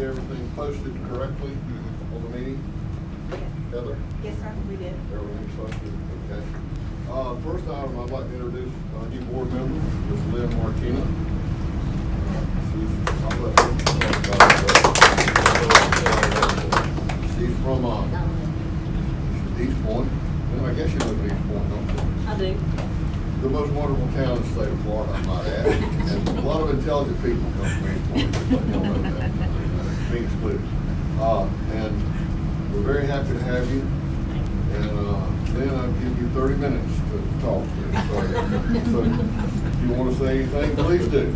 get everything posted correctly on the meeting? Heather? Yes, sir, we did. Everything's posted, okay. First item, I'd like to introduce our new board member, Ms. Lynn Martina. She's from East Point. And I guess you live in East Point, don't you? I do. The most wonderful town in the state of Florida, I might add. And a lot of intelligent people come from East Point, just let y'all know that. Me excluded. And we're very happy to have you. And then I'll give you 30 minutes to talk. So if you want to say anything, please do.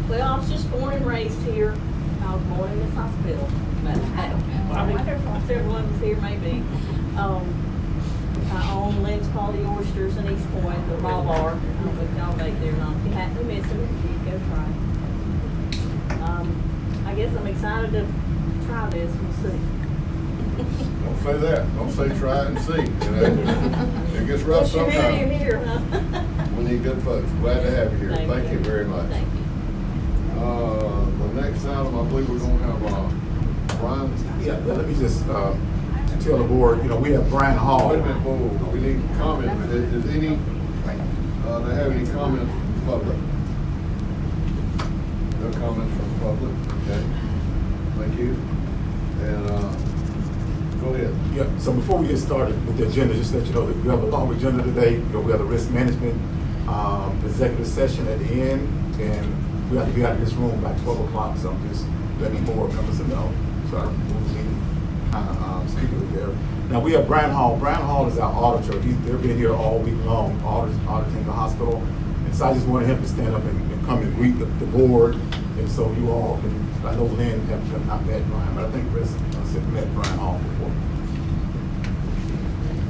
Well, I was just born and raised here. I was born in this hospital. But probably several of us here maybe. I own Lynn's Quality Oysters in East Point, the raw bar. I don't know if y'all bake there or not. If you happen to miss it, you go try. I guess I'm excited to try this. We'll see. Don't say that. Don't say try it and see. You know? It gets rough sometimes. You're here, huh? We need good folks. Glad to have you here. Thank you very much. Thank you. The next item, I believe we're going to have Brian. Yeah, let me just tell the board, you know, we have Brian Hall. Wait a minute, whoa. We need comments. Is any, they have any comments from the public? No comments from the public? Okay. Thank you. And go ahead. Yeah, so before we get started with the agenda, just to let you know that we have a long agenda today. You know, we have the risk management executive session at the end, and we have to be out of this room by 12 o'clock, so I'm just letting board members know. So I'm speaking there. Now we have Brian Hall. Brian Hall is our auditor. They've been here all week long, auditing the hospital. And so I just wanted him to stand up and come and greet the board. And so you all can, I know Lynn have not met Brian, but I think Chris met Brian Hall before.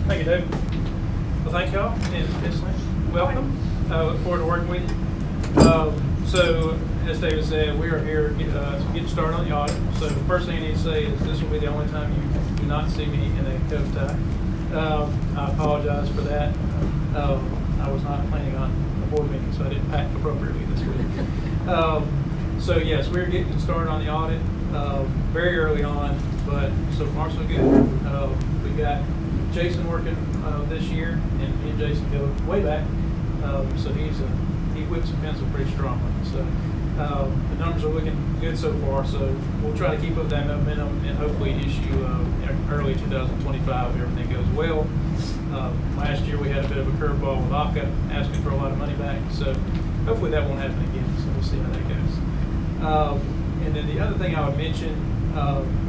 Thank you, David. Well, thank y'all, and Ms. Lynn, welcome. I look forward to working with you. So, as David said, we are here to get started on the audit. So the first thing I need to say is this will be the only time you do not see me in a coat tie. I apologize for that. I was not planning on a board meeting, so I didn't pack appropriately this week. So yes, we're getting started on the audit very early on, but so far so good. We got Jason working this year, and me and Jason go way back. So he whips a pencil pretty strongly. So the numbers are looking good so far. So we'll try to keep up that momentum and hopefully issue early 2025 if everything goes well. Last year we had a bit of a curveball with ACA asking for a lot of money back. So hopefully that won't happen again. So we'll see how that goes. And then the other thing I would mention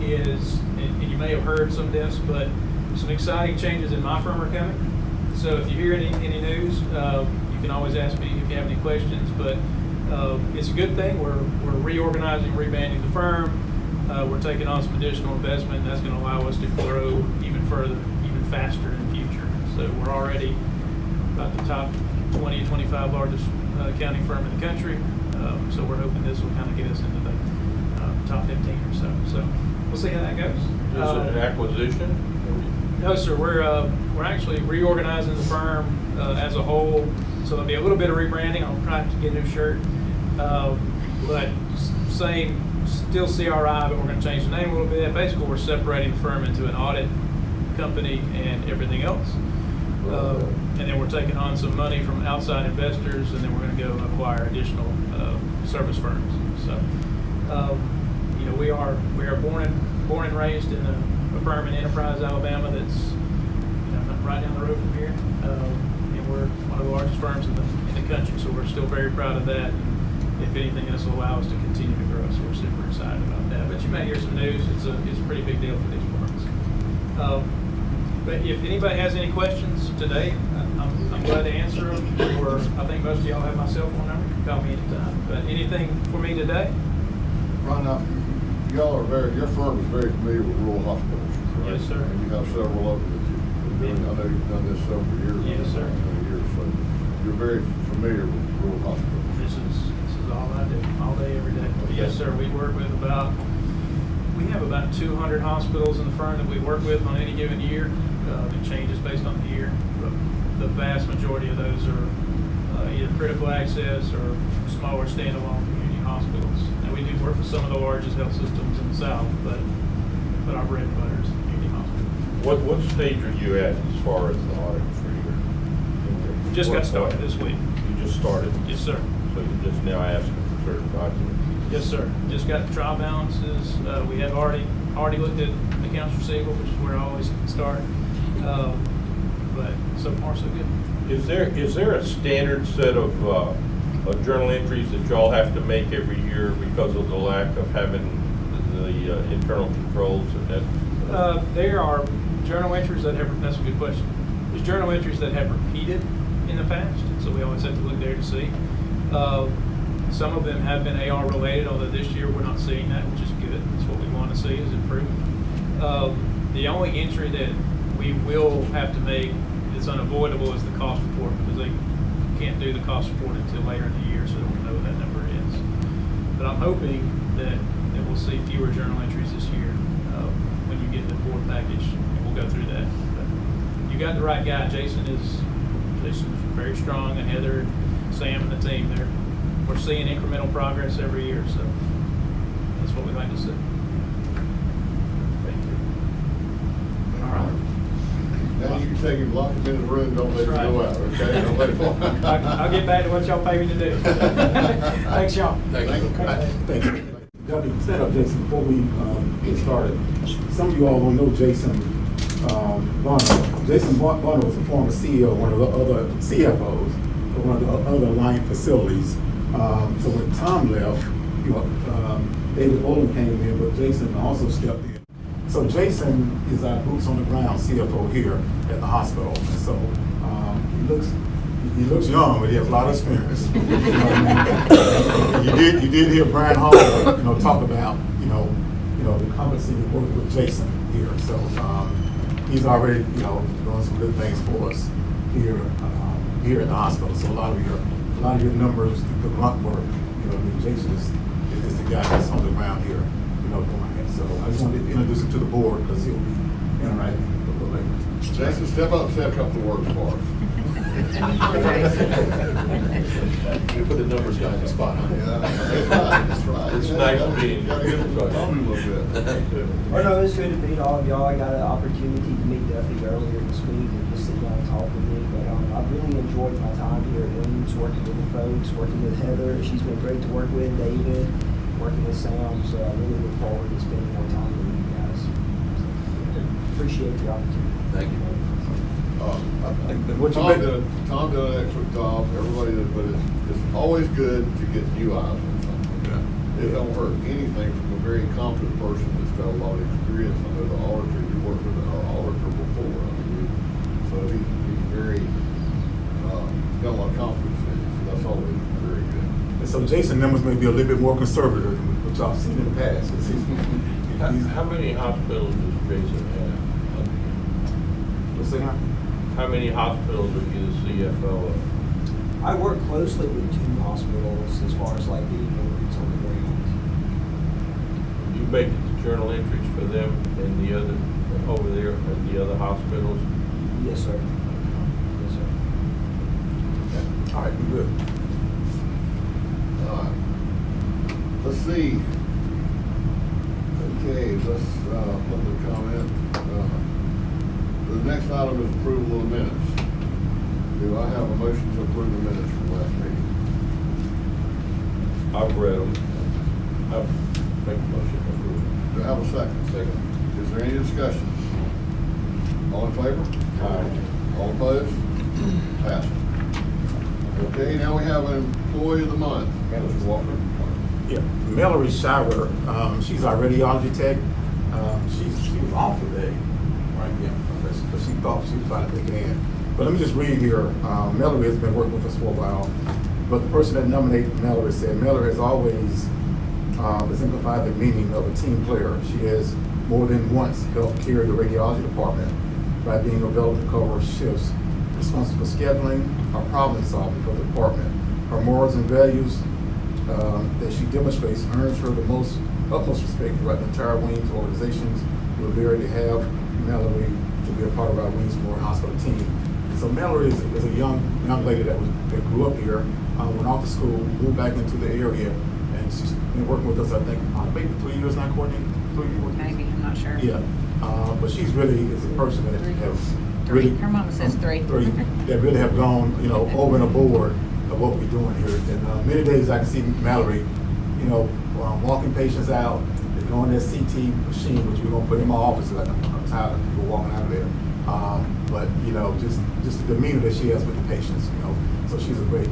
is, and you may have heard some of this, but some exciting changes in my firm are coming. So if you hear any news, you can always ask me if you have any questions. But it's a good thing. We're reorganizing, rebanding the firm. We're taking on some additional investment, and that's going to allow us to grow even further, even faster in the future. So we're already about the top 20, 25 largest accounting firm in the country. So we're hoping this will kind of get us into the top 15 or so. So we'll see how that goes. Is it an acquisition? No, sir. We're actually reorganizing the firm as a whole. So there'll be a little bit of rebranding. I'll try to get a new shirt, but same, still CRI, but we're going to change the name a little bit. Basically, we're separating the firm into an audit company and everything else. And then we're taking on some money from outside investors, and then we're going to go acquire additional service firms. So, you know, we are born and raised in a firm in Enterprise, Alabama. That's, you know, right down the road from here, and we're one of the largest firms in the country. So we're still very proud of that. And if anything, this will allow us to continue to grow. So we're super excited about that. But you may hear some news. It's a pretty big deal for these firms. But if anybody has any questions today, I'm glad to answer them. Or I think most of y'all have my cell phone number. You can call me anytime. But anything for me today? Ron, your firm is very familiar with rural hospitals, right? Yes, sir. And you have several of them that you've been doing. I know you've done this several years. Yes, sir. So you're very familiar with rural hospitals. This is all I do, all day, every day. But yes, sir. We work with we have about 200 hospitals in the firm that we work with on any given year. It changes based on the year, but the vast majority of those are either critical access or smaller standalone community hospitals. And we do work with some of the largest health systems in the South, but our bread and butter is community hospitals. What stage are you at as far as the audit for your? Just got started this week. You just started? Yes, sir. So you're just now asking for certain documents? Yes, sir. Just got the trial balances. We have already looked at accounts receivable, which is where I always start. But so far, so good. Is there a standard set of journal entries that y'all have to make every year because of the lack of having the internal controls and that? There are journal entries that have, that's a good question. There's journal entries that have repeated in the past, so we always have to look there to see. Some of them have been AR related, although this year we're not seeing that, which is good. That's what we want to see is improvement. The only entry that we will have to make that's unavoidable is the cost report, because they can't do the cost report until later in the year, so we know what that number is. But I'm hoping that we'll see fewer journal entries this year when you get the board package, and we'll go through that. But you got the right guy. Jason's very strong, and Heather, Sam, and the team there. We're seeing incremental progress every year, so that's what we like to see. Thank you. All right. Now you can take him, lock him in the room, don't let him That's go right. out, okay? Don't let him I'll get back to what y'all pay me to do. Thanks, y'all. Thank you. Definitely stand up, Jason, before we get started. Some of you all will know Jason Bonner. Jason Bonner was a former CEO, one of the other CFOs of one of the other Alliant facilities. So when Tom left, David Olin came in, but Jason also stepped in. So Jason is our boots on the ground CFO here at the hospital. And so he looks young, but he has a lot of experience. You did hear Brian Hall, talk about the competency to work with Jason here. So he's already doing some good things for us here at the hospital. So a lot of your numbers, the grunt work, Jason is the guy that's on the ground here, doing it. So I just wanted to introduce him to the board because he'll be interacting a little later. Jason, step up and say a couple of words for us. You put the numbers guy in the spot, huh? Yeah, that's right. It's nice being Gotta get him to talk a little bit. Well, no, it's good to meet all of y'all. I got an opportunity to meet Duffy earlier this week and just sit down and talk with me. But I've really enjoyed my time here at Weems, working with the folks, working with Heather. She's been great to work with, David, working with Sam. So I really look forward to spending more time with you guys. So, appreciate the opportunity. Thank you. Tom did an excellent job. Everybody did, but it's always good to get new eyes on something. Yeah. It don't hurt anything from a very competent person that's got a lot of experience. I know the auditor, you worked with our auditor before. So he's very, got a lot of confidence in it. So that's always very good. And so Jason numbers may be a little bit more conservative than what y'all seen in the past. How many hospitals does Jason have? Let's see how. How many hospitals are you the CFO of? I work closely with 2 hospitals as far as like being boots on the ground. You make the journal entries for them and the other over there at the other hospitals? Yes, sir. Yes, sir. Okay. All right, we're good. All right. Let's see. Okay, let's public comment. The next item is approval of the minutes. Do I have a motion to approve the minutes from last meeting? I've read them. I'll make a motion to approve them. Do I have a second? Second. Is there any discussion? All in favor? Aye. All opposed? Passed. Okay, now we have an employee of the month, Mr. Walker. Yeah, Mallory Shirer, she's our radiology tech. She was off today, right? Yeah, but she thought she was about to take it in. But let me just read here. Mallory has been working with us for a while, but the person that nominated Mallory said Mallory has always exemplified the meaning of a team player. She has more than once helped carry the radiology department by being available to cover shifts, responsible for scheduling or problem solving for the department. Her morals and values that she demonstrates earns her the utmost respect throughout the entire Weems organizations. We're very to have Mallory to be a part of our Weemsmore Hospital team. So Mallory is a young lady that grew up here, went off to school, moved back into the area, and and she's been working with us, I think, maybe 3 years now, Courtney? 3 or 4 years? Maybe, I'm not sure. Yeah, but she's really is a person that has Three. really. Her mama says three. That really have gone, over and aboard of what we're doing here. And many days I can see Mallory, walking patients out, they're doing their CT machine, which we're gonna put in my office. I'm tired of people walking out of there. But just the demeanor that she has with the patients, So she's a great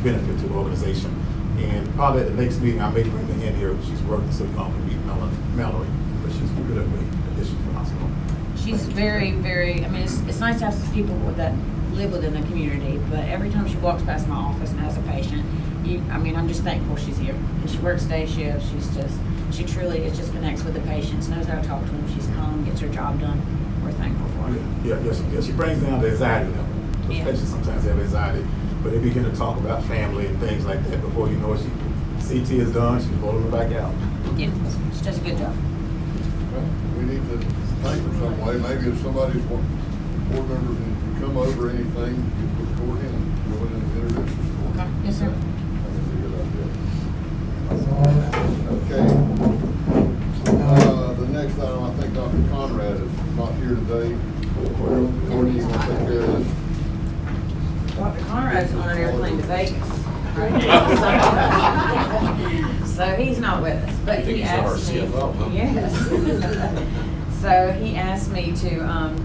benefit to the organization. And probably at the next meeting, I may bring her in here. She's working, so y'all can meet Mallory. But she's really a great addition to the hospital. She's very, very, I mean, it's nice to have some people that live within the community, but every time she walks past my office and has a patient, I'm just thankful she's here. And she works day shifts. She truly just connects with the patients, knows how to talk to them. She's calm, gets her job done. We're thankful for her. Yeah, she brings down the anxiety level. Those Yeah. patients sometimes have anxiety, but they begin to talk about family and things like that. Before you know it, CT is done, she's rolling them back out. Yeah, she does a good job. Well, we need to thank her some way. Maybe if somebody's board members can come over anything, you put Court in, go in and introduce us. Okay. Yes, sir. That's a good idea. Okay. The next item, I think Dr. Conrad is not here today. Courtney's gonna take care of this. Dr. Conrad's on an airplane to Vegas. So he's not with us, but You think he he's our asked me. CFO, huh? Yes. So he asked me to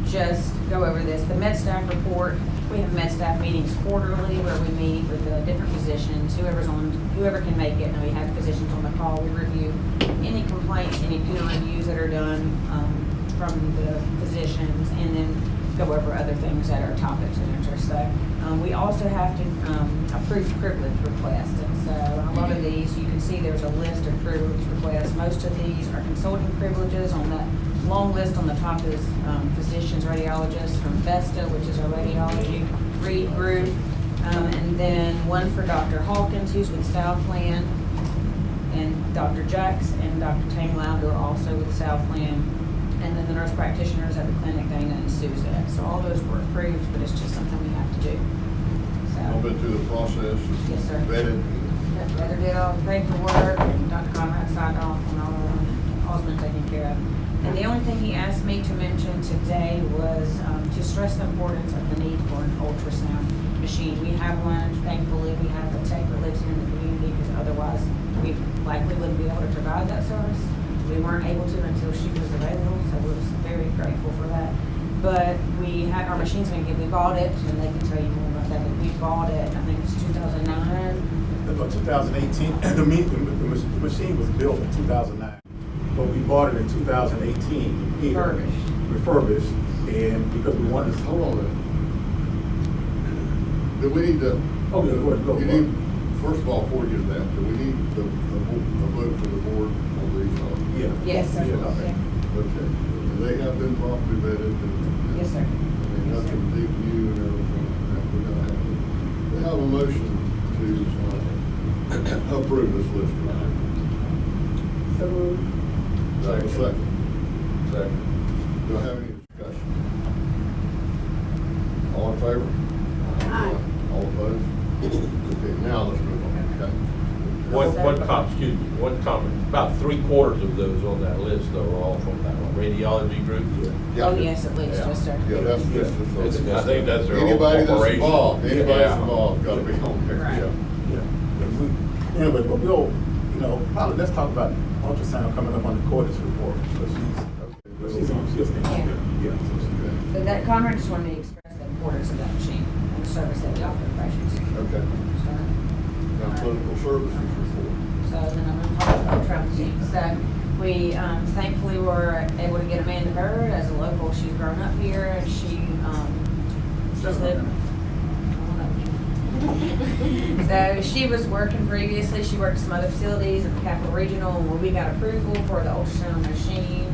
just go over this, the med staff report. We have med staff meetings quarterly where we meet with the different physicians, whoever can make it, and we have physicians on the call. We review any complaints, any peer reviews that are done from the physicians, and then go over other things that are topics of interest. So we also have to approve privilege requests. And so a lot of these, you can see there's a list of privilege requests. Most of these are consulting privileges. On that long list on the top is physicians, radiologists from Vesta, which is our radiology group. And then one for Dr. Hawkins, who's with Southland, and Dr. Jacks and Dr. Tangloud, who are also with Southland. And then the nurse practitioners at the clinic, Dana and Suzette. So all those were approved, but it's just something we have to do. So. I've been through the process. Yes, sir. Vetted. Better did all the paperwork, and Dr. Conrad signed off on all's been taken care of. And the only thing he asked me to mention today was to stress the importance of the need for an ultrasound machine. We have one, thankfully. We have a tech that lives here in the community, because otherwise we likely wouldn't be able to provide that service. We weren't able to until she was available, so we're very grateful for that. But we had our machines we bought it, and they can tell you more about that, but we bought it, I think it's 2009. About 2018, the machine was built in 2009, but we bought it in 2018. Refurbished, and because we wanted to. Hold on a minute. Do we need to? Oh, yeah, go ahead. First of all, before we get to that, do we need a vote for the board on these? Yeah. Yes, sir. Yeah, okay. Okay. And they have been properly vetted. Yes, sir. I mean, nothing deep new and everything that we're gonna have. We have a motion to approve this list. So moved. Do I have a second? Second. Do I have any discussion? All in favor? Aye. All opposed? Okay, now let's move on. Okay. One comment. About 3/4 of those on that list, though, are all from that radiology group. Oh, yes, at least, Yeah. yes, sir. Yeah, that's just. I think that's their whole Anybody that's corporation. involved, anybody that's Yeah. involved, gotta be on there. Right. Yeah. Anyway, but we'll, probably let's talk about ultrasound coming up on the Courtney's report. But she's on, she'll stay on there. Yeah. So Okay. But that Conrad just wanted me to express the importance of that machine and the service that we offer to patients. Okay. Now, clinical services report. So then I'm going to talk about the travel team. So we thankfully were able to get Amanda Bird as a local. She's grown up here, and she's lived. So she was working previously. She worked at some other facilities at the Capital Regional, and when we got approval for the ultrasound machine,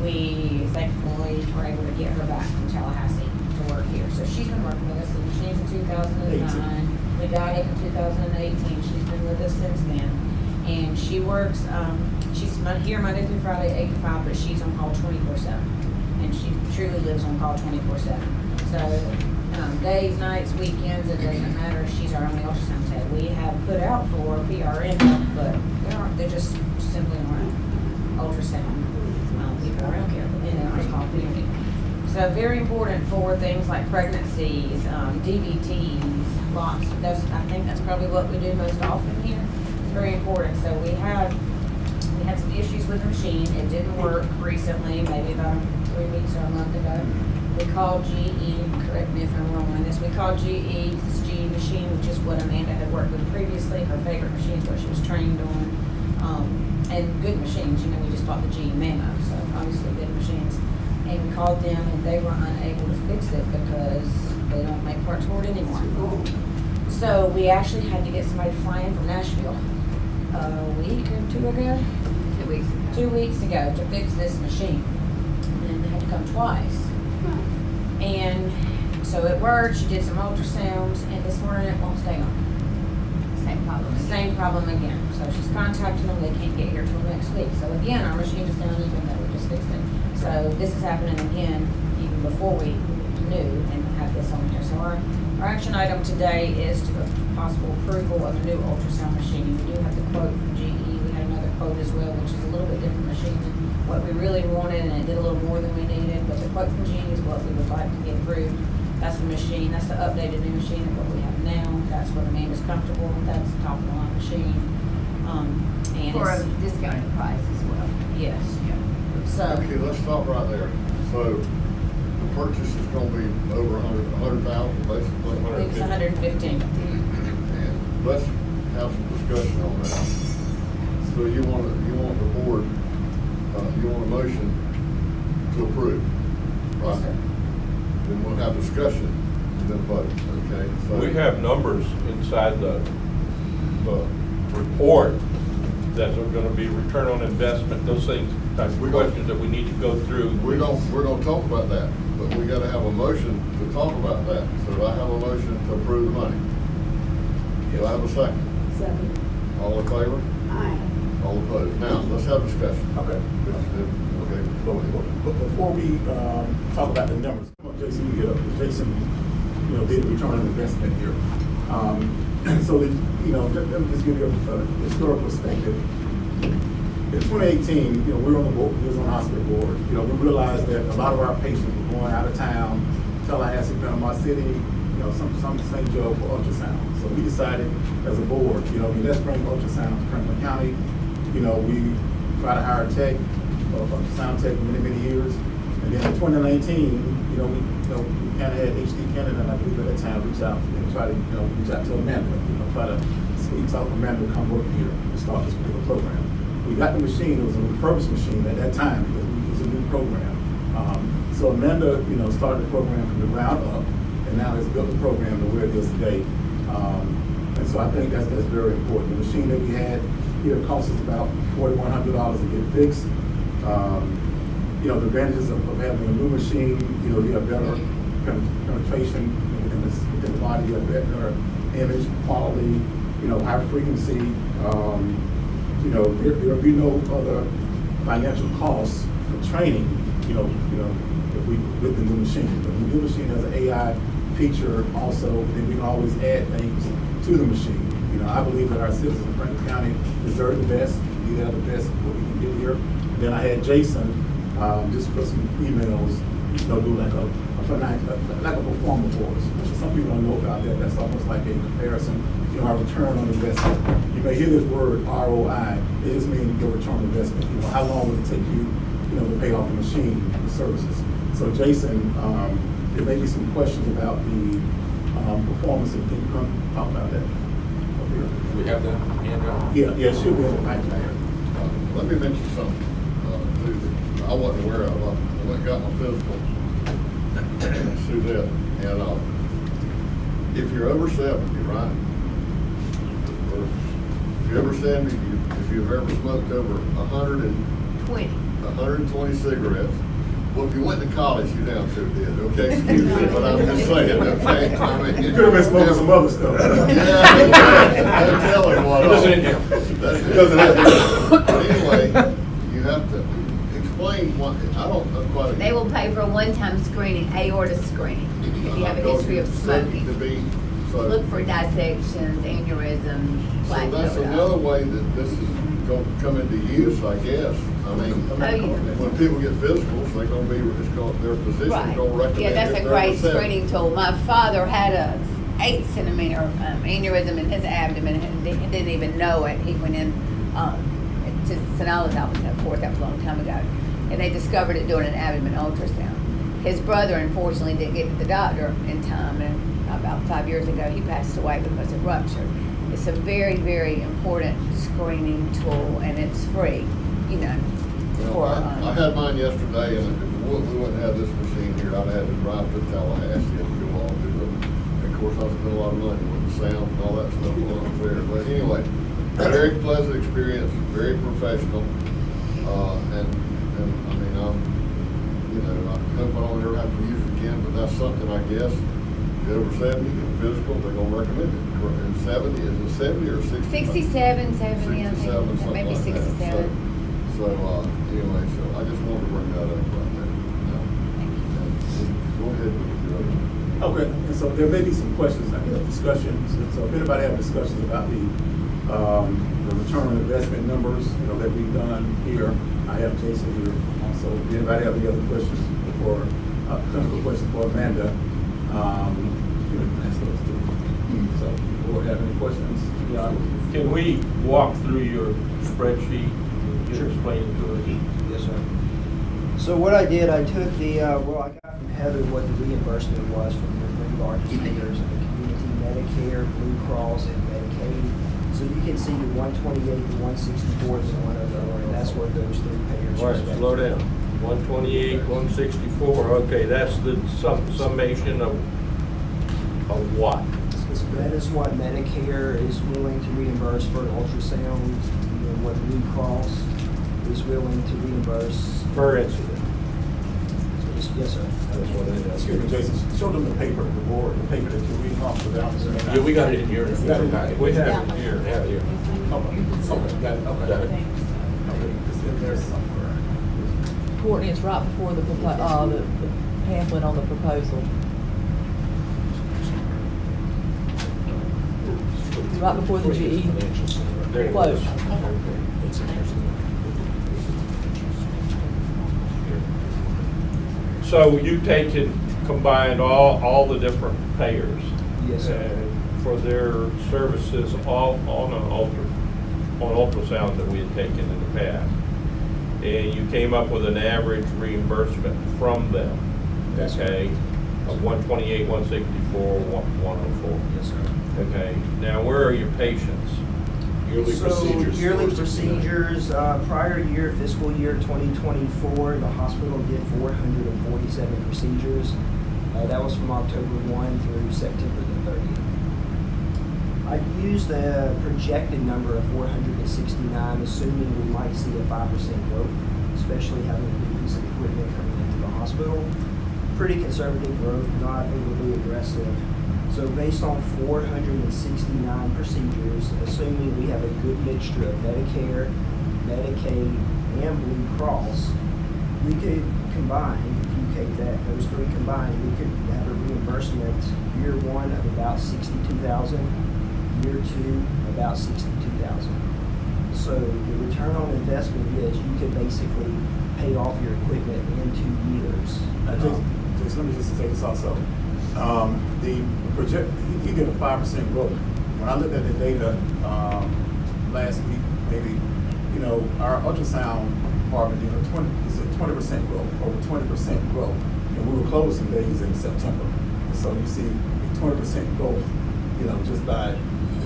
we thankfully were able to get her back from Tallahassee to work here. So she's been working with us. The machine's in 2009. We got it in 2018. She's been with us since then. And she works, she's here Monday through Friday, 8 to 5, but she's on call 24/7. And she truly lives on call 24/7. So days, nights, weekends, it doesn't matter, she's our only ultrasound tech. We have put out for PRN help, but they're just simply aren't ultrasound people around here in our small community. So very important for things like pregnancies, DVTs, lots, I think that's probably what we do most often here. It's very important. So we had some issues with the machine. It didn't work recently, maybe about 3 weeks or a month ago. We called GE, correct me if I'm wrong on this, we called GE, this GE machine, which is what Amanda had worked with previously, her favorite machines, what she was trained on, and good machines, you know, we just bought the GE Memo, so obviously good machines. And we called them and they were unable to fix it because they don't make parts for it anymore. So we actually had to get somebody to fly in from Nashville a week or two ago. 2 weeks ago. 2 weeks ago to fix this machine. And they had to come twice. And so it worked, she did some ultrasounds, and this morning it won't stay on. Same problem. Same problem again. So she's contacting them, they can't get here till next week. So again, our machine is down even though we just fixed it. So this is happening again even before we knew and have this on here. So our action item today is to possible approval of a new ultrasound machine. We do have the quote from GE. We had another quote as well, which is a little bit different machine than what we really wanted, and it did a little more than we needed. But the quote from GE is what we would like to get approved. That's the machine. That's the updated new machine of what we have now. That's what Amanda's comfortable with. That's the top of the line machine. And For a it's, discounted price as well. yes. So Okay, let's stop right there. So the purchase is gonna be over 100,000 basically. I think it's 115. And let's have some discussion on that. So you want the board, you want a motion to approve, right? Yes, sir. Then we'll have discussion and then vote, okay? So We have numbers inside the report that are gonna be return on investment, those things, types of questions that we need to go through. we're gonna talk about that, but we gotta have a motion to talk about that. So I have a motion to approve the money. Do I have a second? Second. All in favor? Aye. All opposed? Now, let's have discussion. Okay. Okay. But before we talk about the numbers, come on, Jason, you get up. Jason, you know, did return on investment here. So, let me just give you a historical perspective. In 2018, you know, we were on the board, we was on the hospital board. You know, we realized that a lot of our patients were going out of town, Tallahassee, Panama City, you know, some St. Joe for ultrasound. So we decided as a board, you know, let's bring ultrasound to Franklin County. You know, we tried to hire a tech, ultrasound tech for many years. And then in 2019, you know, we kind of had HD Canada, and I believe at that time, reach out and try to, you know, reach out to Amanda, you know, try to sweet talk Amanda to come work here and start this particular program. We got the machine, it was a refurbished machine at that time because it was a new program. So Amanda, you know, started the program from the ground up and now has built the program to where it is today. And so I think that's very important. The machine that we had here cost us about $4,100 to get fixed. You know, the advantages of having a new machine, you know, you have better penetration within the body, you have better image quality, you know, high frequency. You know, there will be no other financial costs for training, you know, if we with the new machine. But the new machine has an AI feature also, then we can always add things to the machine. You know, I believe that our citizens in Franklin County deserve the best. We have the best what we can get here. Then I had Jason just put some emails, you know, do like a performer for us. So some people don't know about that. That's almost like a comparison, you know, our return on investment. You may hear this word ROI. It just means your return on investment. You know, how long will it take you, you know, to pay off the machine, the services. So Jason, there may be some questions about the performance, and can you come talk about that? We have that handout? Yeah, it should be in the back there. Let me mention something too that I wasn't aware of. I went and got my physical, Suzette, and if you're over 70, right? Or if you're over 70, if you've ever smoked over 120 cigarettes, well, if you went to college, you damn sure did, okay? Excuse me, but I'm just saying, okay? I mean, You could have been smoking some other stuff. Yeah, don't tell him what. Doesn't him. Anyway, you have to explain what, I don't know quite. They will pay for a one-time screening, aorta screening. If you have a Because history of said smoking. To be, so. Look for dissections, aneurysms, So plaque that's buildup. another way that this is going to come into use, I guess. I mean, Oh, yeah. when people get physicals, they're going to be, it's going, their physician's Right. going to recommend. Yeah, that's if a they're great over 70. screening tool. My father had a 8 centimeter aneurysm in his abdomen and didn't even know it. He went in to Sonala's office, of course, that was a long time ago, and they discovered it doing an abdomen ultrasound. His brother, unfortunately, didn't get to the doctor in time, and about 5 years ago, he passed away because it ruptured. It's a very, very important screening tool, and it's free, you know. Well, I had mine yesterday, and if we wouldn't have this machine here, I'd have to drive to Tallahassee and go all do it. And of course, I spent a lot of money with the sound and all that stuff while I was there. But anyway, very pleasant experience, very professional, and I mean, you know, I hope I don't ever have to use it again, but that's something I guess. Get over 70, get physical, they're gonna recommend it. And 70, is it 70 or 60? 67, 70, I 67, think, something maybe like that. 67. So, anyway, so I just wanted to bring that up right there. And go ahead with your other. Okay, and so there may be some questions, I guess, discussions. And so if anybody have discussions about the return on investment numbers, you know, that we've done here, I have Jason here also. If anybody have any other questions for, clinical questions for Amanda, you can ask those too. So, board have any questions? Yeah. Can we walk through your spreadsheet? Sure. Explain it to us. Yes, sir. So what I did, I took the, well, I got from Heather what the reimbursement was from the three largest payers in the community: Medicare, Blue Cross, and Medicaid. So you can see the 128, the 164, and the 104, and that's what those three payers. All right, slow down. 128, 164, okay, that's the summation of what? That is what Medicare is willing to reimburse for an ultrasound, and what Blue Cross is willing to reimburse. Per incident. Yes, sir. That's what it is. Excuse me, Jason, show them the paper, the board, the paper that you're reading off without. Yeah, we got it in here. You got it? We have it here. Yeah, here. Okay, got it, okay. Got it. Okay, it's in there somewhere. Courtney, it's right before the pamphlet on the proposal. It's right before the GE quote. So you've taken, combined all the different payers. Yes, sir. For their services all on ultrasounds that we had taken in the past. And you came up with an average reimbursement from them. That's right. Okay, of 128, 164, 104. Yes, sir. Okay, now where are your patients? Yearly procedures. Yearly first. procedures, prior year, fiscal year 2024, the hospital did 447 procedures. That was from October 1 through September the 30th. I used a projected number of 469, assuming we might see a 5% growth, especially having a new piece of equipment coming into the hospital. Pretty conservative growth, not overly aggressive. So based on 469 procedures, assuming we have a good mixture of Medicare, Medicaid, and Blue Cross, we could combine, if you take those three combined, we could have a reimbursement year one of about $62,000, year two about $62,000. So the return on investment is you could basically pay off your equipment in 2 years. Jason, let me just say this also. The project, he did a 5% growth. When I looked at the data last week, maybe, you know, our ultrasound department did a 20% growth, over 20% growth, and we were closing days in September. And so you see a 20% growth, you know, just by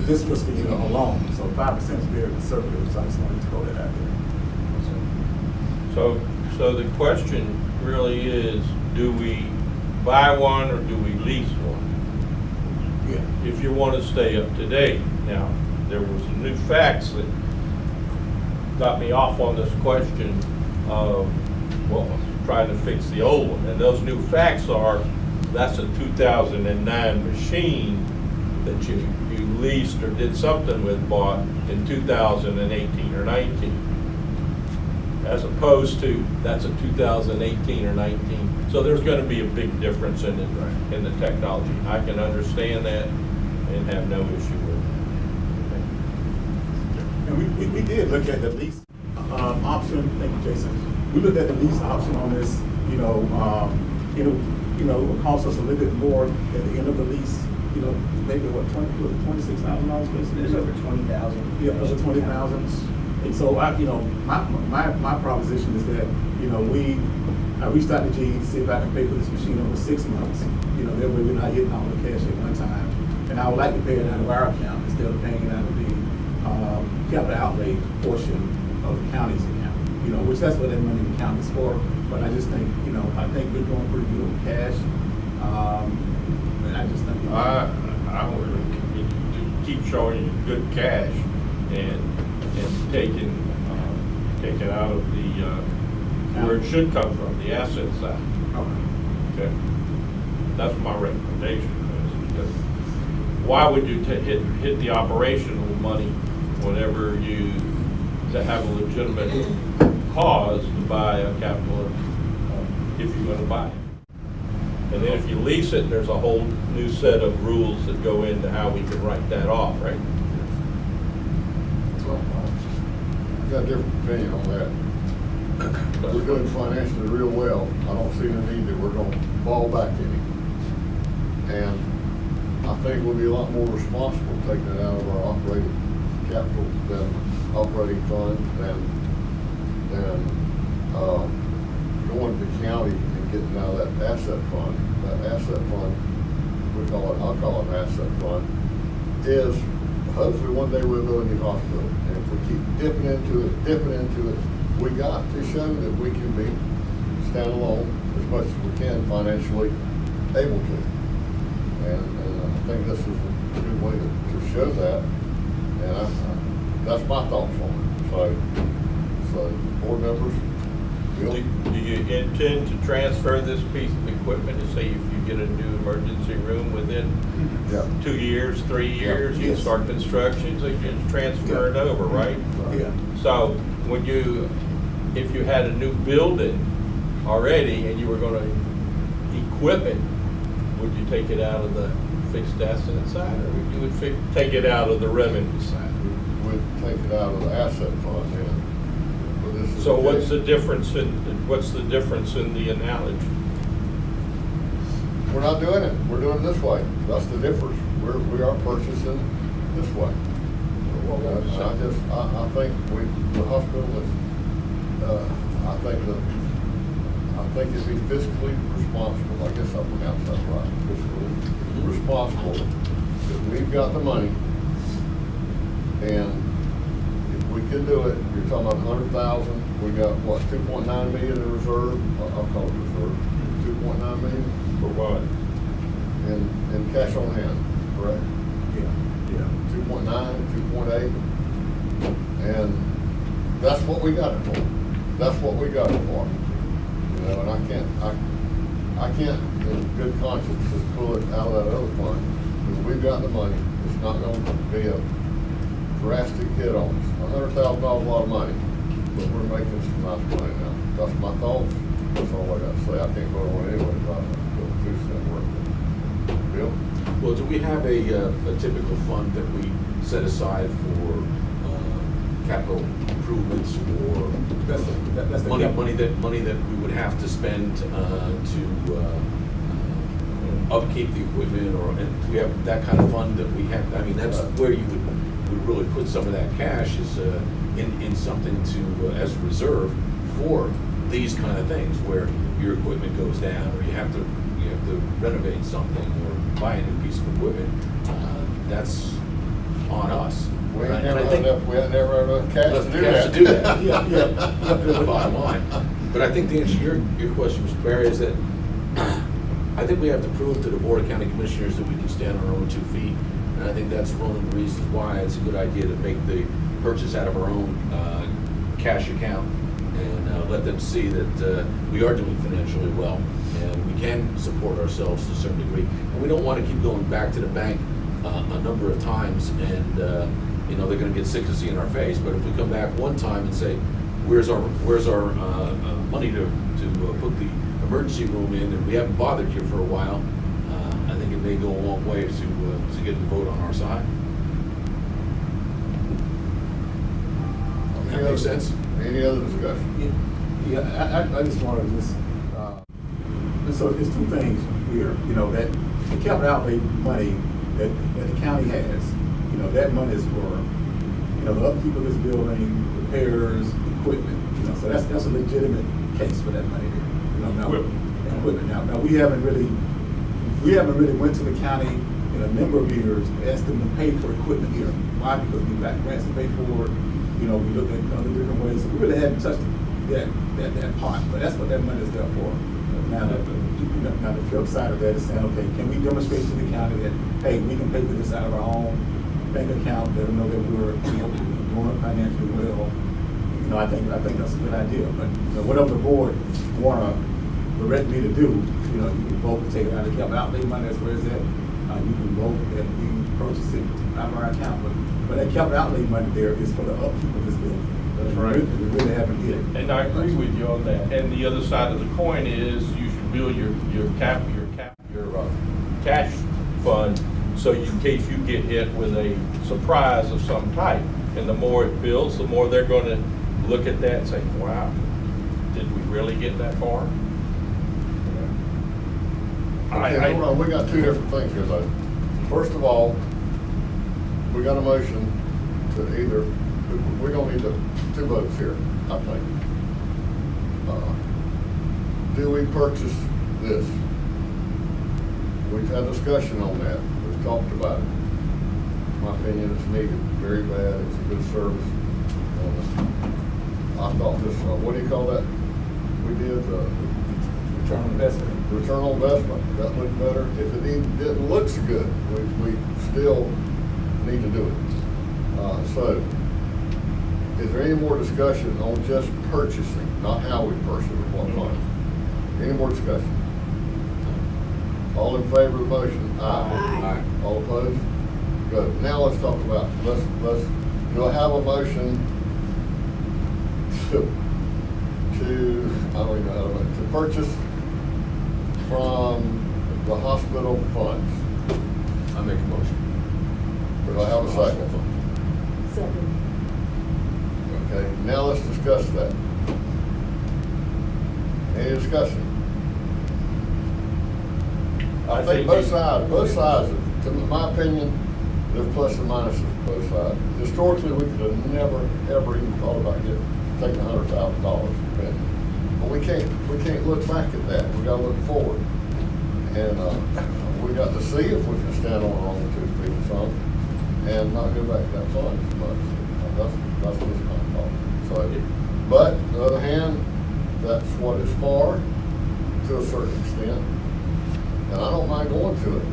this fiscal year alone. So 5% is very conservative. So I just wanted to throw that out there. So the question really is, do we buy one or do we lease one? Yeah. If you want to stay up to date. Now, there were some new facts that got me off on this question of, well, trying to fix the old one. And those new facts are, that's a 2009 machine that you leased or did something with, bought in 2018 or 19. as opposed to, that's a 2018 or 19. So there's gonna be a big difference in the technology. I can understand that and have no issue with it. And we did look at the lease option. Thank you, Jason. We looked at the lease option on this. It would cost us a little bit more at the end of the lease. Maybe what, $26,000 basically. There's over 20,000. Yeah, over 20,000. And so my proposition is that I reached out to Gene to see if I can pay for this machine over 6 months. That way we're not getting all the cash at one time. And I would like to pay it out of our account instead of paying it out of the capital outlay portion of the county's account. Which that's what that money in the county is for. But I just think, I think we're doing pretty good with cash. And I just think I want to keep showing you good cash and taking out of the where it should come from, the asset side. Okay, that's my recommendation. Because why would you hit the operational money whenever you to have a legitimate cause to buy a capital if you're going to buy it? And then if you lease it, there's a whole new set of rules that go into how we can write that off, right? So, I've got a different opinion on that. We're doing financially real well. I don't see the need that we're going to fall back any. And I think we'll be a lot more responsible taking it out of our operating capital than operating fund than going to the county and getting out of that asset fund. That asset fund, I'll call it an asset fund, is hopefully one day we'll build a new hospital. And if we keep dipping into it, we got to show that we can be standalone as much as we can financially able to. And I think this is a good way to show that. And that's my thoughts on it. So board members, Do you intend to transfer this piece of equipment to say if you get a new emergency room within 2 years, 3 years, you start construction, so you can transfer it over, right? Yeah. So if you had a new building already and you were going to equip it, would you take it out of the fixed asset side, or would you take it out of the revenue side? we'd take it out of the asset fund then. But this is So the what's case. the difference in the analogy? We're not doing it. We're doing it this way. That's the difference. We are purchasing this way. I think the hospital is, I think it'd be fiscally responsible. I guess I pronounced that right. Fiscally responsible. That we've got the money, and if we can do it, you're talking about 100,000. We got what, 2.9 million in reserve? I'll call it reserve. 2.9 million. For what? And cash on hand, correct? Yeah. 2.9, 2.8, and that's what we got it for. That's what we got it for. And I can't in good conscience just pull it out of that other fund, because we've got the money. It's not going to be a drastic hit on us. $100,000 is a lot of money, but we're making some nice money now. That's my thoughts. That's all I got to say. I can't vote on it anyway, but I'm 2 cent worth. Bill? Well, do we have a typical fund that we set aside for capital improvements or That's the money that we would have to spend to upkeep the equipment, or do we have that kind of fund that we have? I mean, that's where you would really put some of that cash is in something to as a reserve for these kind of things where your equipment goes down, or you have to renovate something or buy a new piece of equipment. That's on us. We ain't never had enough cash To do that. Yeah. Bottom line. But I think the answer to your question, Mr. Barry, is that I think we have to prove to the Board of County Commissioners that we can stand on our own 2 feet. And I think that's one of the reasons why it's a good idea to make the purchase out of our own cash account and let them see that we are doing financially well and we can support ourselves to a certain degree. And we don't want to keep going back to the bank a number of times and they're going to get sick of seeing our face. But if we come back one time and say, where's our money to put the emergency room in, and we haven't bothered you for a while. I think it may go a long way to get the vote on our side. That makes sense? Any other discussion? Yeah, I just want to so there's two things here, you know, that the capital outlay money that the county has, you know, that money is for, you know, the upkeep of this building, repairs, equipment, you know, so that's a legitimate case for that money there, you know, now, equipment. Now, we haven't really went to the county in a number of years, asked them to pay for equipment here. Why? Because we got grants to pay for it, you know, we looked at other different ways, so we really haven't touched that part, but that's what that money is there for. Now, the flip side of that is saying, okay, can we demonstrate to the county that, hey, we can pay for this out of our own bank account, let them know that we're, you know, doing financially well. You know, I think that's a good idea. But you know, whatever the board wanna direct me to do, you know, you can vote to take it out of the capital outlay money. That's where it's at. You can vote that we purchase it out of our account, but that capital outlay money there is for the upkeep of this building. That's right. We really haven't hit it. And I agree with you on that. And the other side of the coin is you should build your cash fund so in case you get hit with a surprise of some type. And the more it builds, the more they're going to look at that and say, wow, did we really get that far? Okay, hold on, we got two different things here though. First of all, we got a motion to either, we're gonna need two votes here, I think. Do we purchase this? We've had discussion on that, we've talked about it. In my opinion, it's needed, very bad, it's a good service. I thought this, what do you call that? We did, Return on investment. return on investment, that looked better. If it didn't look so good, we still need to do it. So, is there any more discussion on just purchasing, not how we purchase it, what funds? Any more discussion? All in favor of the motion? Aye. All opposed? Good. Now let's talk about, do I have a motion to I don't even know how to purchase from the hospital funds? I make a motion. Do I have a second? Second. Okay, now let's discuss that. Any discussion? I think both sides, in my opinion, there's plus and minuses for both sides. Historically, we could have never, ever even thought about taking $100,000 and spending. But we can't look back at that. We gotta look forward. And we got to see if we can stand on our own 2 feet or something and not go back to that fund as much. That's just my thought. So, but on the other hand, that's what it's for to a certain extent. And I don't mind going to it.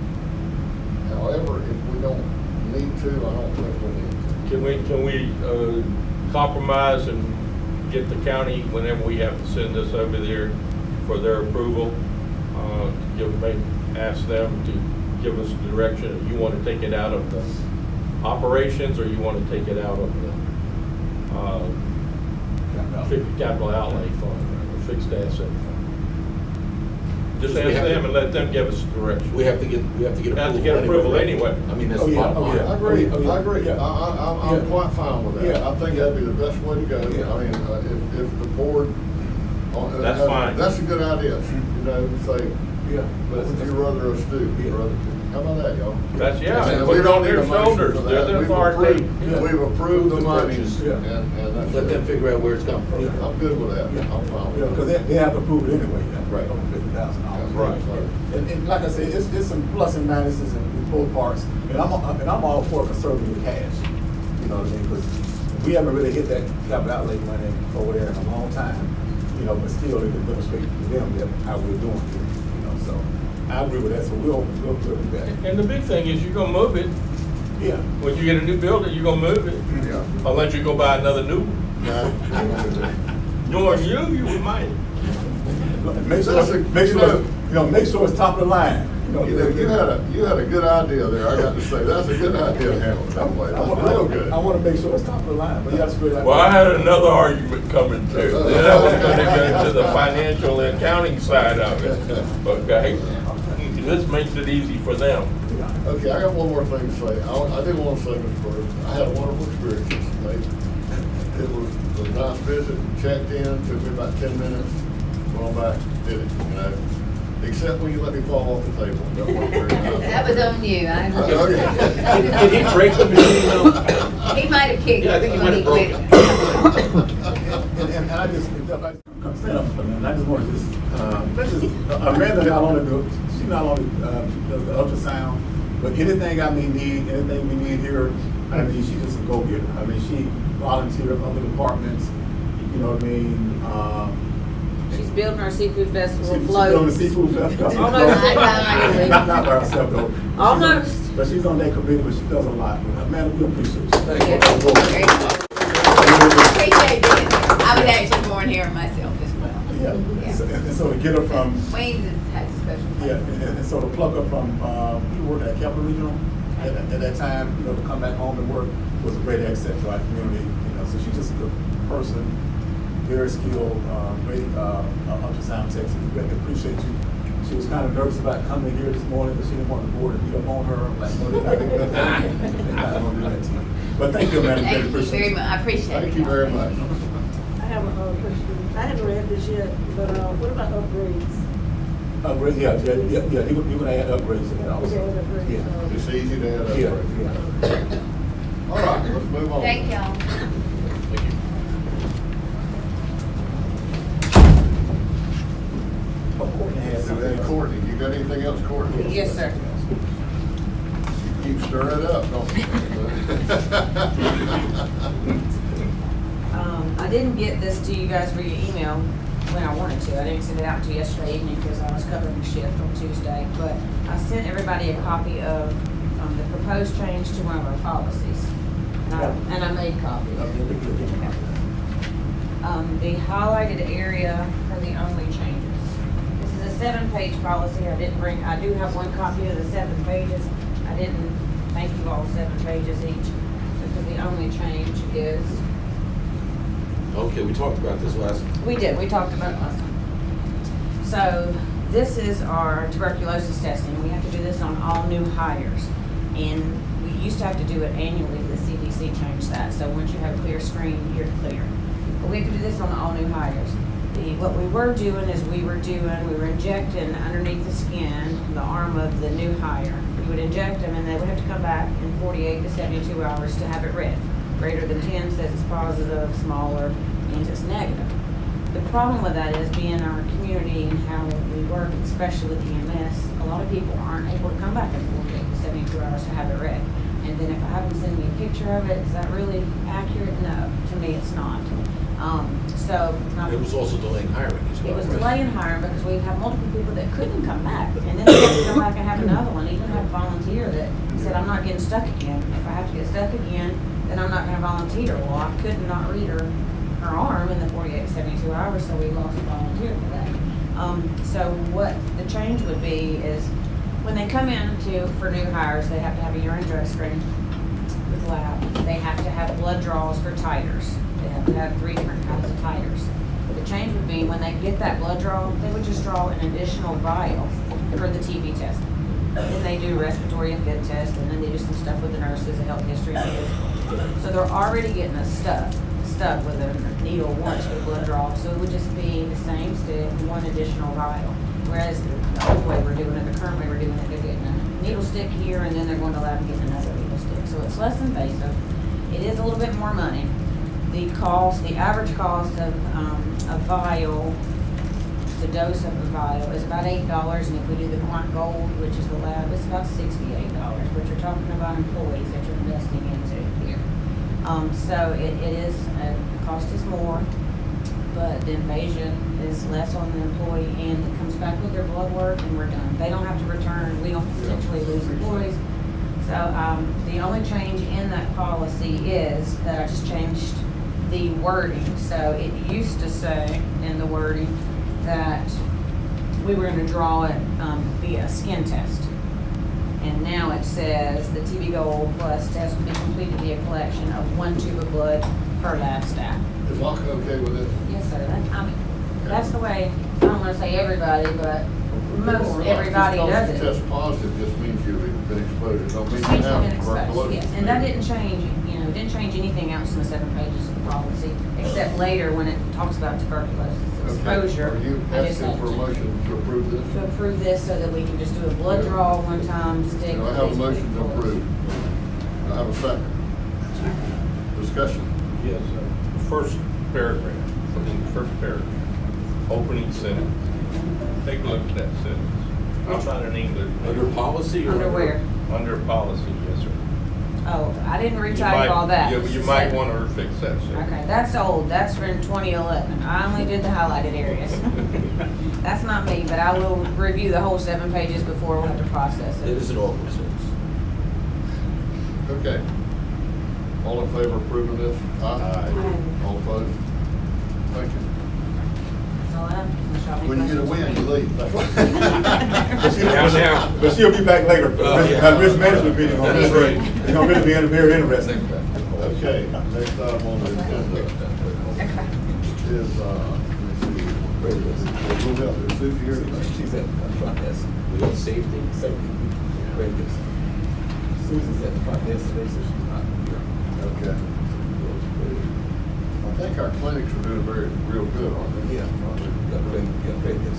However, if we don't need to, I don't think we need to. Can we compromise and get the county, whenever we have to send this over there for their approval, ask them to give us direction, if you want to take it out of the operations or you want to take it out of the capital outlay fund, or fixed asset fund. Just ask them and let them give us direction. We have to get approval anyway. I mean, that's the bottom line. I agree. Yeah. I agree. Yeah. I'm quite fine with that. Yeah. I think that'd be the best way to go. Yeah. I mean, if the board. That's fine. That's a good idea. You know, say, Yeah. what would you rather us do? Yeah. How about that, y'all? That's, yeah, And put we it don't on need their a motion shoulders. for that. They're the We've authority. approved- We've approved the money, purchase. and that's Let it. them figure out where it's coming from. Yeah. I'm good with that. Yeah, I'm fine yeah, with because that. they have to approve it anyway. Right. Over $50,000. Right. And like I said, it's some plus and minuses in both parts. And I'm all for conservative cash. You know what I mean? Because we haven't really hit that capital outlay money over there in a long time. You know, but still, it can demonstrate to them that how we're doing it. You know, so I agree with that. So we'll do that. And the big thing is you're gonna move it. Yeah. When you get a new building, you're gonna move it. Yeah. Unless you go buy another new one. Knowing you might. Make sure, make sure it's top of the line. You had a good idea there. I got to say, that's a good idea, Hamlet. That way. That's real good. I want to make sure it's top of the line, but you have to straight out. Well, I had another argument coming too. Then I was gonna go to the financial and accounting side of it, okay? This makes it easy for them. Okay, I got one more thing to say. I do want to say, Mr. Bird, I had a wonderful experience yesterday. It was a nice visit, checked in, took me about 10 minutes, went on back, did it, you know. Except when you let me fall off the table. That wasn't very nice. That was on you. I Did he break the machine though? He might have kicked Yeah, I think it he when might he have quit broken it. And I just, I'm stand up for a minute. I just want to Amanda not only she not only does the ultrasound, but anything anything we need here, I mean, she just a go-getter. I mean, she volunteered at other departments, you know what I mean? She's building our seafood festival She's float. building the seafood festival. Almost. Not by herself though. Almost. But she's on that committee, but she does a lot. Amanda, we appreciate you. Thank you. Appreciate it. I was actually born here myself as well. Yeah. Yeah. And so to get her from, Weems has a special place. yeah, and so to pluck her from, we were working at Capital Regional at that time, you know, to come back home and work was a great asset to our community. You know, so she's just a good person, very skilled, great ultrasound tech. So we appreciate you. She was kind of nervous about coming here this morning, but she didn't want the board to beat up on her. I'm like, no, they're not going to do that. They're not going to do that to you. But thank you, Amanda. Thank you very much. I appreciate it. Thank you very much. I have a question. I haven't read this yet, but what about upgrades? Upgrades, yeah. You're going to add upgrades to that also. Okay, upgrades. Yeah. It's easy to add up. Yeah. All right, let's move on. Thank y'all. Thank you. Courtney, you got anything else, Courtney? Yes, sir. You keep stirring it up, don't you? I didn't get this to you guys via email when I wanted to. I didn't send it out to you yesterday evening because I was covering the shift on Tuesday. But I sent everybody a copy of the proposed change to one of our policies. And I made copies. The highlighted area are the only changes. This is a 7-page policy. I do have one copy of the 7 pages. I didn't make you all 7 pages each because the only change is. Okay, we talked about this last. We did. We talked about it last time. So this is our tuberculosis testing. We have to do this on all new hires. And we used to have to do it annually. The CDC changed that. So once you have a clear screen, you're clear. But we have to do this on all new hires. What we were doing is we were injecting underneath the skin, the arm of the new hire. We would inject them and they would have to come back in 48 to 72 hours to have it read. Greater than 10 says it's positive, smaller means it's negative. The problem with that is being our community and how we work, especially with EMS, a lot of people aren't able to come back in 48 to 72 hours to have it read. And then if I have them send me a picture of it, is that really accurate? No, to me it's not. It was also delaying hiring as well. It was right? delaying hiring because we have multiple people that couldn't come back. And then they had to come back and have another one. Even had a volunteer that said, I'm not getting stuck again. If I have to get stuck again, then I'm not going to volunteer. Well, I could not read her arm in the 48 to 72 hours, so we lost a volunteer for that. So what the change would be is when they come in for new hires, they have to have a urine drug screen with lab. They have to have blood draws for titers. They have to have 3 different kinds of titers. But the change would be when they get that blood draw, they would just draw an additional vial for the TB testing. Then they do respiratory and fit test, and then they do some stuff with the nurses, a health history. So they're already getting us stuck with a needle once for blood draw. So it would just be the same stick, 1 additional vial. Whereas the old way we're doing it, the current way we're doing it, they're getting a needle stick here, and then they're going to lab and getting another needle stick. So it's less invasive. It is a little bit more money. The average cost of a vial, the dose of a vial is about $8, and if we do the quant gold, which is the lab, it's about $68. But you're talking about employees that you're investing into here. So it is, the cost is more, but the invasion is less on the employee, and it comes back with their blood work, and we're done. They don't have to return. We don't potentially lose employees. So the only change in that policy is that I just changed the wording. So it used to say in the wording that we were gonna draw it, via skin test. And now it says the TB Gold Plus test will be completed via collection of 1 tube of blood per lab staff. Is Locke okay with this? Yes, sir. That's the way, I don't wanna say everybody, but most everybody does Just it. because you test positive just means you've been exposed. It don't mean Just you means you've been have exposed, tuberculosis. yes. And that didn't change, it didn't change anything else in the 7 pages of the policy, except later when it talks about tuberculosis exposure. Are you I just asking for a had to- motion to approve this? To approve this so that we can just do a blood draw one time, stick. Do I have a these motion to bullets. approve? Do I have a second? Discussion. Yes, the first paragraph, in the first paragraph, opening sentence. Take a look at that sentence. I'm not an English. Under policy or? Under where? Under policy, yes, sir. Oh, I didn't You retype might- all that. You might want to fix that, sir. Okay, that's old, that's from 2011. I only did the highlighted areas. That's not me, but I will review the whole 7 pages before we have to process It it. is an open sentence. Okay. All in favor of approving this? Aye. All opposed? Thank you. That's all I have. Unless y'all have any When you get a questions. win, you leave. But she'll be back later. Yeah. That risk management meeting on this, Right. it's gonna really be very interesting. Okay, next item on the agenda Okay. is, let me see. We'll have Susie here tonight. She's at the front desk. We got safety. Safety. Very good. Susan's at the front desk today, so she's not here. Okay. I think our clinics are doing real good, aren't they? Yeah. Very good.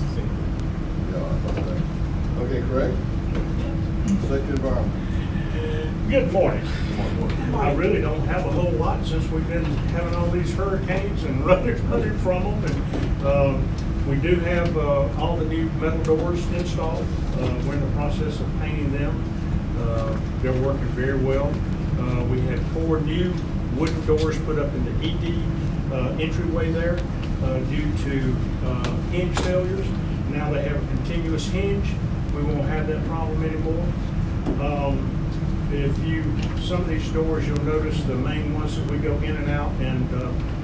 Yeah, I think. Okay, Craig? Safety environment. Good morning. I really don't have a whole lot since we've been having all these hurricanes and running from them. And we do have all the new metal doors installed. We're in the process of painting them. They're working very well. We had 4 new wooden doors put up in the ED entryway there due to hinge failures. Now they have a continuous hinge. We won't have that problem anymore. Some of these doors, you'll notice the main ones that we go in and out, and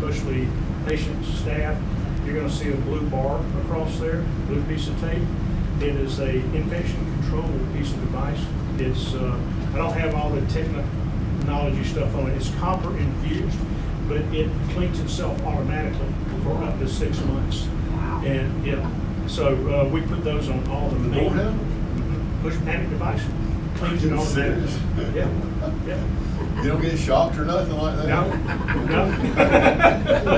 mostly patient staff, you're going to see a blue bar across there, blue piece of tape. It is a infection control piece of device. It's I don't have all the technology stuff on it. It's copper infused, but it cleans itself automatically for up to 6 months. Wow. And yeah, so we put those on all the main Door handles? push panic device. Cleans it automatically. Yeah, yeah. You don't get shocked or nothing like that? No, no.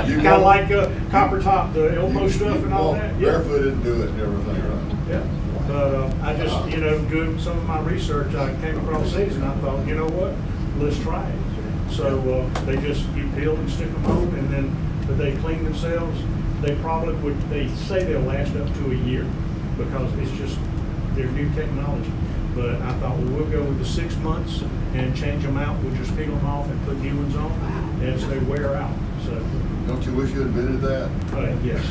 You Kind of go- like copper top, the elbow stuff and all walk that. Yeah. Barefoot and do it and everything, right? Yeah, but I just, doing some of my research, I came across these and I thought, you know what, let's try it. So you peel and stick them on, and then, but they clean themselves. They probably they say they'll last up to a year because it's just, they're new technology. But I thought, well, we'll go with the 6 months and change them out. We'll just peel them off and put new ones on as they wear out, so. Don't you wish you invented that? Yes.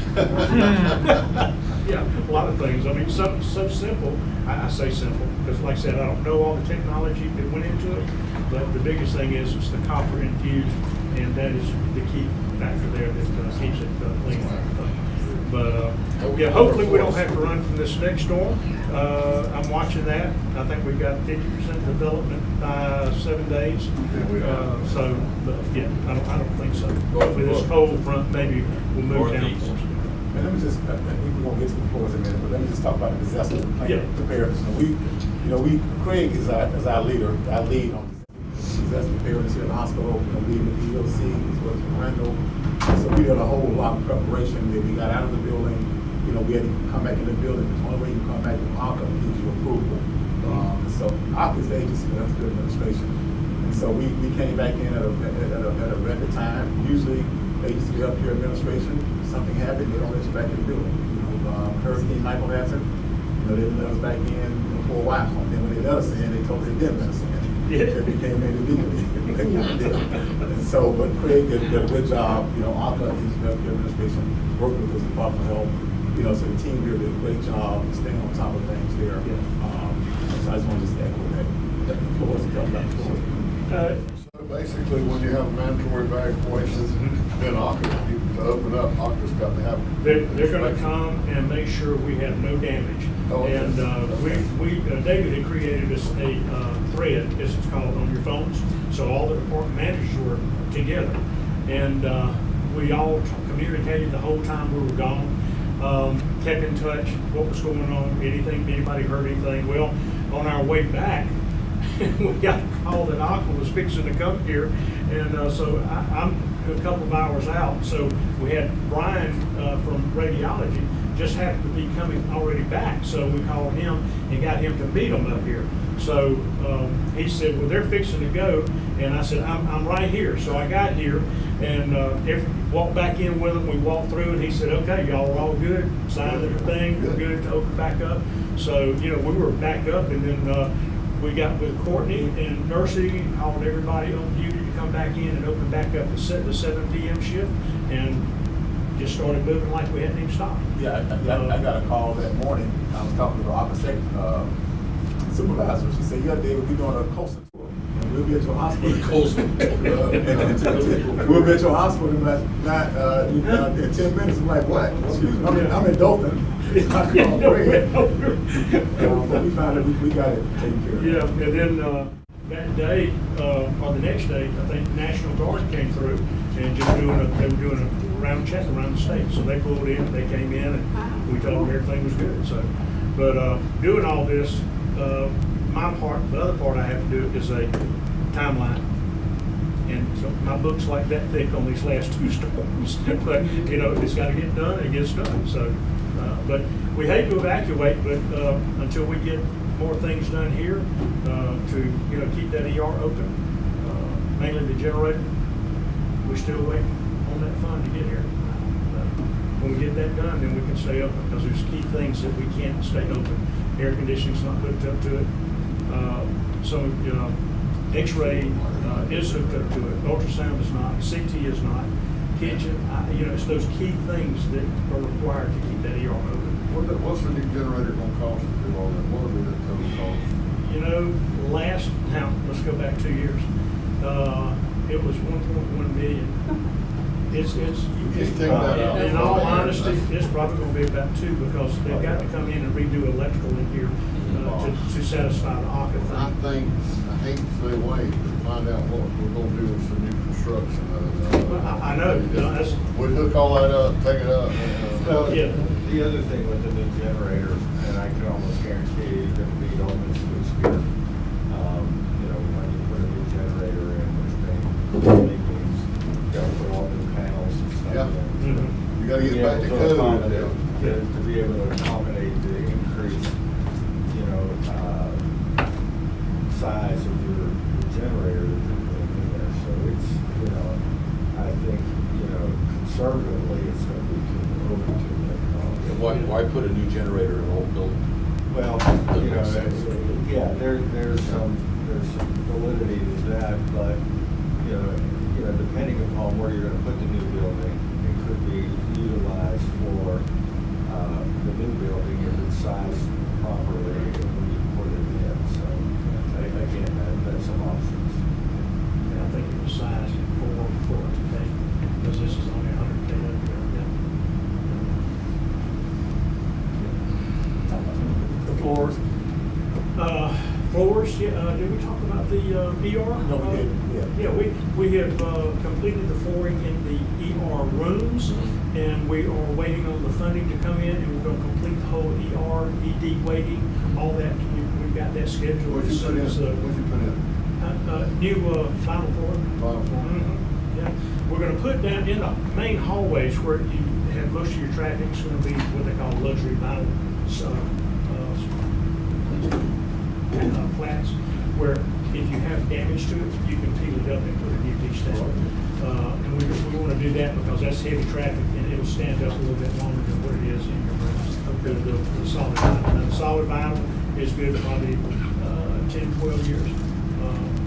Yeah, a lot of things. I mean, so simple. I say simple because, like I said, I don't know all the technology that went into it. But the biggest thing is it's the copper infused, and that is the key factor there that keeps it clean. But yeah, hopefully we don't have to run from this next storm. I'm watching that. I think we've got 50% development by 7 days. So, but yeah, I don't think so. Hopefully this cold front maybe will move down. Northeast. For us. And let me just, I think we're gonna get to the floors in a minute, but let me just talk about the disaster preparedness. Craig is our leader, our lead on disaster preparedness here in the hospital. We in the EOC, as well as Randall. So we did a whole lot of preparation. That we got out of the building. We had to come back in the building. The only way you come back from ARCA gives you approval. So ARCA is the agency for healthcare administration. And so we came back in at a record time. Usually, agency for healthcare administration, something happened, they don't let you back in the building. Hurricane Michael happened, they didn't let us back in for a while. And then when they let us in, they told us they didn't let us in. It became illegal. And so, but Craig did a good job. ARCA is healthcare administration, working with the Department of Health. So the team here did a great job staying on top of things there. So I just want to echo that. The floors, talk about the floors. So basically, when you have mandatory evacuations, then ARCA, you can to open up, Octa's got to have. They're gonna come and make sure we have no damage. Oh, okay. And, David had created us a, thread, as it's called, on your phones. So all the department managers were together. And, we all communicated the whole time we were gone. Kept in touch, what was going on, anybody heard anything. Well, on our way back, we got a call that Aqua was fixing to come here. And, so I'm a couple of hours out. So we had Brian, from radiology, just happened to be coming already back. So we called him and got him to meet them up here. So, he said, well, they're fixing to go. And I said, I'm right here. So I got here and, walked back in with him. We walked through and he said, okay, y'all are all good. Signed everything, we're good to open back up. So, we were back up and then, we got with Courtney and nursing, called everybody on duty to come back in and open back up the 7 p.m. shift and just started moving like we hadn't even stopped. Yeah, I got a call that morning. I was talking to the opposite supervisor. She said, yeah, David, we're doing a coastal tour. And we'll be at your hospital. We'll be at your hospital in in 10 minutes. I'm like, what? Excuse me, I'm in Dothan. But we found it, we got it taken care of. Yeah, and then that day, or the next day, I think National Guard came through and just they were doing a round check around the state. So they pulled in, they came in, and we told them everything was good. So, but doing all this, my part, the other part I have to do is a timeline. And so my book's like that thick on these last 2 storms. But, it's got to get done, and it gets done. So, but we hate to evacuate, but until we get more things done here to, keep that ER open, mainly the generator, we're still waiting on that fund to get here. When we get that done, then we can stay open, because there's key things that we can't stay open. Air conditioning's not hooked up to it. X-ray is hooked up to it. Ultrasound is not. CT is not. Kitchen, it's those key things that are required to keep that ER open. What's the new generator gonna cost to do all that? What will be the total cost? Now, let's go back 2 years. It was 1.1 million. In all honesty, it's probably gonna be about 2, because they've got to come in and redo electrical in here to satisfy the ACA thing. I hate to say wait, to find out what we're gonna do with some new construction. I know. We hook all that up, take it up. Well, yeah. The other thing with the new generator, and I can almost guarantee you're going to be on this switchgear. When you put a new generator in, which means you got to put all new panels and stuff Yeah. in. You gotta get back to code. To be able to accommodate the increased, size of your generator that you're putting in there. So it's, I think, conservatively, it's going to be over 2 million. Why put a new generator in an old building? Well, there's some validity to that, but depending upon where you're going to put the new building, it could be utilized for the new building if it's sized properly and when you put it in. So again, that's some options. And I think it was sized for today, because this is only 100K up here. The floors? Floors, did we talk about the ER? No, we didn't, Yeah, we have completed the flooring in the ER rooms, and we are waiting on the funding to come in, and we're going to complete the whole ER, ED waiting, all that. We've got that scheduled. What'd you put in? New Vinyl floor. Vinyl floor. Yeah. We're going to put down in the main hallways where you have most of your traffic is going to be what they call luxury vinyl flats, where if you have damage to it, you can peel it up and put a new piece down. And we want to do that because that's heavy traffic, and it'll stand up a little bit longer than what it is in your rooms. The solid vinyl. Now, the solid vinyl is good probably 10, 12 years.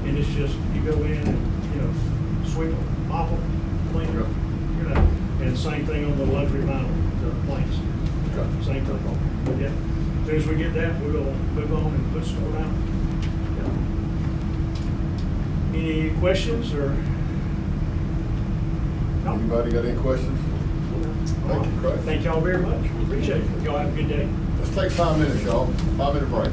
And it's just, you go in and, sweep them, mop them, clean them, and same thing on the luxury vinyl planks. Same thing. But yeah, as soon as we get that, we'll move on and put some more down. Yeah. Any questions or? No? Anybody got any questions? Thank you, Craig. Thank y'all very much. Appreciate it. Y'all have a good day. Let's take 5 minutes, y'all. 5-minute break.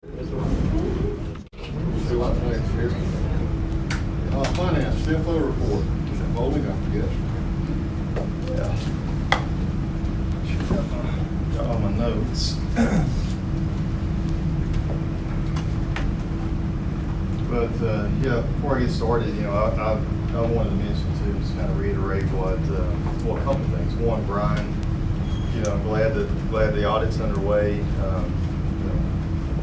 See what's next here. Finance, CFO report. Mr. Bowling, I forget. Got all my notes. But yeah, before I get started, I wanted to mention too, just kind of reiterate what, well, a couple things. One, Brian, I'm glad the audit's underway.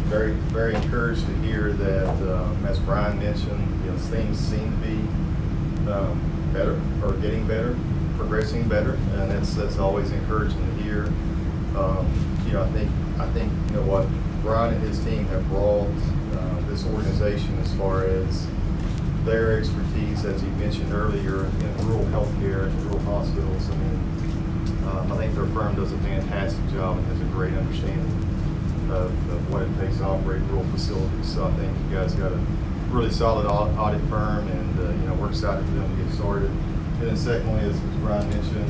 Very, very encouraged to hear that, as Brian mentioned, things seem to be better or getting better, progressing better, and that's always encouraging to hear. I think what Brian and his team have brought this organization as far as their expertise, as he mentioned earlier, in rural healthcare and rural hospitals. I think their firm does a fantastic job and has a great understanding of what it takes to operate rural facilities. So I think you guys got a really solid audit firm, and we're excited for them to get started. And then secondly, as Brian mentioned,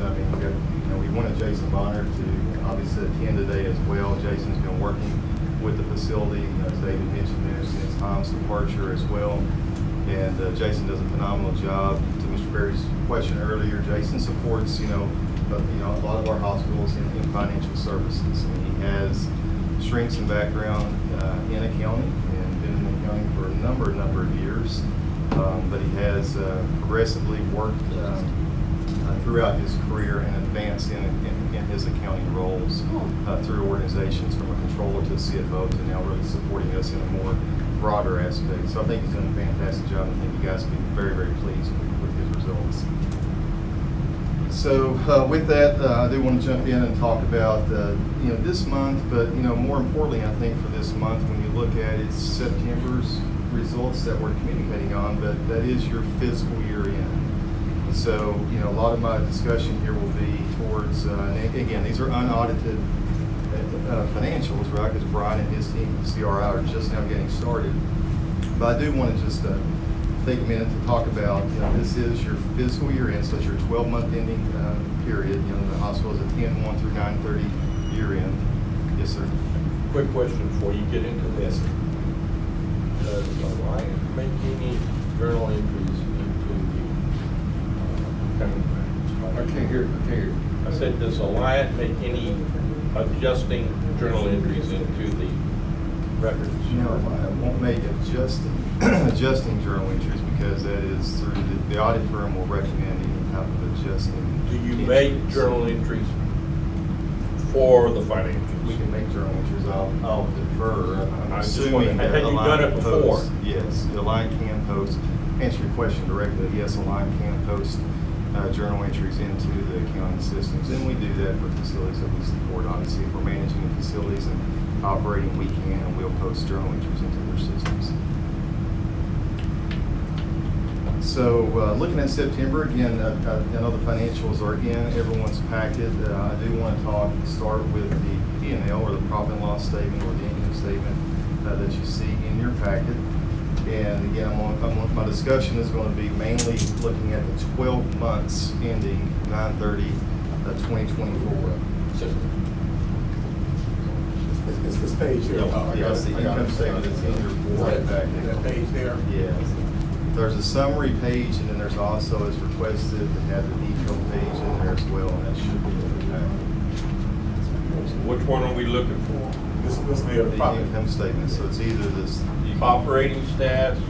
we wanted Jason Bonner to obviously attend today as well. Jason's been working with the facility, as David mentioned there, since Tom's departure as well. And Jason does a phenomenal job. To Mr. Berry's question earlier, Jason supports, a lot of our hospitals in financial services. He has strengths and background in accounting and been in accounting for a number of years. But he has progressively worked throughout his career and advanced in his accounting roles through organizations, from a controller to a CFO to now really supporting us in a more broader aspect. So I think he's done a fantastic job. I think you guys will be very, very pleased with his results. So with that, I do want to jump in and talk about this month, but more importantly, I think for this month, when you look at it's September's results that we're communicating on, but that is your fiscal year end. So a lot of my discussion here will be towards, and again, these are unaudited financials, right? Because Brian and his team, CRI, are just now getting started. But I do want to just take a minute to talk about, this is your fiscal year end, so it's your 12-month ending period. The hospital is a 10/1 through 9/30 year end. Yes, sir. Quick question before you get into this. Does Alliant make any journal entries into the I can't hear. I said, does Alliant make any adjusting journal entries into the records? No, I won't make adjusting journal entries, because that is through the audit firm will recommend any type of adjusting. Do you make journal entries for the financials? We can make journal entries. I'll defer. I'm I just assuming wondered, that had you done it before? Post, yes, the line can post. Answer your question directly. Yes, a line can post journal entries into the accounting systems, and we do that for facilities that we support. Obviously, if we're managing the facilities and operating, we can and will post journal entries into their systems. So looking at September, again, I know the financials are in everyone's packet. I do want to start with the P&L, or the profit and loss statement, or the income statement that you see in your packet. And again, my discussion is going to be mainly looking at the 12 months ending 9/30/2024. It's this page here. Yes, the income statement is in your board packet. That page there? Yes. There's a summary page, and then there's also, as requested, to have the detail page in there as well, and that should be in the packet. Which one are we looking for? This The income statement, so it's either this. Operating stats,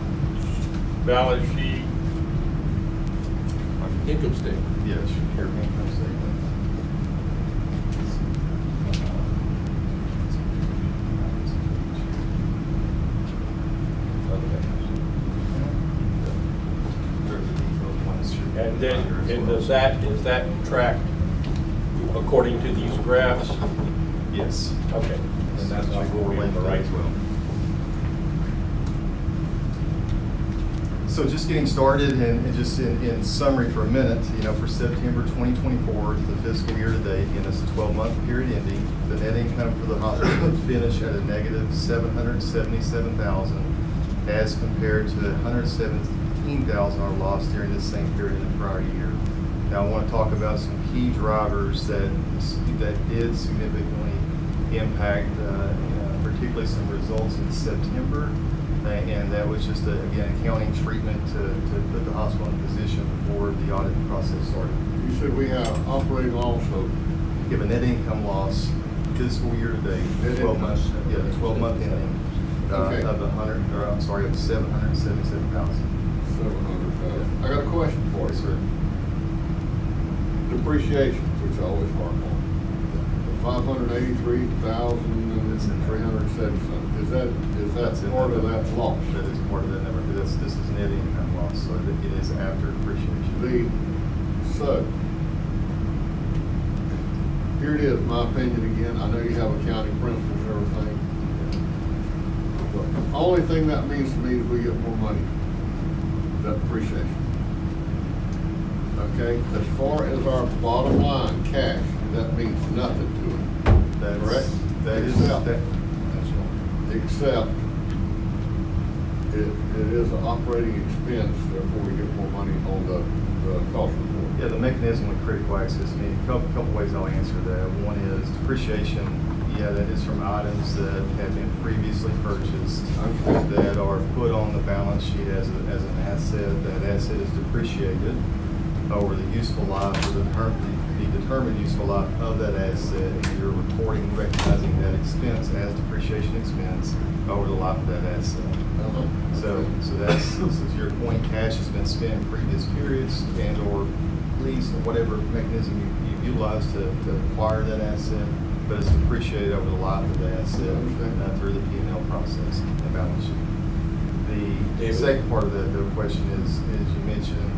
balance sheet. Income statement. Yes, your income statement. And then, is that tracked according to these graphs? Yes. Okay. And that's not going in the right as well. So just getting started, and just in summary for a minute, for September 2024, the fiscal year to date, again, it's a 12-month period ending. The net income for the hospital finished at a negative $777,000, as compared to $117,000 loss during this same period in the prior year. Now, I want to talk about some key drivers that did significantly impact, particularly some results in September. And that was just, again, accounting treatment to put the hospital in position before the audit process started. You said we have operating loss of, Give a net income loss fiscal year to date, Net 12 income. months, yeah, the 12-month ending, Okay. of of $777,000. 700,000. I got a question for Yes, you. sir. Depreciation, which I always harp on. 583,370 something. Is that part of that loss? That is part of that number, because this is net income loss, so it is after depreciation. So, here it is, my opinion again. I know you have accounting principles and everything. The only thing that means to me is we get more money, that depreciation. Okay, as far as our bottom line, cash, that means nothing to it. That's Correct? That is, Except- that's right. Except it is an operating expense, therefore we get more money on the cost report. Yeah, the mechanism with critical access, I mean, a couple ways I'll answer that. One is depreciation, yeah, that is from items that have been previously purchased that are put on the balance sheet as an asset. That asset is depreciated over the useful life, or the determined useful life of that asset, and you're reporting, recognizing that expense as depreciation expense over the life of that asset. So that's, to your point, cash has been spent in previous periods and or lease or whatever mechanism you've utilized to acquire that asset, but it's depreciated over the life of the asset through the P&L process and balance sheet. The second part of the question is you mentioned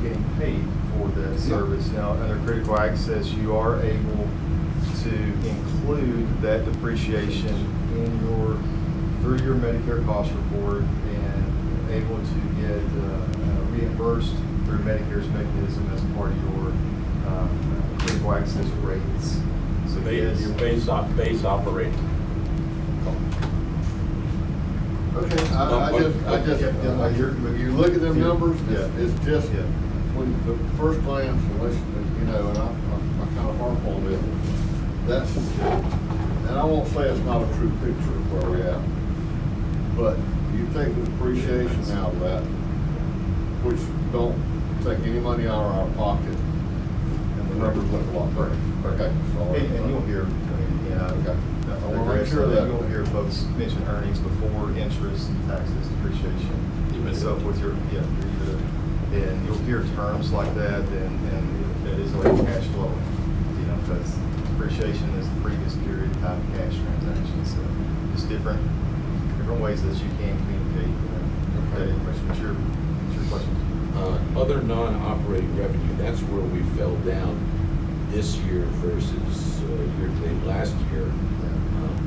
getting paid for that service. Now, under critical access, you are able to include that depreciation through your Medicare cost report and able to get reimbursed through Medicare's mechanism as part of your critical access rates. So yes. Your base operating. Okay, when you look at them numbers, it's just, when the first glance, unless, and I kind of harp on it, that's, and I won't say it's not a true picture of where we're at, but you take the depreciation out of that, which don't take any money out of our pocket, and the numbers look a lot better. Okay, so. And you'll hear, Okay. I want to make sure that. You'll hear folks mention earnings before interest, taxes, depreciation, and so forth. And you'll hear terms like that, and that is like cash flow, because depreciation is the previous period type of cash transaction. So just different ways that you can communicate that information. What's your question? Other non-operating revenue, that's where we fell down this year versus year-to-date last year.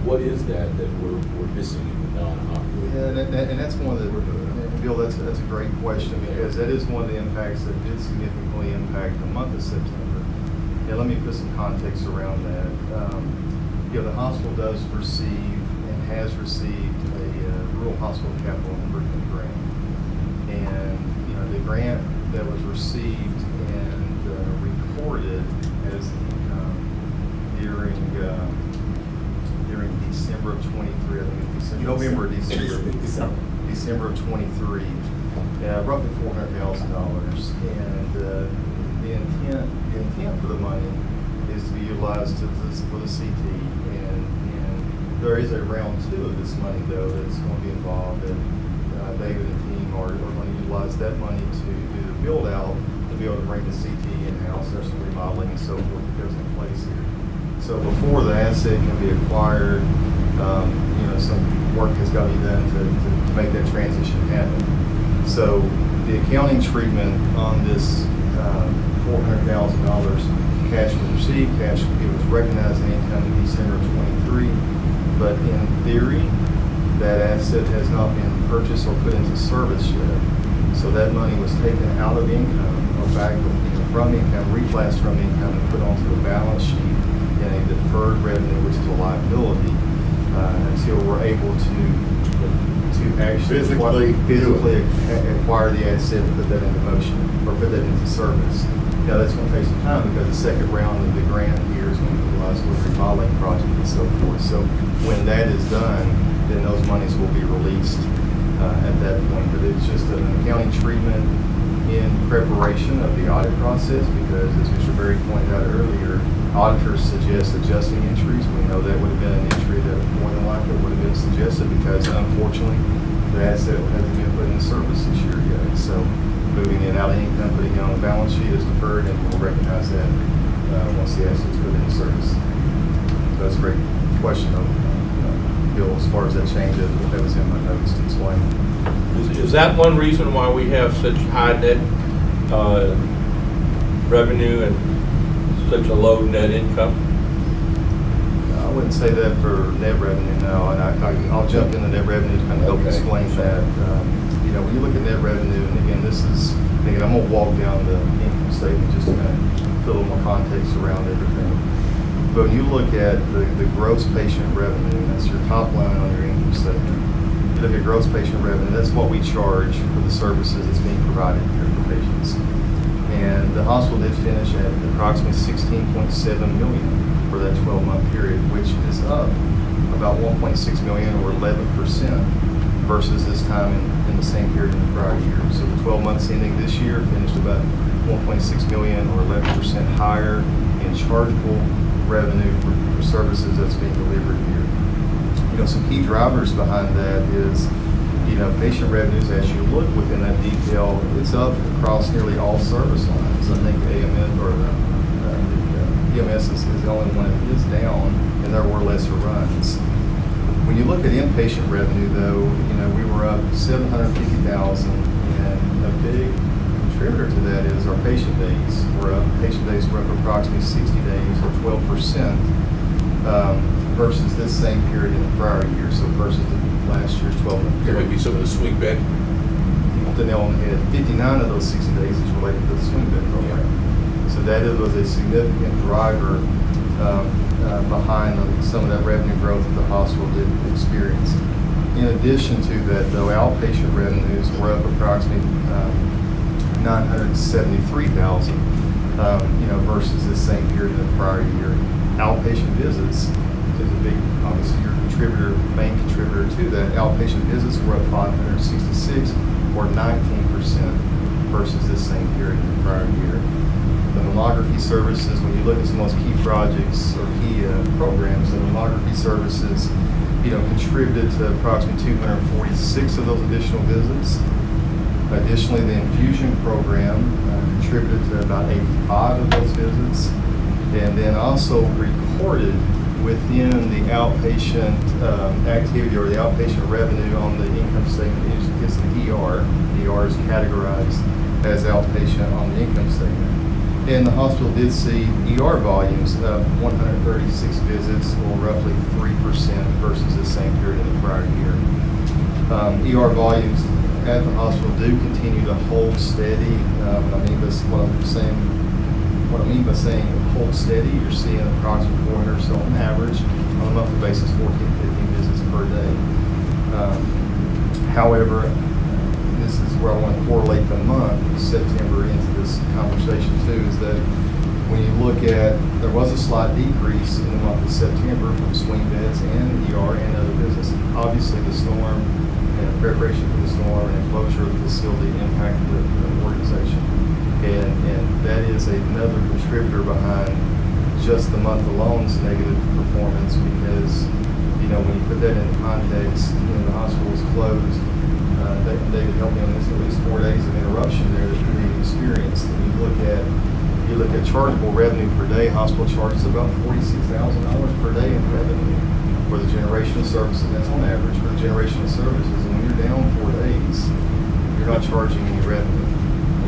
What is that we're missing in the non-operating? Yeah, and that's one of the, Bill, that's a great question, because that is one of the impacts that did significantly impact the month of September. Yeah, let me put some context around that. The hospital does receive and has received a rural hospital capital improvement grant. And, the grant that was received and recorded as income during December of 23, I think it's November, December of 23, roughly $400,000. And the intent for the money is to be utilized for the CT. And there is a round 2 of this money, though, that's going to be involved. And David and team are going to utilize that money to do the build out to be able to bring the CT in-house. There's some remodeling and so forth that goes in place here. So before the asset can be acquired, some work has got to be done to make that transition happen. So the accounting treatment on this $400,000 cash was received, it was recognized in income in December of 23, but in theory, that asset has not been purchased or put into service yet. So that money was taken out of income, or back from income, reclassed from income, and put onto the balance sheet in a deferred revenue, which is a liability, until we're able to actually physically acquire the asset and put that into motion, or put that into service. Now, that's going to take some time because the second round of the grant here is going to utilize for the remodeling project and so forth. So when that is done, then those monies will be released at that point. But it's just an accounting treatment in preparation of the audit process because, as Mr. Berry pointed out earlier, auditors suggest adjusting entries. We know that would have been an entry that more than likely would have been suggested because, unfortunately, the asset hasn't been put in service this year yet. So moving it out of income, putting it on the balance sheet is deferred, and we'll recognize that once the asset's put in service. So that's a great question, Bill, as far as that change that was in my notes to explain. Is that one reason why we have such high net revenue and such a low net income? I wouldn't say that for net revenue, no, and I'll jump into net revenue to kind of help explain that. When you look at net revenue, and again, I'm going to walk down the income statement just to kind of put a little more context around everything. But when you look at the gross patient revenue, that's your top line on your income statement. You look at gross patient revenue, that's what we charge for the services that's being provided here for patients. And the hospital did finish at approximately $16.7 million for that 12-month period, which is up about $1.6 million or 11% versus this time in the same period in the prior year. So the 12 months ending this year finished about $1.6 million or 11% higher in chargeable revenue for services that's being delivered here. Some key drivers behind that is, patient revenues, as you look within that detail, it's up across nearly all service lines. I think AMN or the EMS is the only one that is down, and there were lesser runs. When you look at inpatient revenue, though, we were up $750,000, and a big contributor to that is our patient days. Patient days were up approximately 60 days, or 12%, versus this same period in the prior year. So versus last year's 12-month There period. might be some of the swing bed. The nail on the head. 59 of those 60 days is related to the swing bed program. So that was a significant driver behind some of that revenue growth that the hospital did experience. In addition to that, though, outpatient revenues were up approximately $973,000, versus this same period in the prior year. Outpatient visits is a big, obviously, main contributor to that. Outpatient visits were up 566, or 19% versus this same period in the prior year. The mammography services, when you look at some of those key projects or key programs, the mammography services, contributed to approximately 246 of those additional visits. Additionally, the infusion program contributed to about 85 of those visits, and then also recorded within the outpatient activity or the outpatient revenue on the income statement is the ER. The ER is categorized as outpatient on the income statement. And the hospital did see ER volumes of 136 visits, or roughly 3% versus the same period in the prior year. ER volumes at the hospital do continue to hold steady. What I mean by saying hold steady, you're seeing approximately 400 or so on average on a monthly basis, 14, 15 visits per day. However, this is where I want to correlate the month of September into this conversation too, is that when you look at, there was a slight decrease in the month of September from swing beds and ER and other visits. Obviously the storm and the preparation for the storm and closure of the facility impacted the organization. And that is another contributor behind just the month alone's negative performance, because, when you put that in context, the hospital was closed. David helped me on this, at least 4 days of interruption there that we experienced. And you look at chargeable revenue per day, hospital charges about $46,000 per day in revenue for the generation of services. That's on average for the generation of services. And when you're down 4 days, you're not charging any revenue.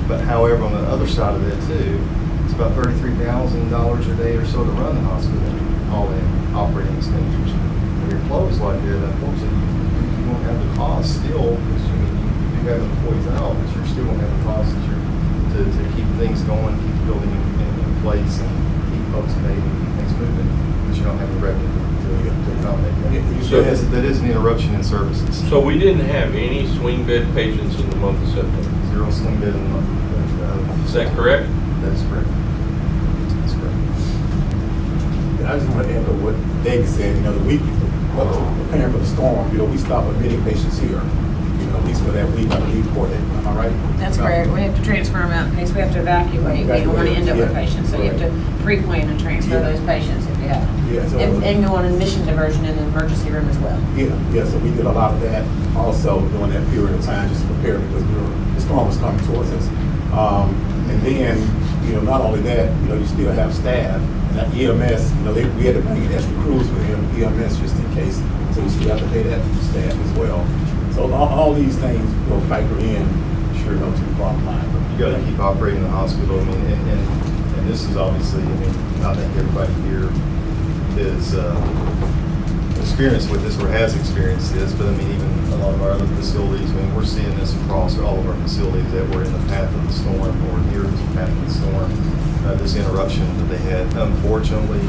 But however, on the other side of that too, it's about $33,000 a day or so to run the hospital, all in operating expenditures. When you're closed like that, unfortunately, you won't have the cost still, because you do have employees out, but you're still going to have the cost to keep things going, keep the building in place, and keep folks paid and keep things moving, but you don't have the revenue to accommodate that. So that is an interruption in services. So we didn't have any swing bed patients in the month of September? Zero swing bed in the month. Is that correct? That's correct. That's correct. And I just want to echo what David said, the week preparing for the storm, we stop admitting patients here, at least for that week, I believe, for that, am I right? That's correct. We have to transfer them out in case we have to evacuate. We don't want to end up with patients, so you have to pre-plan and transfer those patients if you have. Yeah, so And go on admission diversion in the emergency room as well. Yeah, so we did a lot of that also during that period of time, just to prepare because the storm was coming towards us. And then, not only that, you still have staff. And that EMS, we had to bring in extra crews for EMS just in case. So you still have to pay that staff as well. So all these things factor in, sure, to the bottom line. You got to keep operating the hospital. I mean, and this is obviously, I think everybody here is experienced with this or has experienced this, but even a lot of our other facilities, we're seeing this across all of our facilities that were in the path of the storm or near the path of the storm, this interruption that they had. Unfortunately,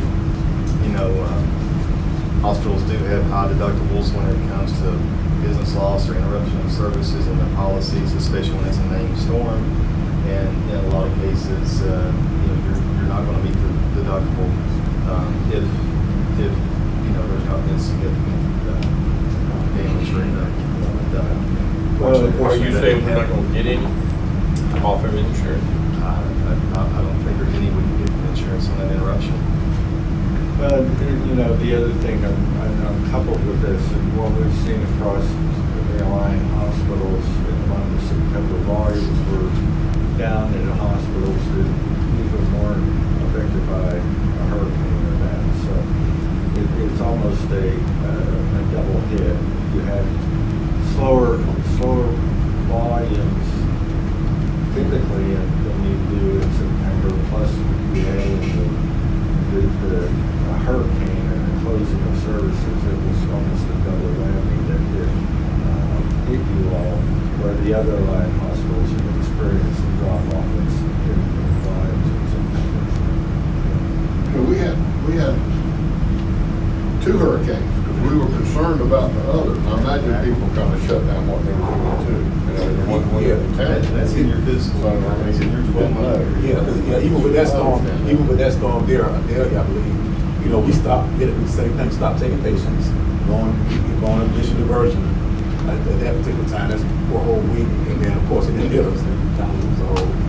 hospitals do have high deductibles when it comes to business loss or interruption of services and their policies, especially when it's a named storm. And in a lot of cases, you're not going to meet the deductible if there's not been significant damage or done. Are you saying we're not going to get any off of insurance? I don't think there's any we can get from insurance on that interruption. Well, the other thing I'm coupled with this, and what we've seen across the airline hospitals in the month of September, volumes were down in the hospitals that even weren't affected by a hurricane event. So it's almost a double hit. You had slower volumes typically than you do in September, plus you had the hurricane and the closing of services. It was almost a double whammy that hit you all, where the other line hospitals have experienced a drop-off in volumes in September. We had 2 hurricanes because we were concerned about the others. I imagine people kind of shut down what they were doing too. That's in your physical. That's in your 12 months. Yeah, even with that storm there, I believe, we stopped. We did the same thing. Stopped taking patients, going admission diversion at that particular time. That's for a whole week, and then of course it didn't hit us.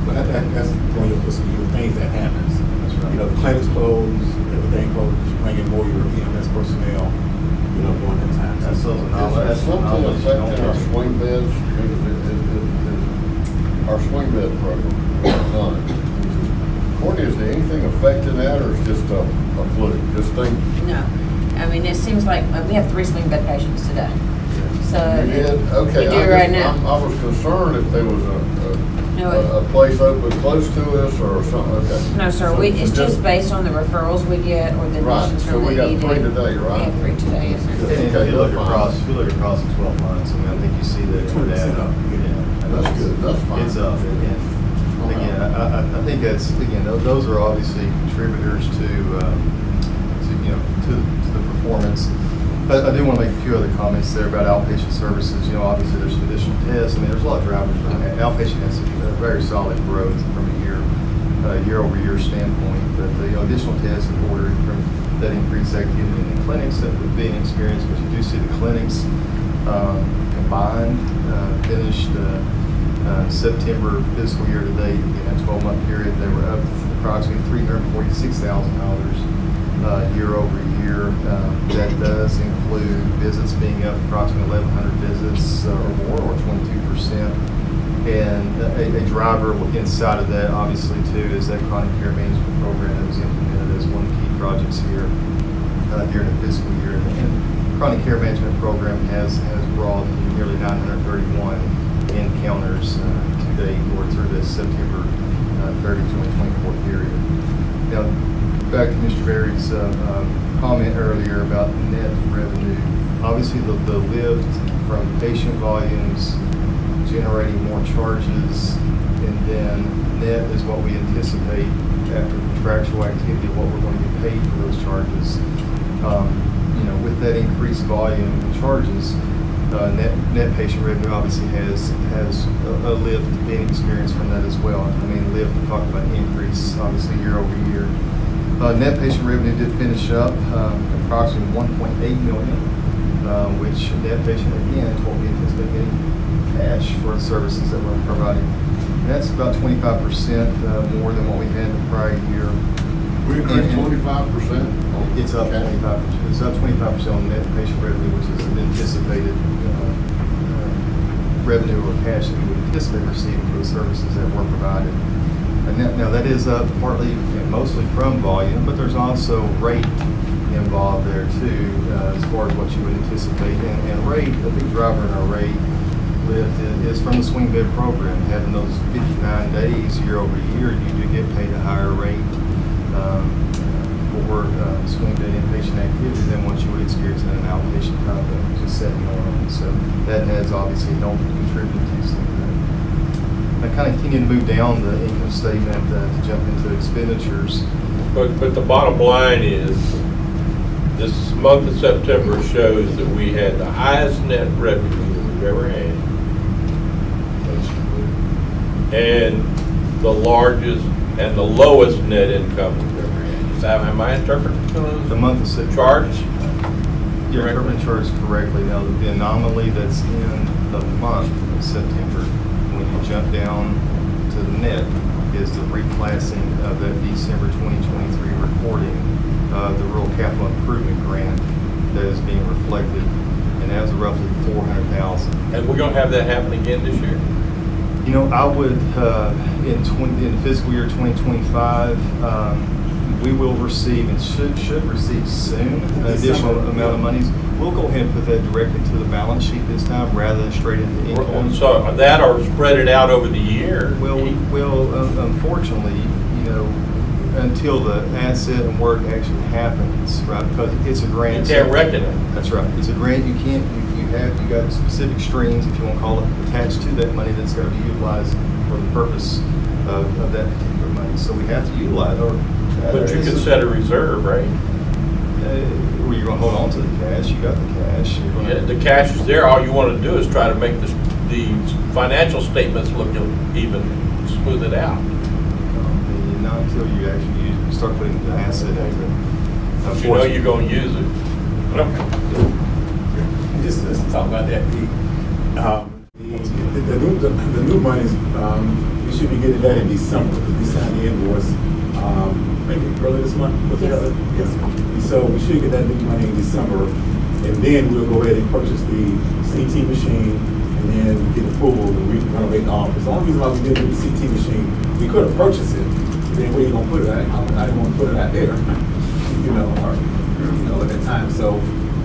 But that's one of the things that happens. That's right. The clinics closed, everything closed. You bring in more of your EMS personnel. During that time. That's something affecting our swing beds. Our swing bed program. Courtney, is there anything affecting that, or is just a fluke? Just think. No, I mean it seems like we have 3 swing bed patients today. So you did? Okay. We do right now. I was concerned if there was a place open close to us or something. Okay. No, sir. So, it's just based on the referrals we get or the admissions from the ED. So we got 3 today, right? We have 3 today, yes, sir. And if you look across the 12 months, I think you see that 20% up. That's good. That's fine. It's up. And again, I think that's, those are obviously contributors to the performance. I do want to make a few other comments there about outpatient services. Obviously there's additional tests. There's a lot of drivers around that. Outpatient has a very solid growth from a year-over-year standpoint. But the additional tests have ordered from that increased activity in the clinics that we've been experienced. But you do see the clinics combined finished September fiscal year to date, in that 12-month period, they were up approximately $346,000 year over year. That does include visits being up approximately 1,100 visits or more, or 22%. And a driver inside of that, obviously, too, is that chronic care management program that was implemented as one of the key projects here during the fiscal year. And the chronic care management program has brought nearly 931 encounters to date, or through the September 30, 2024 period. Now, back to Mr. Berry's comment earlier about net revenue. Obviously, the lift from patient volumes generating more charges, and then net is what we anticipate after contractual activity, what we're going to get paid for those charges. With that increased volume and charges, Net patient revenue obviously has a lift being experienced from that as well. I mean, lift, we talked about increase, obviously, year over year. Net patient revenue did finish up approximately 1.8 million, which net patient, again, is what we anticipate getting cash for the services that we're providing. And that's about 25% more than what we had the prior year. We increased 25%. It's up 25%. It's up 25% on net patient revenue, which is an anticipated revenue or cash that we would anticipate receiving for the services that were provided. And now that is up partly and mostly from volume, but there's also rate involved there too, as far as what you would anticipate. And rate, a big driver in our rate lift is from the swing bid program. Having those 59 days year over year, you do get paid a higher rate for swing bid inpatient activity than what you would experience in an outpatient type of just setting on. So that has obviously helped contribute to some of that. I kind of continue to move down the income statement to jump into expenditures. But the bottom line is, this month of September shows that we had the highest net revenue that we've ever had, and the largest and the lowest net income we've ever had. Is that, am I interpreting those? The month of September. Charts? You're interpreting charts correctly. Now, the anomaly that's in the month of September, when you jump down to the net, is the reclassing of that December 2023 reporting of the Rural Capital Improvement Grant that is being reflected, and that was roughly $400,000. And we're going to have that happen again this year? You know, I would, in fiscal year 2025, we will receive and should receive soon an additional amount of monies. We'll go ahead and put that directly to the balance sheet this time rather than straight into income. So that or spread it out over the year? Well, unfortunately, you know, until the asset and work actually happens, right? Because it's a grant. You can't reckon it. That's right. It's a grant. You can't. You got specific strings, if you want to call it, attached to that money that's going to be utilized for the purpose of that particular money. So we have to utilize. But you could set a reserve, right? Where you're going to hold on to the cash. You got the cash. Yeah, the cash is there. All you want to do is try to make the financial statements look even, smooth it out. Not until you actually start putting the asset into it. You know you're going to use it. Okay. Just let's talk about that. The new monies, we should be getting that in December because we signed the invoice maybe early this month. Yes. Yes. So we should get that new money in December, and then we'll go ahead and purchase the CT machine and then get approval to renovate the office. The only reason why we didn't do the CT machine, we could have purchased it. Then where you gonna put it? I didn't want to put it out there, at that time. So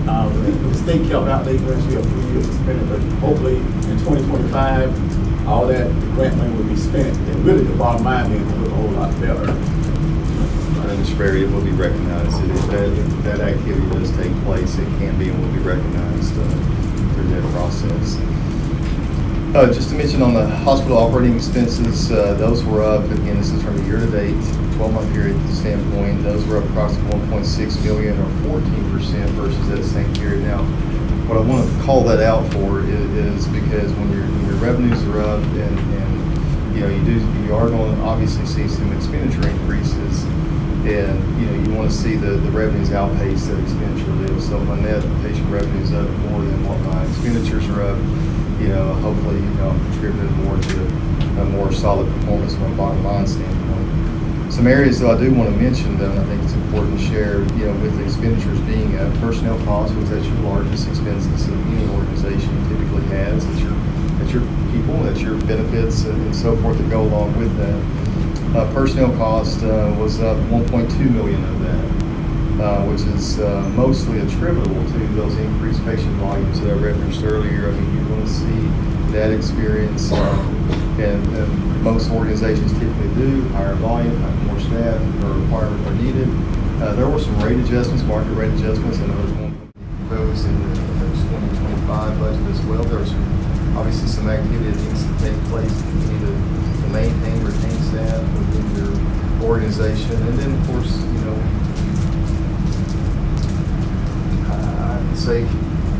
the state kept out late last year, 3 years to spend it, but hopefully in 2025, all that grant money will be spent, and really the bottom line being will look a whole lot better. And Mr. Berry, it will be recognized. If that activity does take place, it can be and will be recognized through that process. Just to mention on the hospital operating expenses, those were up, again, this is from a year-to-date, 12-month period standpoint, those were up approximately 1.6 million or 14% versus that same period. Now, what I want to call that out for is because when your revenues are up and you are going to obviously see some expenditure increases, and you want to see the revenues outpace that expenditure lift. So my net patient revenue is up more than what my expenditures are up. Hopefully, I'm contributing more to a more solid performance from a bottom line standpoint. Some areas that I do want to mention, though, and I think it's important to share, with the expenditures being personnel costs, which that's your largest expenses that any organization typically has. That's your people, that's your benefits and so forth that go along with that. Personnel cost was up 1.2 million of that. Which is mostly attributable to those increased patient volumes that I referenced earlier. I mean, you're going to see that experience, and most organizations typically do higher volume, have more staff, or requirements are needed. There were some rate adjustments, market rate adjustments, and those won't be proposed in the 2025 budget as well. There's obviously some activity that needs to take place to continue to maintain, retain staff within your organization, and then of course, say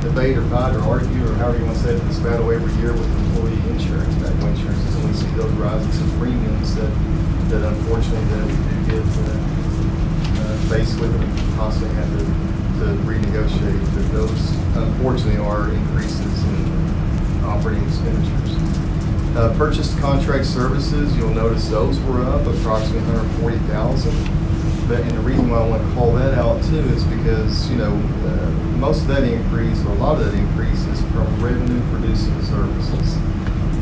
debate or fight or argue or however you want to say it, this battle every year with employee insurance, medical insurances, and we see those rises in premiums that unfortunately that we do get faced with and constantly have to renegotiate. But those unfortunately are increases in operating expenditures. Purchased contract services, you'll notice those were up approximately $140,000. But, and the reason why I want to call that out too is because, you know, most of that increase, or a lot of that increase, is from revenue producing services.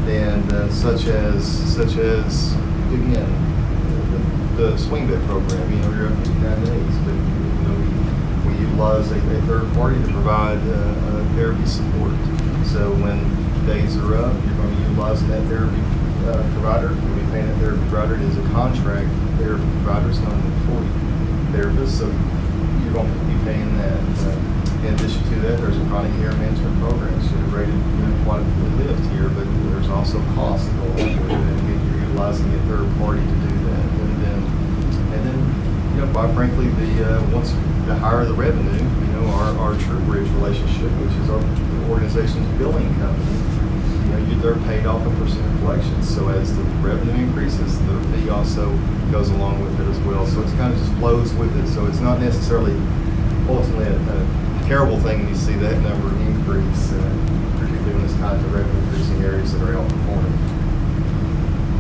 And such as again, the swing bet program, you know, you're up 59 days, but, you know, we utilize a third party to provide therapy support. So when days are up, you're going to be utilizing that therapy provider. You'll be paying that therapy provider. It is a contract therapy provider. It's not an employee therapist, so you're going to be paying that. In addition to that, there's a chronic care management program. It's generated, you know, quite a lift here, but there's also costs that go along with it. And again, you're utilizing a third party to do that. And then, you know, quite frankly, once the higher the revenue, you know, our TrueBridge relationship, which is our organization's billing company, you know, they're paid off a percent of collections. So as the revenue increases, the fee also goes along with it as well. So it's kind of just flows with it. So it's not necessarily ultimately a terrible thing when you see that number increase, particularly when it's tied to revenue increasing areas that are outperforming.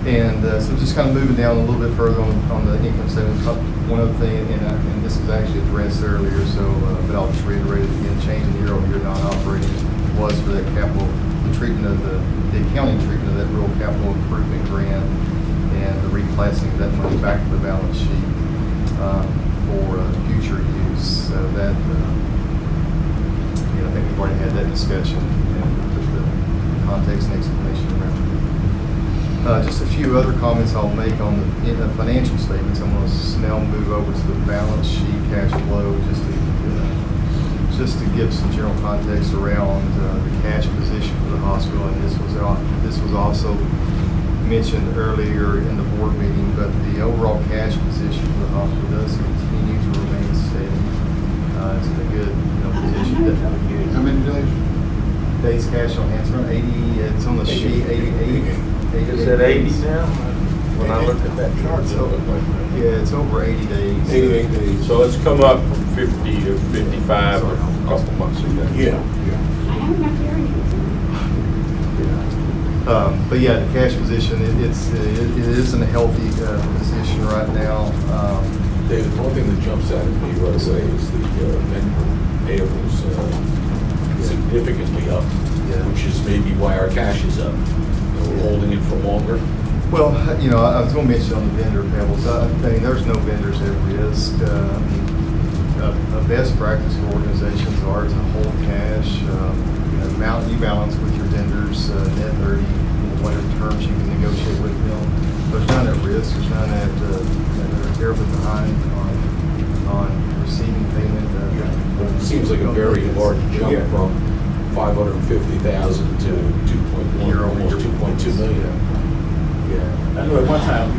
And so just kind of moving down a little bit further on the income statement. One other thing, and this was actually addressed earlier, so but I'll just reiterate it again. Change in year-over-year non-operating was for that capital, the treatment of the accounting treatment of that real capital improvement grant, and the reclassing of that money back to the balance sheet for future use. So that, I think we've already had that discussion and put the context and explanation around it. Just a few other comments I'll make on the financial statements. I'm going to now move over to the balance sheet cash flow just to give some general context around the cash position for the hospital. And this was also mentioned earlier in the board meeting, but the overall cash position for the hospital does continue to remain steady. It's in a good position. How many days? Days cash on hand, it's around 80, it's on the sheet, 88. Is it 80 now? When I look at that chart, yeah, it's over 80 days. 88 days. So it's come up from 50 to 55 a couple months ago. Yeah. But yeah, the cash position, it is in a healthy position right now. David, one thing that jumps out at me right away is the vendor payables significantly up, which is maybe why our cash is up. We're holding it for longer. Well, you know, I was going to mention on the vendor payables. I mean, there's no vendors at risk. A best practice for organizations are to hold cash. You balance with your vendors, net 30, whatever terms you can negotiate with them. There's none at risk. There's none that are terribly behind on receiving payment. It seems like a very large jump from 550,000 to 2.1, almost 2.2 million. I know at one time,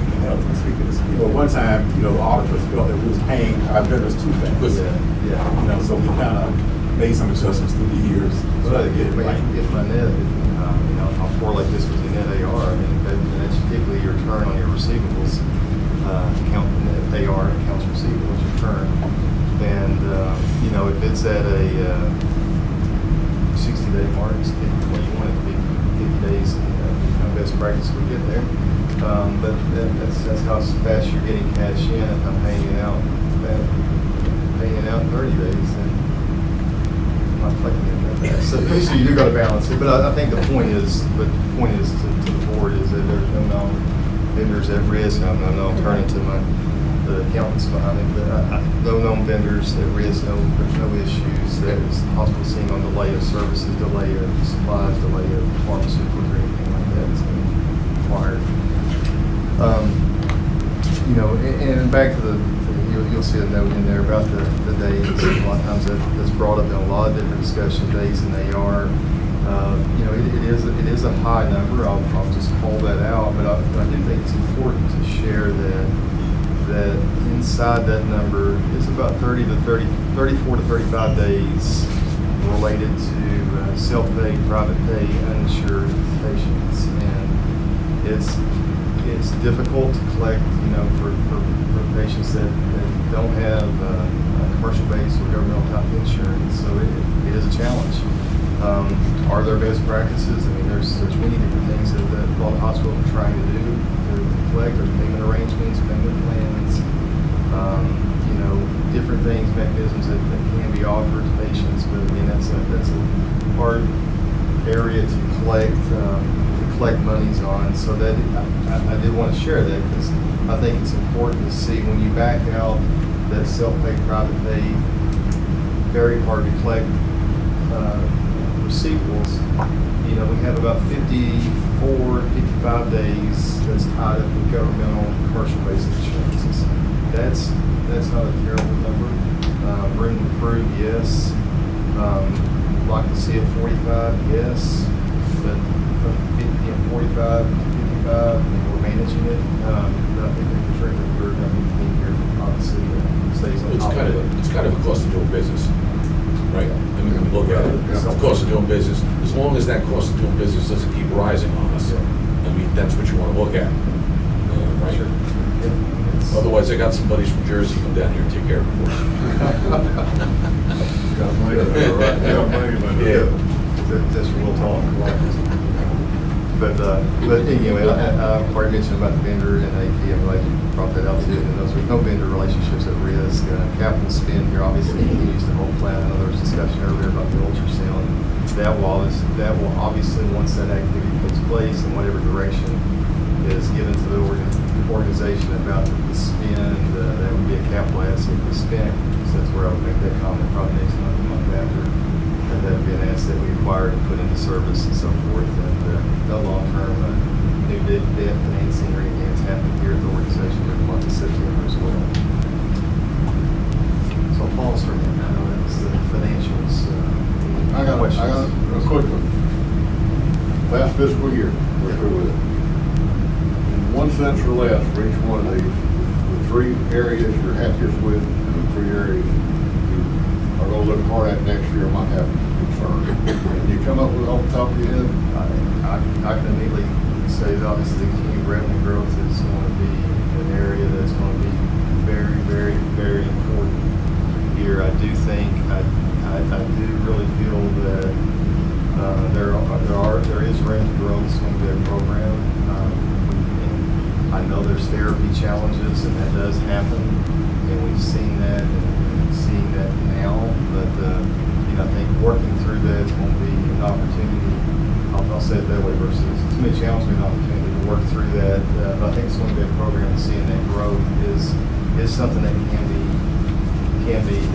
one time, auditors felt that we was paying our vendors too fast. So we kind of made some adjustments through the years. But if my net, I'll correlate this with the net AR. I mean, that's typically your turn on your receivables account, net AR, accounts receivable, your turn. And if it's at a 60-day mark, typically you want it to be 50 days. Best practice we get there. But that's how fast you're getting cash in. If I'm paying it out in 30 days, then I'm not collecting it that fast. So you do got to balance it. But I think the point is to the board is that there's no known vendors at risk. I know I'm turning to the accountants behind me, but no known vendors at risk. There's no issues. There's hospital seeing on delay of services, delay of supplies, delay of pharmaceuticals or anything like that that's been required. And back to you'll see a note in there about the days. A lot of times that's brought up in a lot of different discussion days, and they are, it is a high number. I'll just call that out, but I do think it's important to share that inside that number is about 34 to 35 days related to self-pay, private pay, uninsured patients. And it's difficult to collect, for patients that don't have commercial based or governmental type insurance. So it is a challenge. Are there best practices? I mean, there's many different things that all the hospitals are trying to do to collect. There's payment arrangements, payment plans, different things, mechanisms that can be offered to patients. But again, that's a hard area to collect monies on. So that I did want to share that because I think it's important to see when you back out that self-pay, private pay, very hard to collect receivables. We have about 54, 55 days that's tied up with governmental commercial-based insurances. That's not a terrible number. Room to improve, yes. Like to see it 45, yes. But from 45 to 55, we're managing it. But I think the contributor we're going to be here obviously stays on top of it. It's kind of a cost of doing business, right? I mean, look at it. It's the cost of doing business. As long as that cost of doing business doesn't keep rising on us, I mean, that's what you want to look at, right? Sure. Otherwise, I got some buddies from Jersey come down here and take care of it for us. Got money, right? Got money, Yeah, that's real talk. But anyway, I've already mentioned about the vendor and AP. I'm glad you brought that up too. And those are no vendor relationships at risk. Capital spend here obviously continues to hold flat. I know there was discussion earlier about the ultrasound. That will obviously, once that activity takes place in whatever direction is given to the organization about the spend, that would be a capital asset to spend. So that's where I would make that comment probably next month, the month after. That would be an asset we acquired and put into service and so forth. And no long-term new debt financing or anything that's happening here at the organization during the month of September as well. So I'll pause for a minute. I know that was the financials. I got a quick one. Last fiscal year, we're through with it. In 1 cent or less for each one of these, the 3 areas you're happiest with and the 3 areas you are going to look hard at next year might have concern. And you come up with off the top of your head? I can immediately say that obviously the continued revenue growth is going to be an area that's going to be very, very, very important here. I do think, I do really feel that there is room to grow the swing bed program. I know there's therapy challenges, and that does happen, and we've seen that, and seeing that now. But I think working through that is going to be an opportunity. I'll say it that way versus it's going to be a challenging opportunity to work through that. But I think the swing bed program and seeing that growth is something that can be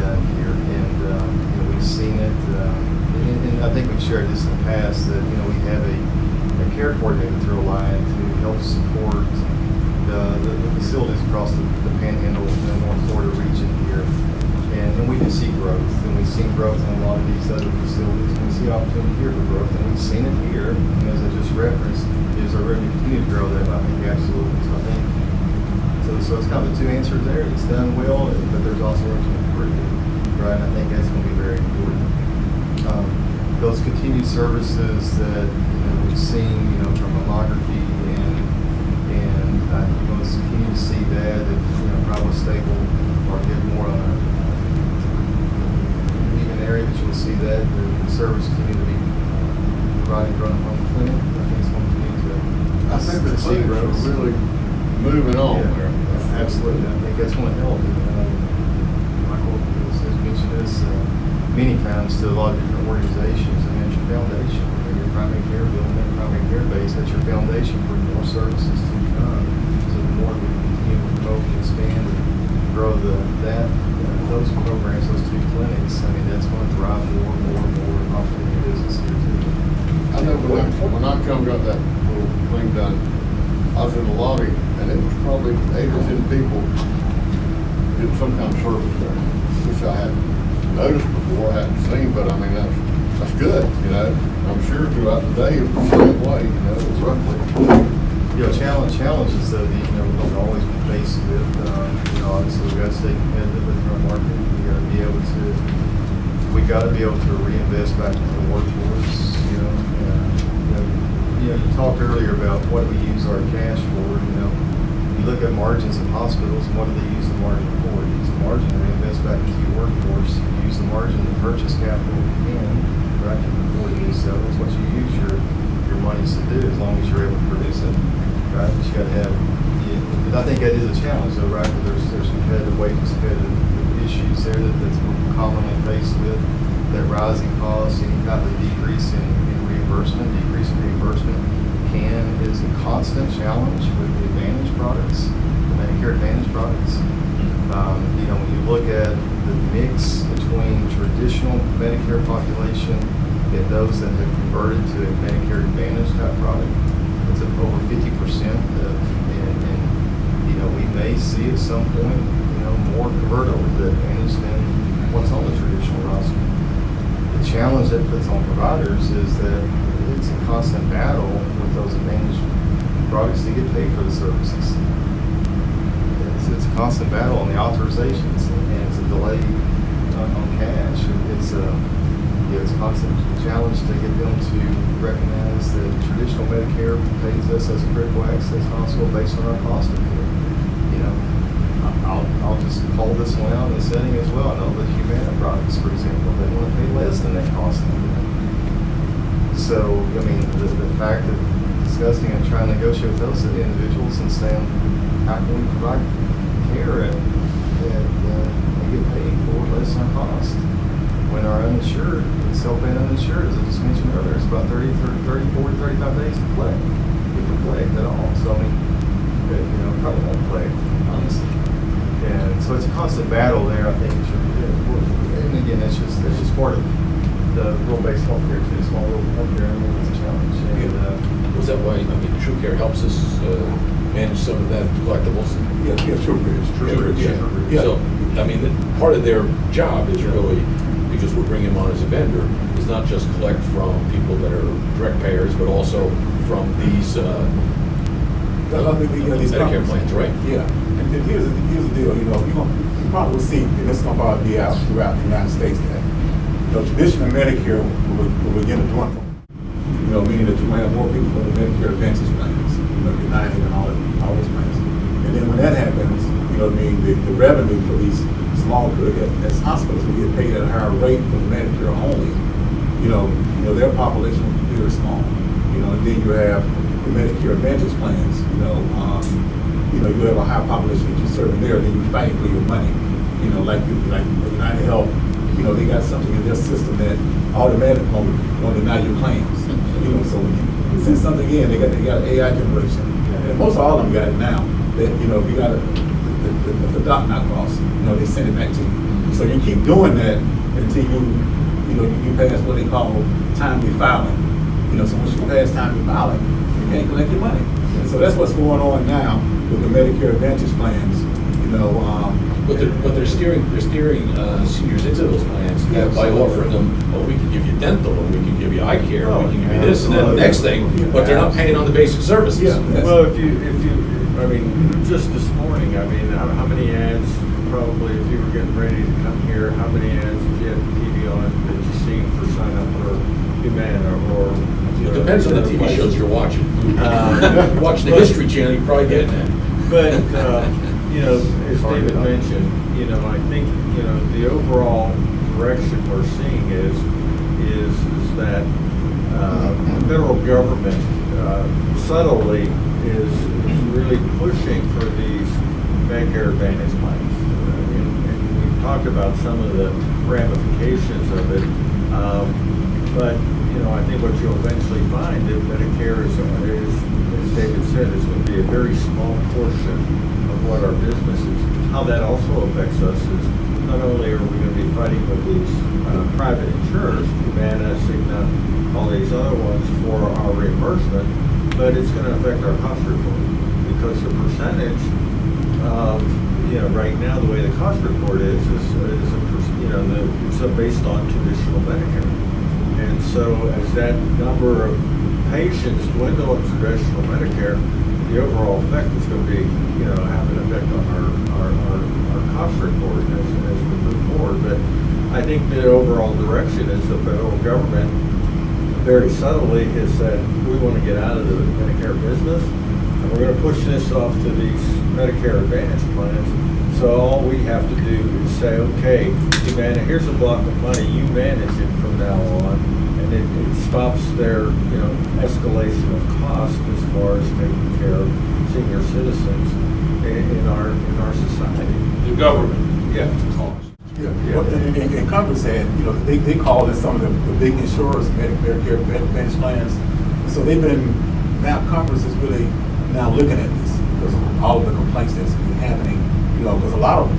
done here, and we've seen it. And I think we've shared this in the past that we have a care coordinator through a line to help support the facilities across the Panhandle, North Florida region here, and we do see growth, and we've seen growth in a lot of these other facilities, and we see opportunity here for growth, and we've seen it here. And as I just referenced, is our revenue continue to grow? That I think absolutely. So I think so it's kind of the 2 answers there. It's done well, but there's also room to improve, right? And I think that's going to be very important. Those continued services that we've seen, from mammography and we'll continue to see that probably stable or get more on an even area, but you'll see that the service continue to be providing growing home clinic. I think it's going to continue to. I think the clinics are really moving on there. Absolutely, I think that's going to help. Michael has mentioned this many times to a lot of different organizations, and that's your foundation. Your primary care building, that primary care base, that's your foundation for more services to come. So the more we continue to promote and expand and grow those programs, those 2 clinics, I mean, that's going to drive more opportunity business here too. I know when I got that little thing done, I was in the lobby, and it was probably 8 or 10 people getting some kind of service there, which I hadn't noticed before, I hadn't seen, but I mean, that's good, I'm sure throughout the day it's the same way, it's roughly. Challenges though, we're going to always be faced with, obviously we've got to stay competitive with our market. We got to be able to, we we've got to be able to reinvest back into the workforce, you know. You talked earlier about what we use our cash for, you know. You look at margins in hospitals, and what do they use the margin for? They use the margin to reinvest back into your workforce. You use the margin to purchase capital in, right, before you sell. That's what you use your monies to do, as long as you're able to produce it, right? But you got to have, but I think that is a challenge though, right? There's competitive wages, competitive issues there that's commonly faced with that rising costs, any kind of decrease in reimbursement, is a constant challenge with the Advantage products, the Medicare Advantage products. You know, when you look at the mix between traditional Medicare population and those that have converted to a Medicare Advantage type product, it's over 50%. And you know, we may see at some point, you know, more convert over to Advantage than what's on the traditional roster. The challenge that puts on providers is that it's a constant battle with those Advantage products to get paid for the services. It's a constant battle on the authorizations, and it's a delay on cash. It's a constant challenge to get them to recognize that traditional Medicare pays us as a critical access hospital based on our cost of care. You know, I'll just call this one out in the setting as well. I know the Humana products, for example, they want to pay less than that cost. So, I mean, the fact that discussing and trying to negotiate with those individuals and saying, how can we provide care and get paid for less than our cost? When our uninsured, self-paying uninsured, as I just mentioned earlier, it's about 30, 40, 35 days to collect, if we collect at all. So, I mean, you know, probably won't collect, honestly. And so it's a constant battle there, I think. And again, that's just part of the rural-based healthcare too. Small rural healthcare, I mean, it's a challenge. And, was that why, I mean, TrueCare helps us manage some of that collectibles? Yeah, TrueCare. Yeah. So, I mean, part of their job is really, because we're bringing them on as a vendor, is not just collect from people that are direct payers, but also from these Medicare plans, right? Yeah. And here's the deal, you know, you probably will see, and this is going to probably be out throughout the United States, that, you know, traditional Medicare will begin to dwindle. You know, meaning that you might have more people for the Medicare Advantage plans, you know, United and all those plans. And then when that happens, you know what I mean, the revenue for these small, as hospitals will get paid at a higher rate for Medicare only, you know, their population will be very small. You know, and then you have the Medicare Advantage plans, you have a high population that you're serving there, then you're fighting for your money. You know, like United Health, you know, they got something in their system that automatically gonna deny your claims. You know, so when you send something in, they got AI generation. And most all of them got it now. That, you know, if you got the doc not crossed, you know, they send it back to you. So you keep doing that until you pass what they call timely filing. You know, so once you pass timely filing, you can't collect your money. And so that's what's going on now with the Medicare Advantage plans. You know, but they're steering seniors into those plans by offering them, oh, we can give you dental, and we can give you eye care, and we can give you this, and then the next thing, but they're not paying on the basic services. Yeah. Well, if you, I mean, just this morning, I mean, how many ads, probably if you were getting ready to come here, how many ads if you had TV on that you've seen for sign up for Humana or? It depends on the TV shows you're watching. Watching the History Channel, you're probably getting that. But, you know, as David mentioned, you know, I think, you know, the overall direction we're seeing is that the federal government subtly is really pushing for these Medicare Advantage plans. And we've talked about some of the ramifications of it. But, you know, I think what you'll eventually find that Medicare is, as David said, is going to be a very small portion of what our business is. How that also affects us is not only are we going to be fighting with these private insurers, Humana, Cigna, all these other ones for our reimbursement, but it's going to affect our cost report because the percentage of, you know, right now the way the cost report is it's based on traditional Medicare. And so as that number of patients dwindle in traditional Medicare, the overall effect is going to be, you know, have an effect on our cost report as we move forward. But I think the overall direction is the federal government very subtly has said, we want to get out of the Medicare business, and we're going to push this off to these Medicare Advantage plans. So all we have to do is say, okay, Humana, here's a block of money, you manage it from now on, and it stops their, you know, escalation of cost as far as taking care of senior citizens in our society. The government. Yeah. Cost. Yeah, and Congress had, you know, they called it some of the big insurers, Medicare Advantage plans. So they've been, now Congress is really now looking at this because of all of the complaints that's been happening, you know, because a lot of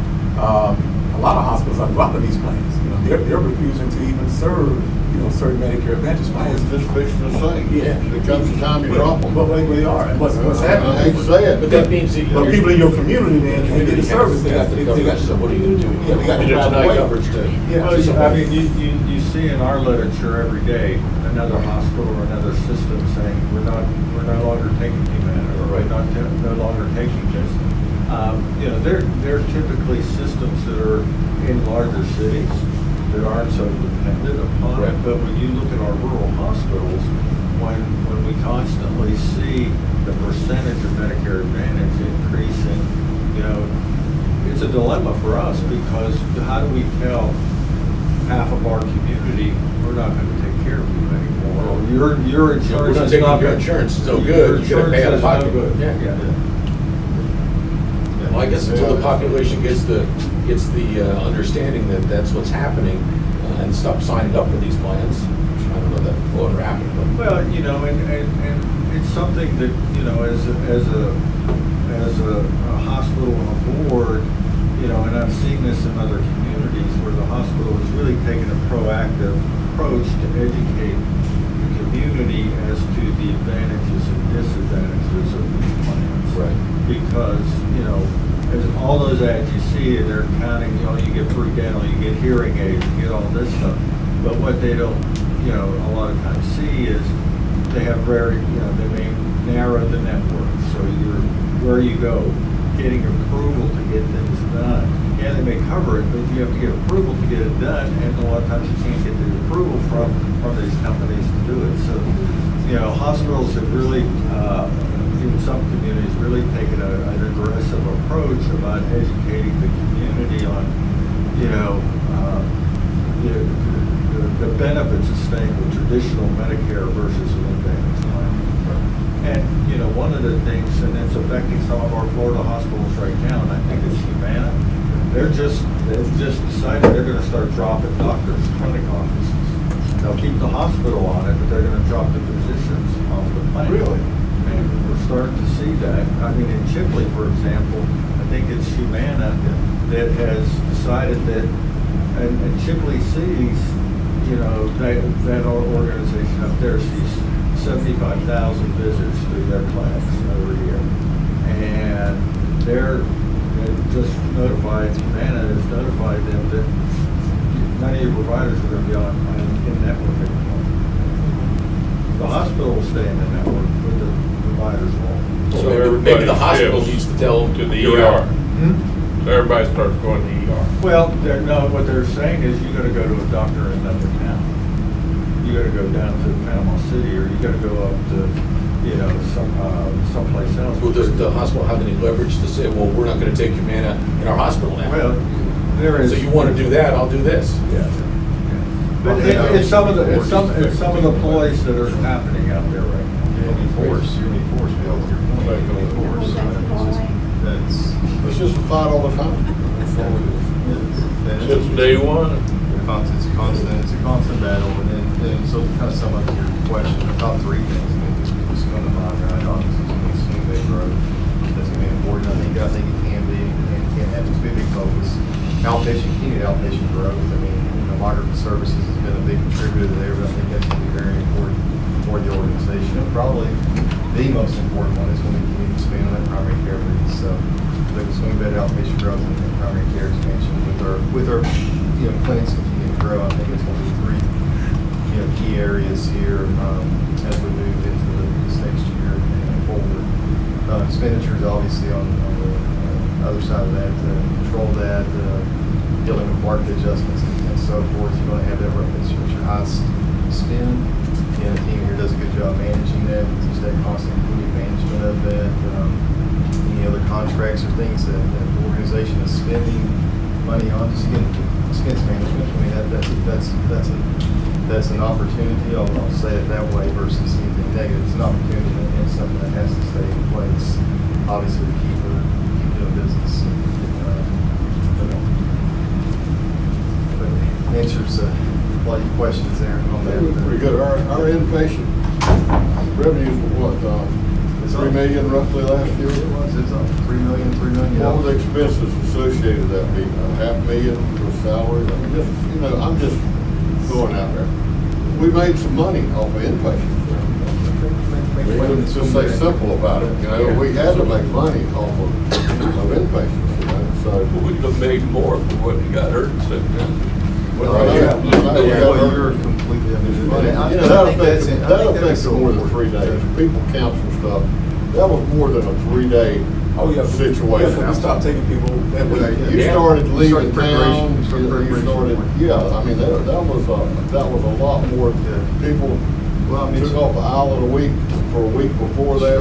hospitals are dropping these plans. You know, they're refusing to even serve, you know, certain Medicare Advantage plans. It's just fixing the thing. Yeah. There comes a time you drop them. But they are. And what's happening? I hate to say it. But that means that But people in your community, man, they get the service. They got so what are you gonna do? Yeah, they got You to drive deny away. coverage to. Yeah. Well, I mean, you see in our literature every day, another hospital or another system saying, we're no longer taking Humana, or we're no longer taking this. You know, they're typically systems that are in larger cities that aren't so dependent upon it. But when you look at our rural hospitals, when we constantly see the percentage of Medicare Advantage increasing, you know, it's a dilemma for us because how do we tell half of our community we're not going to take care of you anymore? Or your insurance We're not is taking not your good. insurance is no Your good. You gotta pay out of insurance is pocket. no good. Yeah. Well, I guess until the population gets the understanding that that's what's happening and stop signing up for these plans, which I don't know that will ever happen. But. Well, you know, and it's something that, you know, as a hospital and a board, you know, and I've seen this in other communities where the hospital has really taken a proactive approach to educate the community as to the advantages and disadvantages of these plans. Right. Because, you know, as all those ads you see, they're counting, you know, you get free dental, you get hearing aids, you get all this stuff. But what they don't, you know, a lot of times see is they have they may narrow the network. So where you go, getting approval to get things done. Yeah, they may cover it, but you have to get approval to get it done, and a lot of times you can't get the approval from these companies to do it. So, you know, hospitals have really, in some communities, really taken an aggressive approach about educating the community on, you know, the benefits of staying with traditional Medicare versus an Advantage plan. And, you know, one of the things, and it's affecting some of our Florida hospitals right now, and I think it's Humana, they've just decided they're going to start dropping doctors' clinic offices. They'll keep the hospital on it, but they're going to drop the physicians off the plan. Really? And we're starting to see that. I mean, in Chipley, for example, I think it's Humana that has decided that, and Chipley sees, you know, that organization up there sees 75,000 visits through their clinics every year. And they're just notified, Humana has notified them that none of your providers are going to be on in network anymore. The hospital will stay in the network, but the providers won't. So maybe the hospital needs to tell to the your ER. Hmm? So everybody starts going to ER. Well, what they're saying is you got to go to a doctor in another town. You got to go down to Panama City, or you got to go up to, you know, someplace else. Well, does the hospital have any leverage to say, well, we're not going to take Humana in our hospital now? Well, there is. So you want to do that? I'll do this. Yeah. But it's some of the ploys that are happening out there right now. You're gonna be forced, Bill, your point. You're gonna be forced. It's just a fight all the time. Since day one. It's a constant battle, and then so to kind of sum up your question, the top three things, I mean, just come to mind, right? Obviously, it's going to be growth. That's going to be important. I think it can be, and it can have to be a big focus. Continued outpatient growth. I mean, you know, migrant services has been a big contributor there, but I think that's going to be very important for the organization. And probably the most important one is going to be expanding that primary care piece. So, the swing bed outpatient growth and primary care expansion with our you know, clinics continue to grow. I think it's going to be three, you know, key areas here as we move into this next year and forward. Expenditures, obviously, on the other side of that, control that, dealing with market adjustments and so forth, you're gonna have that reference with your highest spend. And the team here does a good job managing that, teach that constant continued management of that. Any other contracts or things that the organization is spending money on, just again, expense management. I mean, that's an opportunity. I'll say it that way versus anything negative. It's an opportunity and something that has to stay in place, obviously, to keep doing business. But answers a lot of your questions there on that. Pretty good. Our inpatient revenues were what, 3 million roughly last year? It was 3 million. What were the expenses associated with that? $500,000 for salary? I mean, just, I'm just going out there. We made some money off of inpatients. We couldn't just say simple about it. We had to make money off of inpatients. So We could have made more for what you got hurt and sick now. You're completely. That affects more than 3 days. People counsel stuff. That was more than a 3-day situation. Yeah, we stopped taking people that way. You started leaving town. You started. Yeah, I mean that was a lot more. People took off an hour a week for a week before that.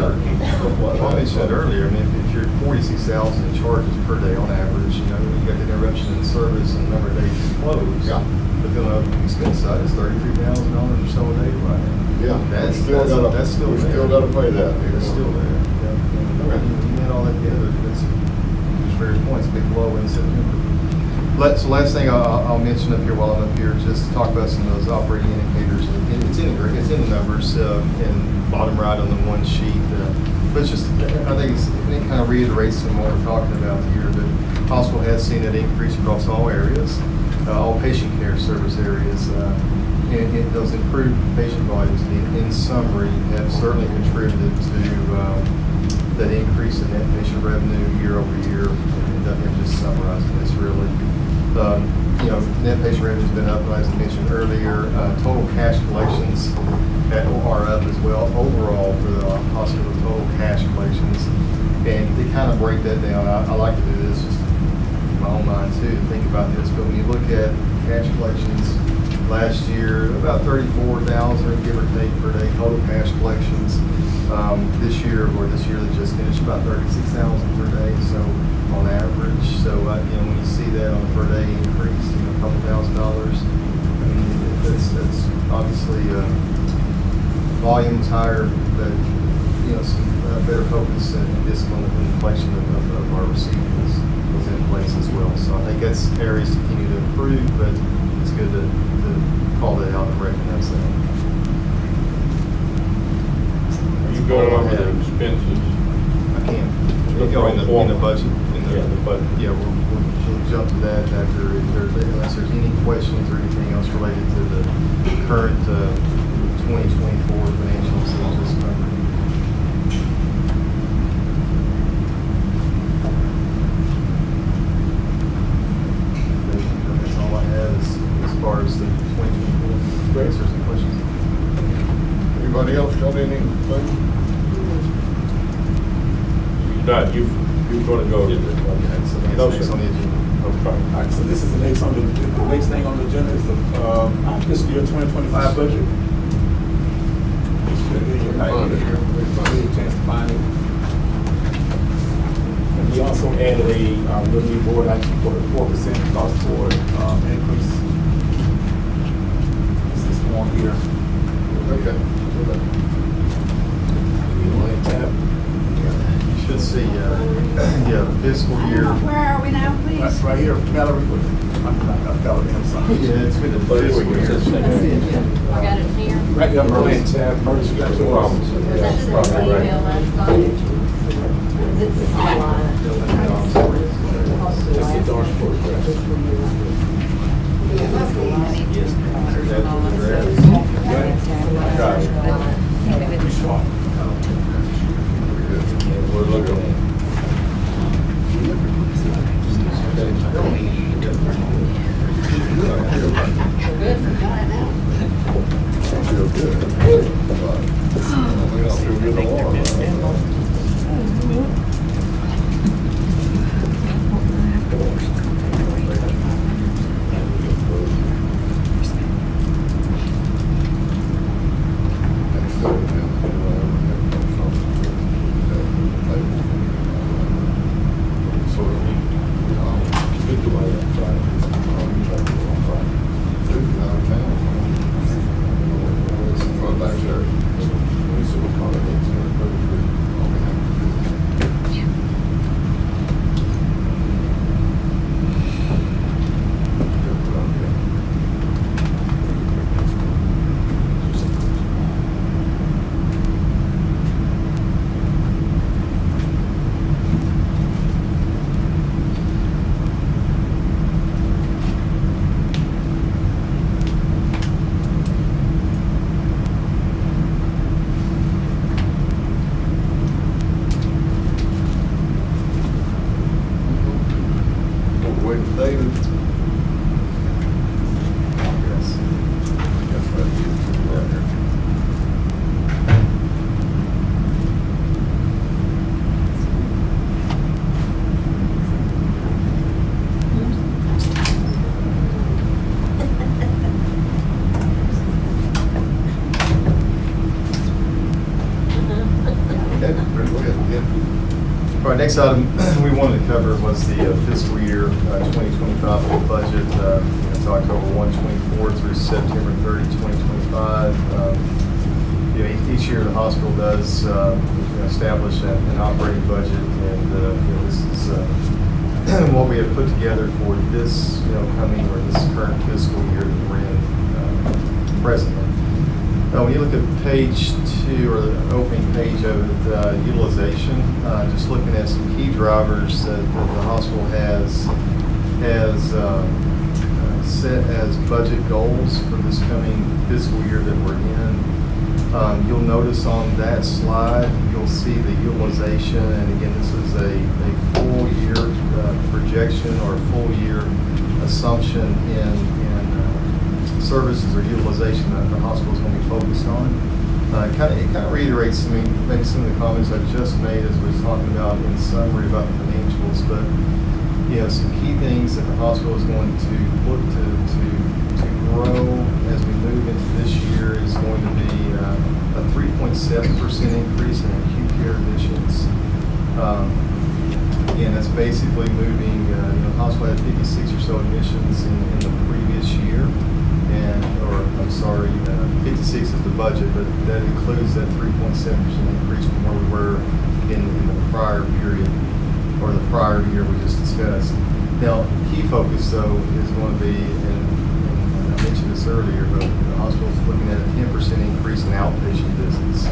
Well, I mentioned earlier. I mean, if you're 46,000 in charges per day on average, you got the interruption in service and the number of days you closed. Yeah. But then on the expense side, it's $33,000 or so a day right now. Yeah, that's still still we there. still got to pay that. It's still there. Yeah. Okay. You add all that together, there's various points, big blow in September. So last thing I'll mention up here while I'm up here, just talk about some of those operating indicators. It's in the numbers and bottom right on the one sheet. But it's just, I think it kind of reiterates some what we're talking about here. The hospital has seen an increase across all areas, all patient care service areas. And those improved patient volumes, in summary, have certainly contributed to that increase in net patient revenue year over year. And I'm just summarizing this really. Net patient revenue has been up, as I mentioned earlier. Total cash collections are up as well. Overall, for the hospital, total cash collections. And they kind of break that down. I like to do this just in my own mind too, to think about this. But when you look at cash collections, last year, about 34,000, give or take, per day, total cash collections. This year that just finished, about 36,000 per day, so on average. So, when you see that on a per day increase, a couple $1,000, I mean, that's obviously volumes higher, but, some better focus and discipline in the collection of our receivables was in place as well. So I think that's areas to continue to improve, but it's good to call that out and recognize that. Are you going over the expenses? I can. We'll go in the budget. The budget. Yeah, we'll jump to that after, unless there's any questions or anything else related to the current 2024 financials that I'll just cover. That's all I have as far as the 2024. Great. Answers and questions. Anybody else got anything? You're going to go to this one. No, sir. On the agenda. Okay. All right, so this is the next thing on the agenda is the fiscal year 2025 budget. Should be in your packet here. Give you a chance to find it. And we also added a revenue board action for the 4% cost board increase. This is one here. Okay. You want to tab? You should see, fiscal year. Where are we now, please? Right here, Mallory. Mallory, I'm sorry. Yeah, it's good to fiscal year. I got it here. Right there, Merlin tab, Merlin, you got your problems. That's the email last night. This is Just the darn photograph. We're looking at Feel good. We don't feel good at all. next item we wanted to cover was the fiscal year 2025 budget. It's October 1, 24 through September 30, 2025. Each year the hospital does establish an operating budget, and this is what we have put together for this coming or this current fiscal year that we're in presently. When you look at page 2 or the opening page of it, utilization, just looking at some key drivers that the hospital has set as budget goals for this coming fiscal year that we're in. You'll notice on that slide, you'll see the utilization, and again, this is a full year projection or full year assumption in services or utilization that the hospital is going to be focused on. It kind of reiterates maybe some of the comments I just made as we was talking about in summary about the financials, but some key things that the hospital is going to look to grow as we move into this year is going to be a 3.7% increase in acute care admissions. Again, that's basically moving, the hospital had 56 or so admissions in the previous year, 56 is the budget, but that includes that 3.7% increase from where we were in the prior period, or the prior year we just discussed. Now, key focus though is going to be, and I mentioned this earlier, but the hospital is looking at a 10% increase in outpatient visits.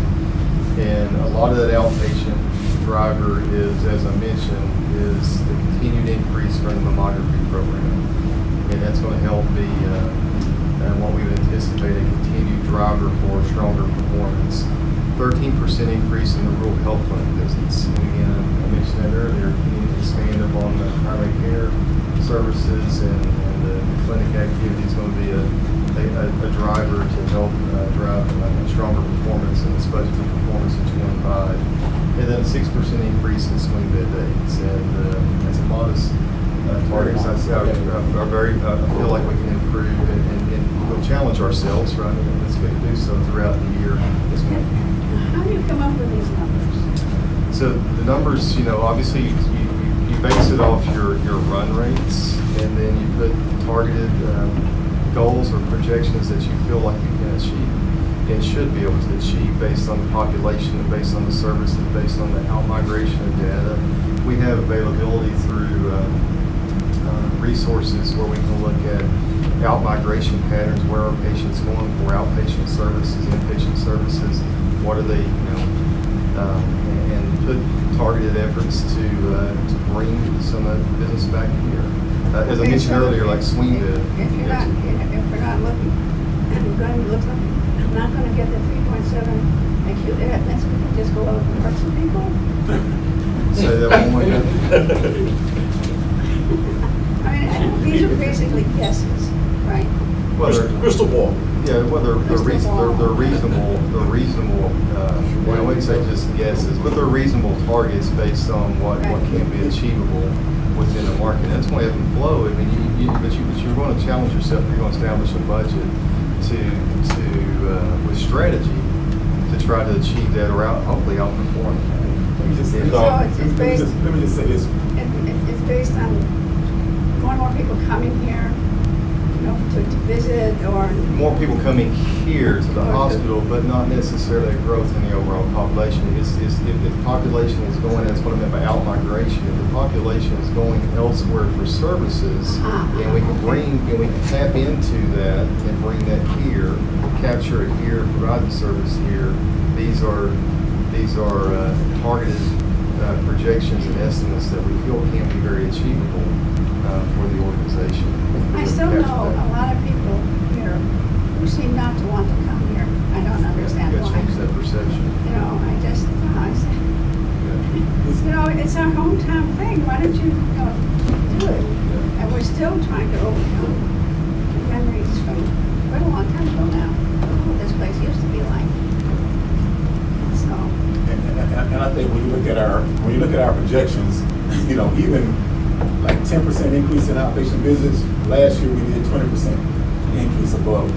And a lot of that outpatient driver is, as I mentioned, is the continued increase from the mammography program. And that's going to help be what we would anticipate a continued driver for stronger performance. 13% increase in the rural health clinic visits. And again, I mentioned that earlier, continuing to expand upon the primary care services and the clinic activity is going to be a driver to help drive stronger performance in this budget performance in 25. And then a 6% increase in swing bed days. And that's a modest target. I feel like we can improve and we'll challenge ourselves, right? And it's good to do so throughout the year as well. How do you come up with these numbers? So the numbers, obviously you base it off your run rates, and then you put targeted goals or projections that you feel like you can achieve and should be able to achieve based on the population and based on the services, based on the out-migration of data. We have availability through resources where we can look at out-migration patterns, where are patients going for outpatient services, inpatient services, what are they, and put targeted efforts to bring some of the business back here. As I mentioned earlier, like swing bed. If we're not looking, and we're going to look like, I'm not going to get the 3.7 acute admits, we can just go out and hurt some people. Say that one more time. I mean, these are basically guesses, right? Crystal ball. Yeah, well, they're reasonable. I wouldn't say just guesses, but they're reasonable targets based on what can be achievable within the market. That's going to ebb and flow. I mean, but you're going to challenge yourself. You're going to establish a budget with strategy to try to achieve that, or hopefully outperform. Let me just say this. It's based on more and more people coming here, to visit, or more people coming here to the hospital, but not necessarily a growth in the overall population. If the population is going, that's what I meant by out-migration. If the population is going elsewhere for services, and we can tap into that and bring that here, capture it here, provide the service here. These are targeted projections and estimates that we feel can be very achievable for the organization. I still know a lot of people here who seem not to want to come here. I don't understand why. Change that perception. It's our hometown thing. Why don't you do it? And we're still trying to overcome memories from quite a long time ago now. What this place used to be like. So. And I think when you look at our projections, even like 10% increase in outpatient visits. Last year we did 20% increase above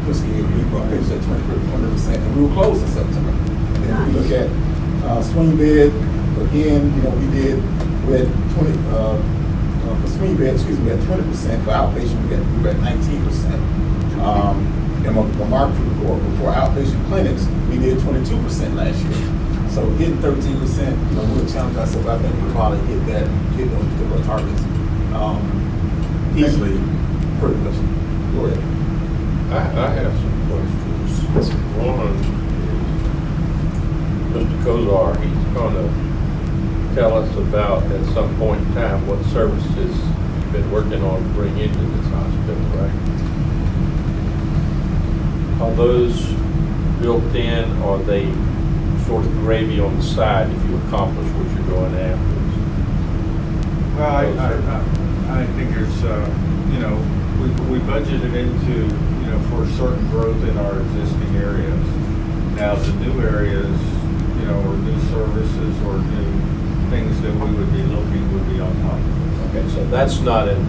fiscal year. We finished at 20%, and we were closed in September. And then we look at swing bed again, you know, we had 20, for swing bed, excuse me, we had 20%, for outpatient, we were at 19%. And my mark for outpatient clinics, we did 22% last year. So hitting 13%, you know, we'll challenge ourselves. I think we'll probably hit those particular targets easily, pretty much. Go ahead. I have some questions. One is, Mr. Kozar, he's gonna tell us about, at some point in time, what services you've been working on to bring into this hospital, right? Are those built in, or are they sort of gravy on the side if you accomplish what you're going after? Well, I think there's, you know, we budgeted into, you know, for certain growth in our existing areas. Now, the new areas, you know, or new services or new things that we would be looking would be on top of it. Okay, so that's not in.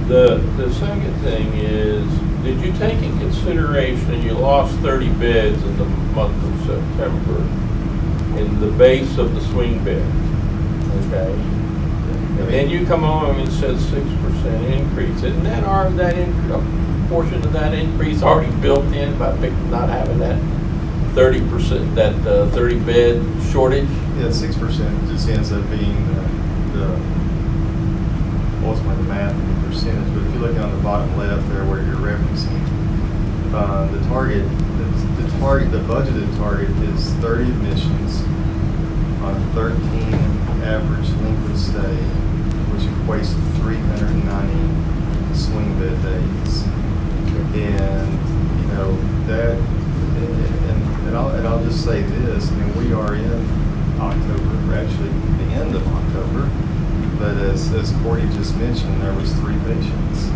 The second thing is, did you take in consideration, you lost 30 beds in the month of September in the base of the swing bed, okay? And then you come on and said 6% increase. Isn't that a portion of that increase already built in by not having that 30%, that 30 bed shortage? Yeah, 6% just ends up being ultimately the math and the percentage. But if you look on the bottom left there where you're referencing, the budgeted target is 30 admissions on 13 average length of stay, which equates to 390 swing bed days. And you know that, and I'll just say this: I mean, we are in October, actually the end of October. But as Corey just mentioned, there was 3 patients.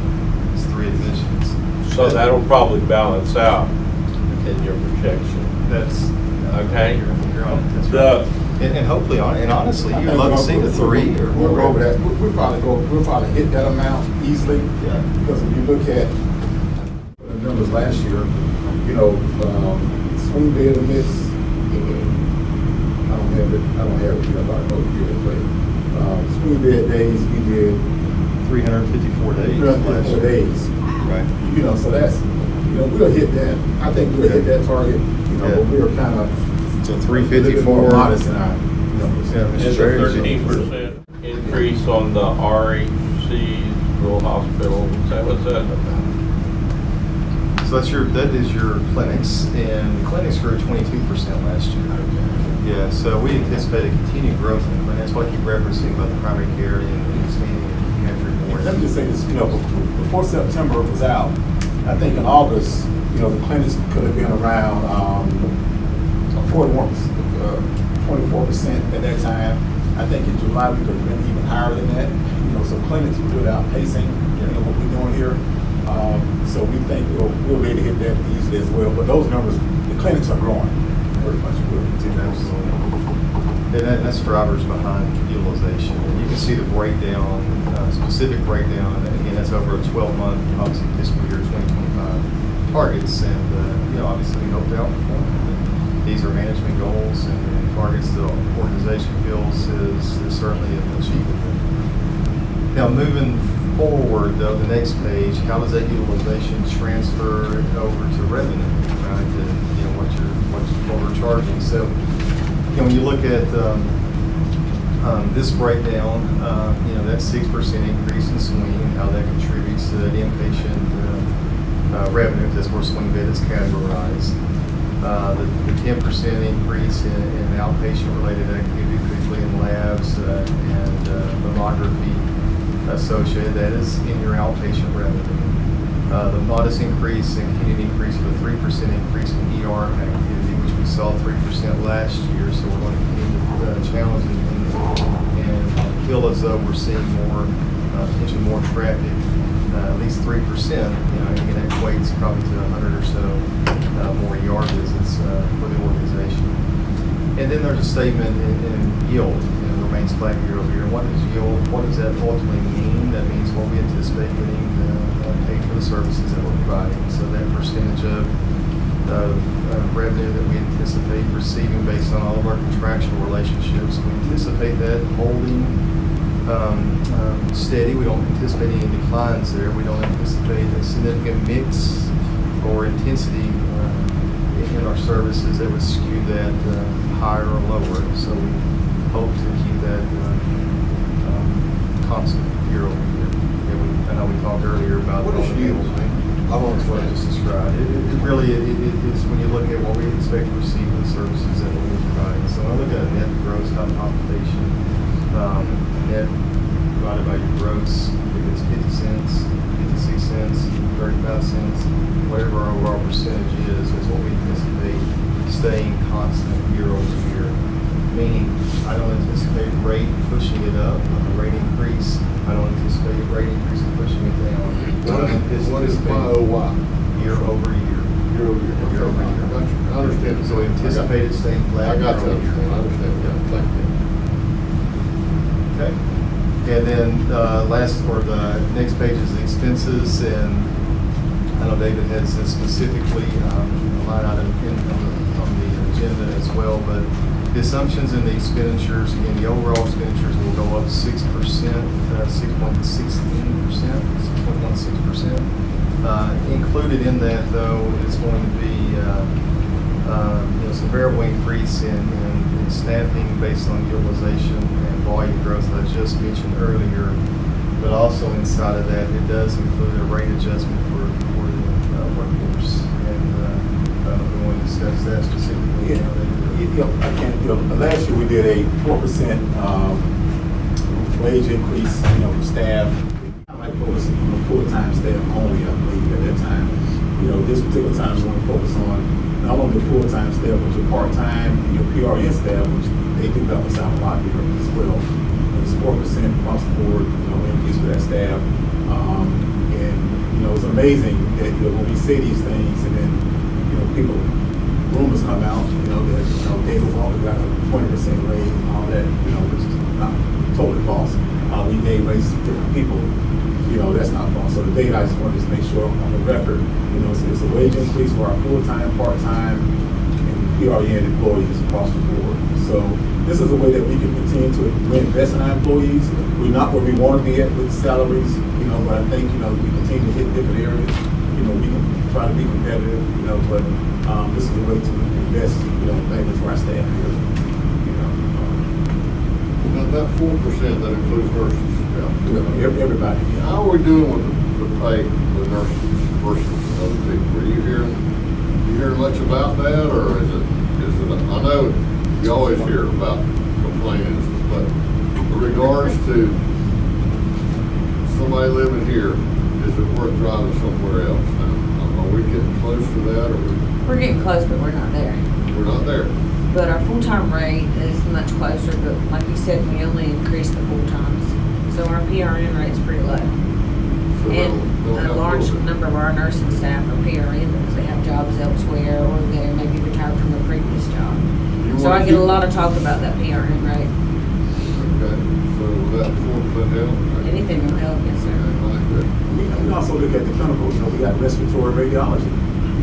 It's 3 admissions. So that'll probably balance out in your projection. That's okay. You're on it. That's right. And hopefully, and honestly, you'd love to see the 3 or we're over that. We'll probably hit that amount easily. Yeah. Because if you look at the numbers last year, you know, swing bed admits. I don't have it. You know, I don't know it. Swing bed days, we did 354 days. 354 days. Right. You know, so that's, you know, we'll hit that. I think we'll hit that target. You know, but we're kind of so 354 modest in our numbers. Yeah, It's a 13% increase on the RHC rural hospital. What's that about? So that is your clinics, and clinics grew 22% last year. Yeah, so we anticipate a continued growth in the clinic. That's what I keep referencing about the primary care and expanding in pediatric more. Let me just say this, you know, before September was out, I think in August, you know, the clinics could have been around 24% at that time. I think in July we could have been even higher than that. You know, so clinics were really outpacing, you know, what we're doing here. So we think we'll be able to hit that easily as well. But those numbers, the clinics are growing pretty much. And that's drivers behind utilization. And you can see the breakdown, specific breakdown. And again, that's over a 12-month, obviously fiscal year 2025 targets. And you know, obviously we hope to outperform. These are management goals and targets the organization feels is certainly achievable. Now moving forward, though, the next page, how does that utilization transfer over to revenue, right? To, you know, what we're charging. So, you know, when you look at this breakdown, you know, that 6% increase in swing, how that contributes to that inpatient revenue, that's where swing bed is categorized. The 10% increase in outpatient-related activity, particularly in labs and mammography associated, that is in your outpatient revenue. The modest increase and continued increase of a 3% increase in ER activity, which we saw 3% last year, so we're going to continue to challenge and feel as though we're seeing more, potentially more traffic, at least 3%, you know, and again, that equates probably to 100 or so more ER visits for the organization. And then there's a statement in yield, you know, remains flat year over year. And what is yield? What does that ultimately mean? That means what we anticipate getting paid for the services that we're providing. So that percentage of revenue that we anticipate receiving based on all of our contractual relationships. We anticipate that holding steady. We don't anticipate any declines there. We don't anticipate a significant mix or intensity in our services that would skew that higher or lower. So we hope to keep that constant year over year. I know we talked earlier about What does yield mean? I want to just describe it. It really is when you look at what we expect to receive in the services that we're providing. So I look at a net gross occupation, net divided by your gross. If it's 50 cents, 56 cents, 35 cents, whatever our overall percentage is what we anticipate staying constant year over year. Meaning, I don't anticipate rate pushing it up, a rate increase. I don't anticipate rate increase pushing it down. What is my OY? Year over year. Year over year. Year over year. Got you. I understand. So anticipate it staying flat. I got you. year over year. I understand. Yeah, thank you. Okay. And then the next page is the expenses, and I know David has this specifically a line item on the agenda as well, but the assumptions in the expenditures, again, the overall expenditures will go up 6%, 6.16%. Included in that, though, is going to be some variable increase in staffing based on utilization and volume growth that I just mentioned earlier. But also inside of that, it does include a rate adjustment for the workforce, and we want to discuss that specifically. Last year we did a 4% wage increase, for staff. I like focus on the full-time staff only, I believe, at that time. This particular time we want to focus on not only the full-time staff, but your part-time and your PRN staff, which they do help us out a lot here as well. It's 4% across the board, increase for that staff. It's amazing that when we say these things, and then people, rumors come out, that David Walker got a 20% raise and all that, which is not totally false. We gave raises to different people. That's not false. So today, I just wanted to make sure on the record, it's a wage increase for our full-time, part-time, and PRN employees across the board. So this is a way that we can continue to reinvest in our employees. We're not where we want to be at with salaries, but I think, we continue to hit different areas. We can try to be competitive, but this is a way to invest, back into our staff here. Now that 4% that includes nurses. Everybody. How are we doing with the pay with nurses versus other people? Are you hearing much about that, or is it? I know you always hear about complaints, but in regards to somebody living here, is it worth driving somewhere else now? Are we getting close to that, or We're getting close, but we're not there. we're not there? But our full-time rate is much closer, but like you said, we only increased the full-times. So our PRN rate's pretty low. So And they'll a have large to- number of our nursing staff are PRN because they have jobs elsewhere, or they maybe retired from their previous job. You So wanna I get a keep- lot of talk about that PRN rate. Okay, so that 4% help? Anything will help, yes, sir. I like that. We also look at the clinical, we got respiratory radiology.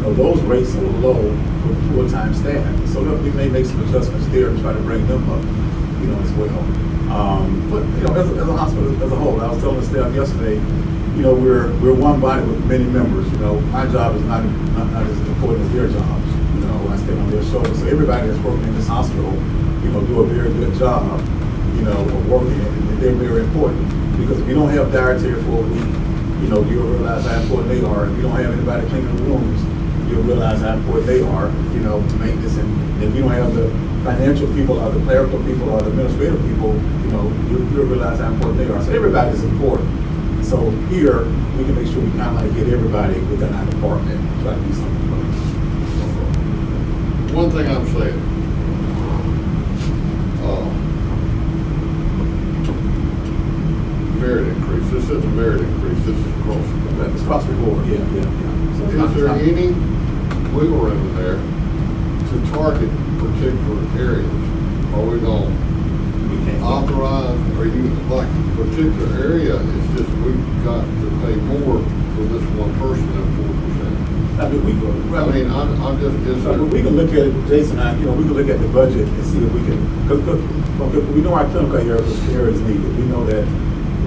Those rates are low for the full-time staff. So we may make some adjustments there to try to bring them up, as well. But, as a hospital as a whole, I was telling the staff yesterday, we're one body with many members. My job is not as important as their jobs. I stand on their shoulders. So everybody that's working in this hospital, do a very good job, of working, and they're very important. Because if you don't have dietary for a week, you'll realize how important they are. If you don't have anybody cleaning the rooms, you'll realize how important they are, to make this. And if you don't have the financial people or the clerical people or the administrative people, you'll realize how important they are. So everybody is important. So here, we can make sure we kind of get everybody within our department, try to do something about it. One thing I'm saying, merit increase. This isn't a merit increase. This is across the board. It's across the board, yeah. So Is there any wiggle room there to target particular areas? Are we going to authorize, or you like a particular area? It's just we've got to pay more for this one person than 4%. I mean, we can, I mean, I'm just, is there, we can look at it, Jason, you know, we can look at the budget and see if we can, because we know our clinical area is needed. We know that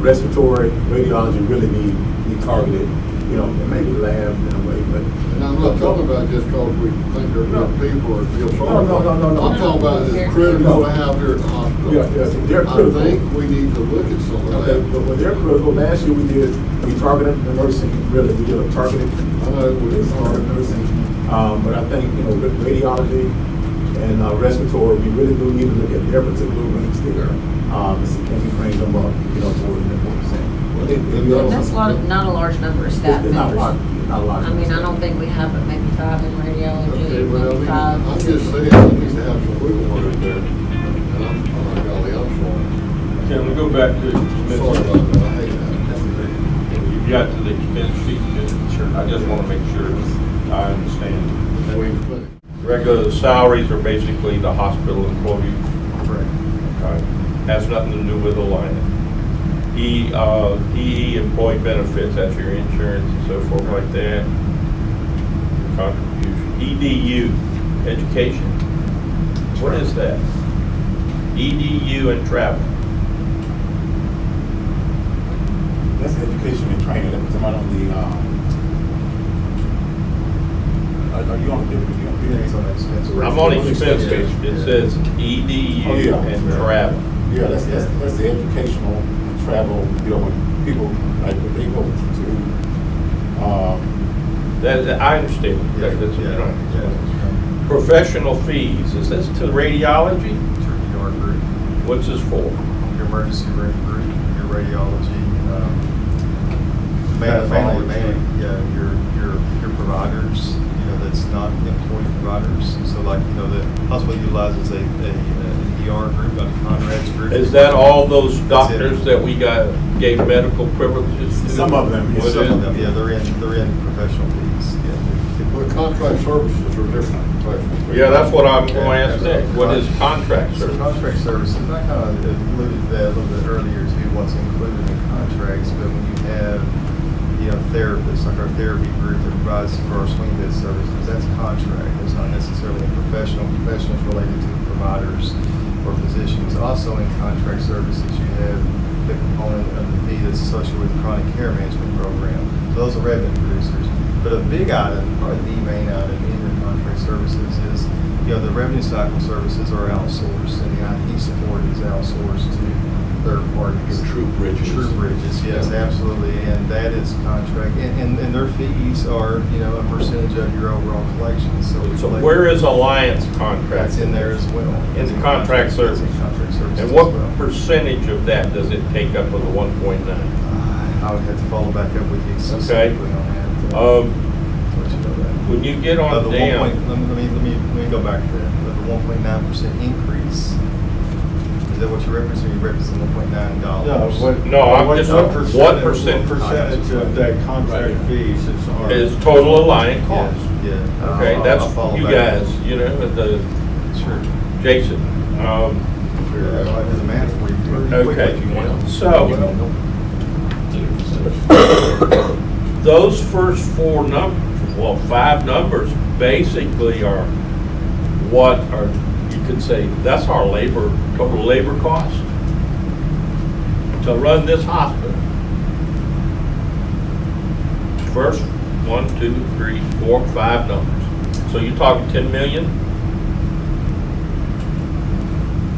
respiratory, radiology really need targeted, you know, and maybe lab in a way, but. and I'm not talking about just because we think they're good people or feel sorry. No. I'm talking about it's critical to have here at the hospital. Yeah, they're critical. I think we need to look at some of Okay, that. but when they're critical, last year we targeted the nursing, really, we did a targeted. I know we did targeted nursing. But I think, you know, with radiology and respiratory, we really do need to look at their particular ranks there. And see, can we bring them up, you know, more than 4%? That's not a large number of staff It's not a lot, members. not a lot. I mean, I don't think we have but maybe 5 in radiology, Okay, well, I maybe mean, 5. I'm just saying, we need to have some wiggle room in there. And I'm not golly, I'm sorry. Can we go back to Sorry about that, I hate that. You got to the expense sheet? Sure. I just want to make sure I understand. Weems Clinic. Regular salaries are basically the hospital employees. Correct. Okay. Has nothing to do with Alliant. EE employee benefits, that's your insurance and so forth like that. Contribution. EDU, education. What is that? EDU and travel. That's education and training. That was about on the, are you on a different, It's on the expense. I'm on expense page. It says EDU and travel. Yeah, that's the educational and travel, you know, when people, like, when they go to, That, I understand. Yeah, That's what you're trying to explain. yeah. Professional fees, is this to radiology? Your group, What's this for? your emergency room group, your radiology, mainly, yeah, your providers, you know, that's not employee providers. So like, you know, the hospital utilizes a ER group, a Conrad's group. Is that all those That's doctors it. that we gave medical privileges to? some of them, What Some is- of them, yeah, they're in professional fees, yeah. But contract services are different. Yeah, that's what I'm going to ask next. What is contract So service? contract services, I kind of alluded to that a little bit earlier too, what's included in contracts, but when you have, you know, therapists, like our therapy group that provides for our swing bed services, that's contract. It's not necessarily a professional. Professionals related to the providers or physicians. Also in contract services, you have the component of the fee that's associated with the chronic care management program. So those are revenue producers. But a big item, probably the main item in your contract services is, you know, the revenue cycle services are outsourced and the IT support is outsourced to third parties. True bridges. True bridges, yes, absolutely, and that is contract, and their fees are, you know, a percentage of your overall collections, so. So where is Alliance contract? That's in there as well. In the contract service. It's in contract services And as what well. percentage of that does it take up of the 1.9? I would have to follow back up with you specifically on that. Let you know that. When you get on The down. let me go back to that. The 1.9% increase. Is that what you're referencing? You're referencing $1.9? No, I'm just, what What percent percentage of that contract fees is ours? is total Alliant cost? Yeah. Okay, I'll that's follow you back. guys, you know, the Sure. Jason. I'll do the math for you pretty quick Okay, if you want. so those first 5 numbers basically are what are, you could say, that's our total labor cost to run this hospital. First 1, 2, 3, 4, 5 numbers. So you're talking 10 million?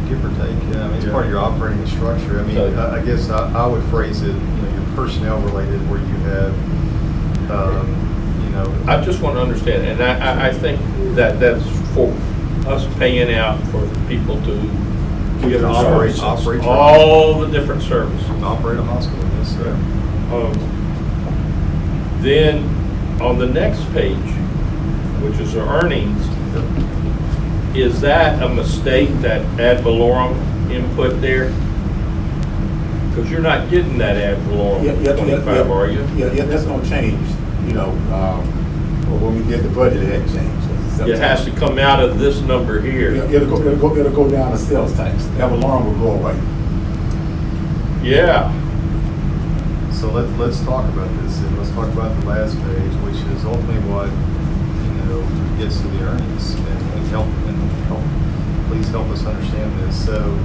Give or take, yeah. I mean, it's part of your operating structure. I mean, So- I guess I would phrase it, you know, your personnel related where you have, you know. I just want to understand, and I think that's for us paying out for people to give the Operate services, your all the different services. Operate a hospital, yes, sir. Then on the next page, which is the earnings, is that a mistake, that ad valorem input there? Because you're not getting that ad valorem 25, are you? Yeah, that's gonna change, you know, well, when we did the budget, it had changed. It has to come out of this number here. It'll go down to sales tax. That alarm will go away. Yeah. So let's talk about this, and let's talk about the last page, which is ultimately what gets to the earnings and help, please help us understand this. So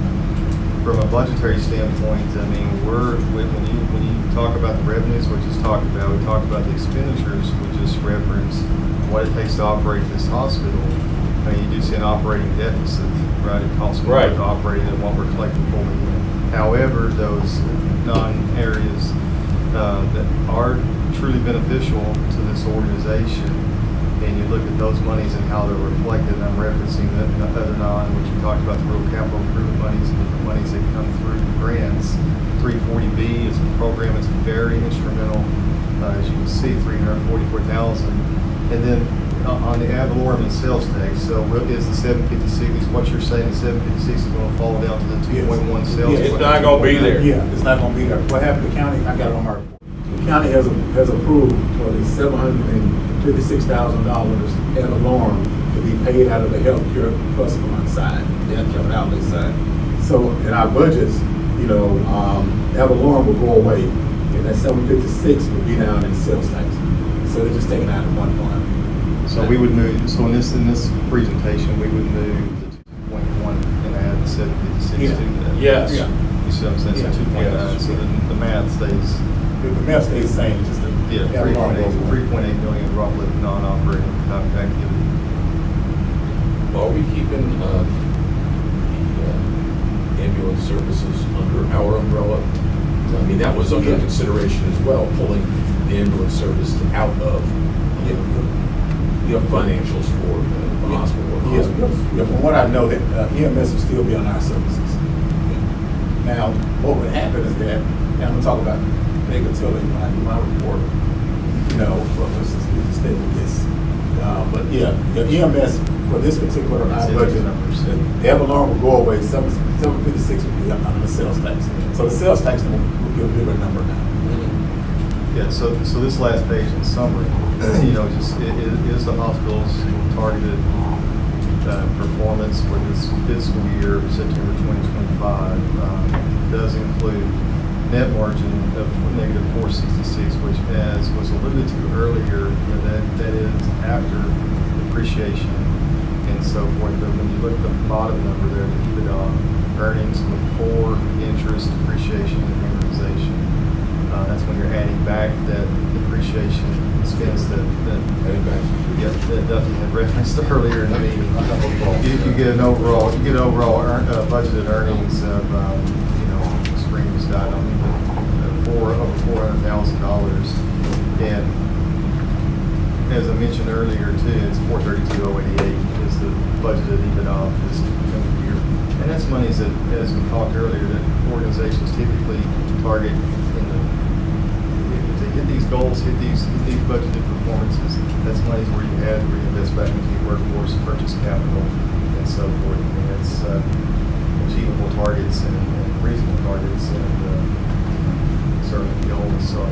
from a budgetary standpoint, I mean, when you talk about the revenues, we just talked about, we talked about the expenditures, we just referenced what it takes to operate this hospital. I mean, you do see an operating deficit, right? It costs more Right. to operate than what we're collecting fully in. However, those non-areas that are truly beneficial to this organization, and you look at those monies and how they're reflected, and I'm referencing the other which we talked about, the rural capital improvement monies and different monies that come through grants. 340B is a program that's very instrumental, as you can see, $344,000. And then on the ad valorem and sales tax, so what is the 756, is what you're saying, the 756 is going to fall down to the 2.1 sales? Yeah, it's not gonna be there. Yeah, it's not gonna be there. What happened, the county, I got it on my report. The county has approved for the $756,000 ad valorem to be paid out of the healthcare trust fund side, the healthcare outlay side. So in our budgets, you know, ad valorem will go away, and that 756 will be down in sales tax. So they're just taking out of one fund. So we would move, so in this presentation, we would move the 2.1 and add the 756 to that. Yes. Yeah. You see what I'm saying? So 2.9, so the math stays. The math stays the same, just the. Yeah, ad valorem goes away. 3.8 million roughly non-operating activity. Are we keeping the ambulance services under our umbrella? I mean, that was under consideration as well, pulling the ambulance service out of financials for the hospital. Yes, from what I know, that EMS will still be on our services. Now, what would happen is that, and I'm gonna talk about negatively when I do my report, you know, let's just stay with this. But yeah, the EMS for this particular budget, the ad valorem will go away, 756 will be under the sales tax. So the sales tax will be a bigger number now. Yeah, so this last page in summary, you know, just it is the hospital's targeted performance for this fiscal year, September 2025. Does include net margin of negative 466, which, as was alluded to earlier, you know, that is after depreciation and so forth. But when you look at the bottom number there, the EBITDA earnings before interest, depreciation, and amortization. That's when you're adding back that depreciation expense that Duffy had referenced earlier in the meeting. You get an overall budgeted earnings of you know, screen just died on me, over $400,000. And as I mentioned earlier too, it's 432,088 is the budgeted EBITDA for this coming year. And that's monies that, as we talked earlier, that organizations typically target to hit these goals, hit these budgeted performances. That's monies where you had to reinvest back into your workforce, purchase capital, and so forth. I mean, it's achievable targets and reasonable targets, and certainly goals. So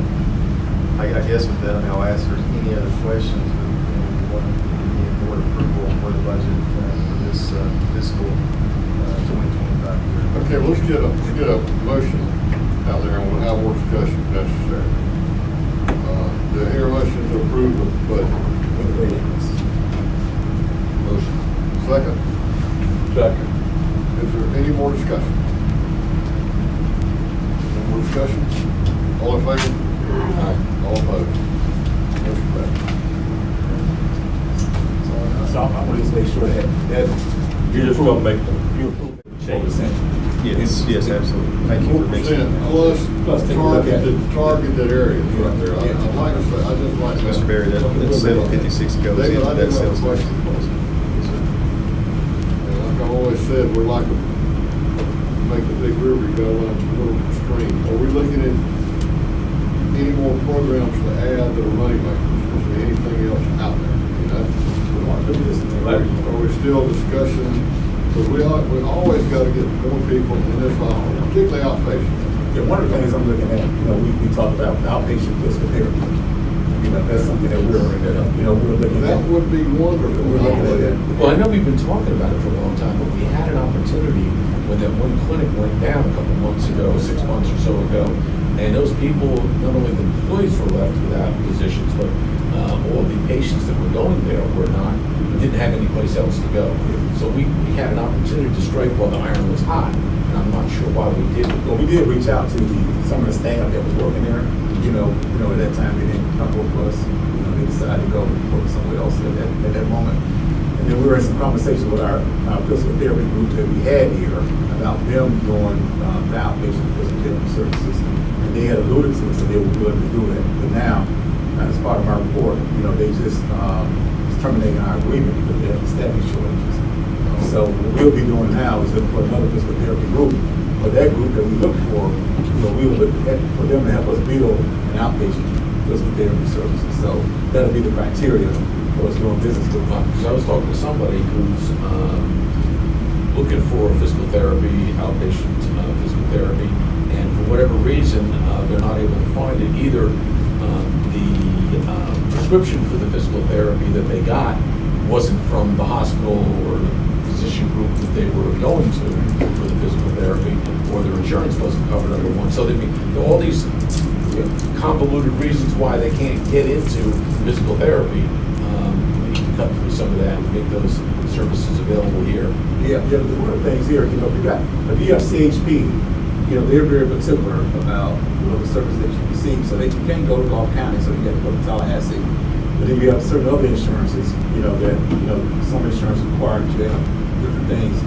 I guess with that, I'll ask if there's any other questions. But, you know, we want any board approval for the budget for this fiscal 2025 year. Okay, let's get a motion out there, and we'll have more discussion if necessary. Do I hear a motion to approve the budget? Motion. Second? Second. Is there any more discussion? No more discussion? All in favor? Aye. All opposed? Motion passed. So I want to just make sure that You're just gonna make them. you approve the change. Yes, absolutely. Thank you for mentioning that. Plus take a look at it. Targeted areas right there. I'd like to say, I just like that. Mr. Barry, that 756 goes David, into I that do have sales a tax. question. And like I've always said, we're like to make the big river go along the little stream. Are we looking at any more programs to add that are money makers? Is there anything else out there? You know? Are we still discussing? Because we always got to get more people in this hospital, particularly outpatient. Yeah, one of the things I'm looking at, you know, we talked about outpatient physical therapy. You know, that's something that we're looking at. That would be wonderful. We're looking at that. Well, I know we've been talking about it for a long time, but we had an opportunity when that one clinic went down a couple months ago, 6 months or so ago, and those people, not only the employees were left without positions, but all the patients that were going there were not, didn't have any place else to go. So we had an opportunity to strike while the iron was hot, and I'm not sure why we didn't. Well, we did reach out to some of the staff that was working there. At that time they didn't come with us. They decided to go work somewhere else at that moment. And then we were in some conversation with our physical therapy group that we had here about them doing the outpatient physical therapy services. And they had alluded to us that they were willing to do that. But now, as part of my report, they just terminating our agreement because they have staffing shortages. So what we'll be doing now is looking for another physical therapy group. For that group that we look for, we will look at for them to help us build an outpatient physical therapy services. So that'll be the criteria for us doing business with them. Because I was talking to somebody who's looking for physical therapy, outpatient physical therapy, and for whatever reason, they're not able to find it. Either the prescription for the physical therapy that they got wasn't from the hospital or the physician group that they were going to for the physical therapy, or their insurance wasn't covered under one. So there are all these convoluted reasons why they can't get into physical therapy. We need to cut through some of that and make those services available here. Yeah, one of the things here, if you have CHP, they're very particular about the service that you receive. So you can't go to Gulf County, so you have to go to Tallahassee. But then you have certain other insurances, that some insurance require that you have different things.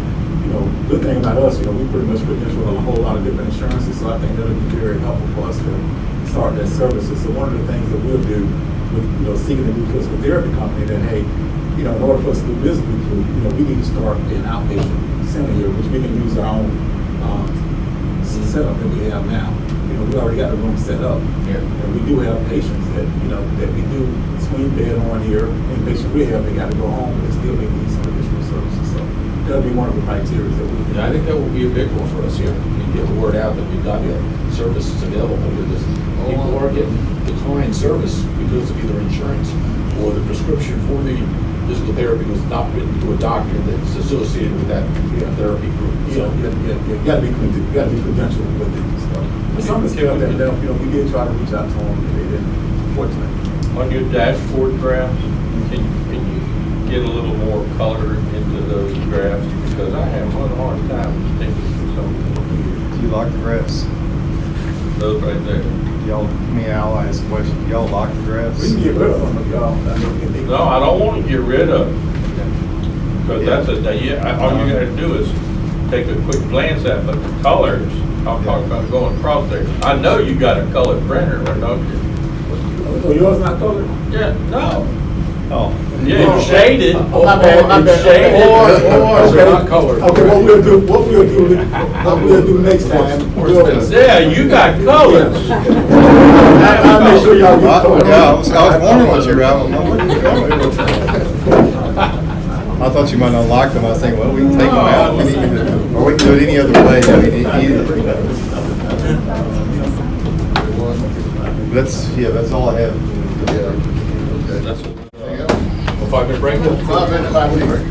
Good thing about us, we pretty much credential a whole lot of different insurances, so I think that'll be very helpful for us to start that services. So one of the things that we'll do with seeking a new physical therapy company, that hey, in order for us to do business with you, we need to start an outpatient center here, which we can use our own setup that we have now. We already got the room set up, and we do have patients that that we do swing bed on here, inpatient rehab. They got to go home, but still they need some additional services. So that'll be one of the criteria that we. Yeah, I think that will be a big one for us here. We get the word out that we've got the services available, because people are getting declined service because of either insurance or the prescription for the physical therapy was not written to a doctor that's associated with that therapy group. So, you got to be credentialed with it. Some of the stuff that we did try to reach out to them, and they didn't, unfortunately. On your dashboard graphs, can you get a little more color into those graphs? Because I have one hard time thinking through some of them. Do you like the graphs? Those right there. I'll ask a question. Do y'all like the graphs? We can get rid of them if y'all. No, I don't want to get rid of them. Because all you got to do is take a quick glance at the colors. I'm talking about going across there. I know you got a colored printer, right, don't you? Oh, yours not colored? Yeah, no. Oh. Yeah, it's shaded. My bad. It's shaded. Or they're not colored. Okay, what we'll do next time. Yeah, you got colors. I'll make sure y'all get colors. Yeah, I was wondering what you were out. I thought you might not like them. I was thinking, well, we can take them out, or we can do it any other way. That's all I have. That's what. 5-minute break? 5 minute break.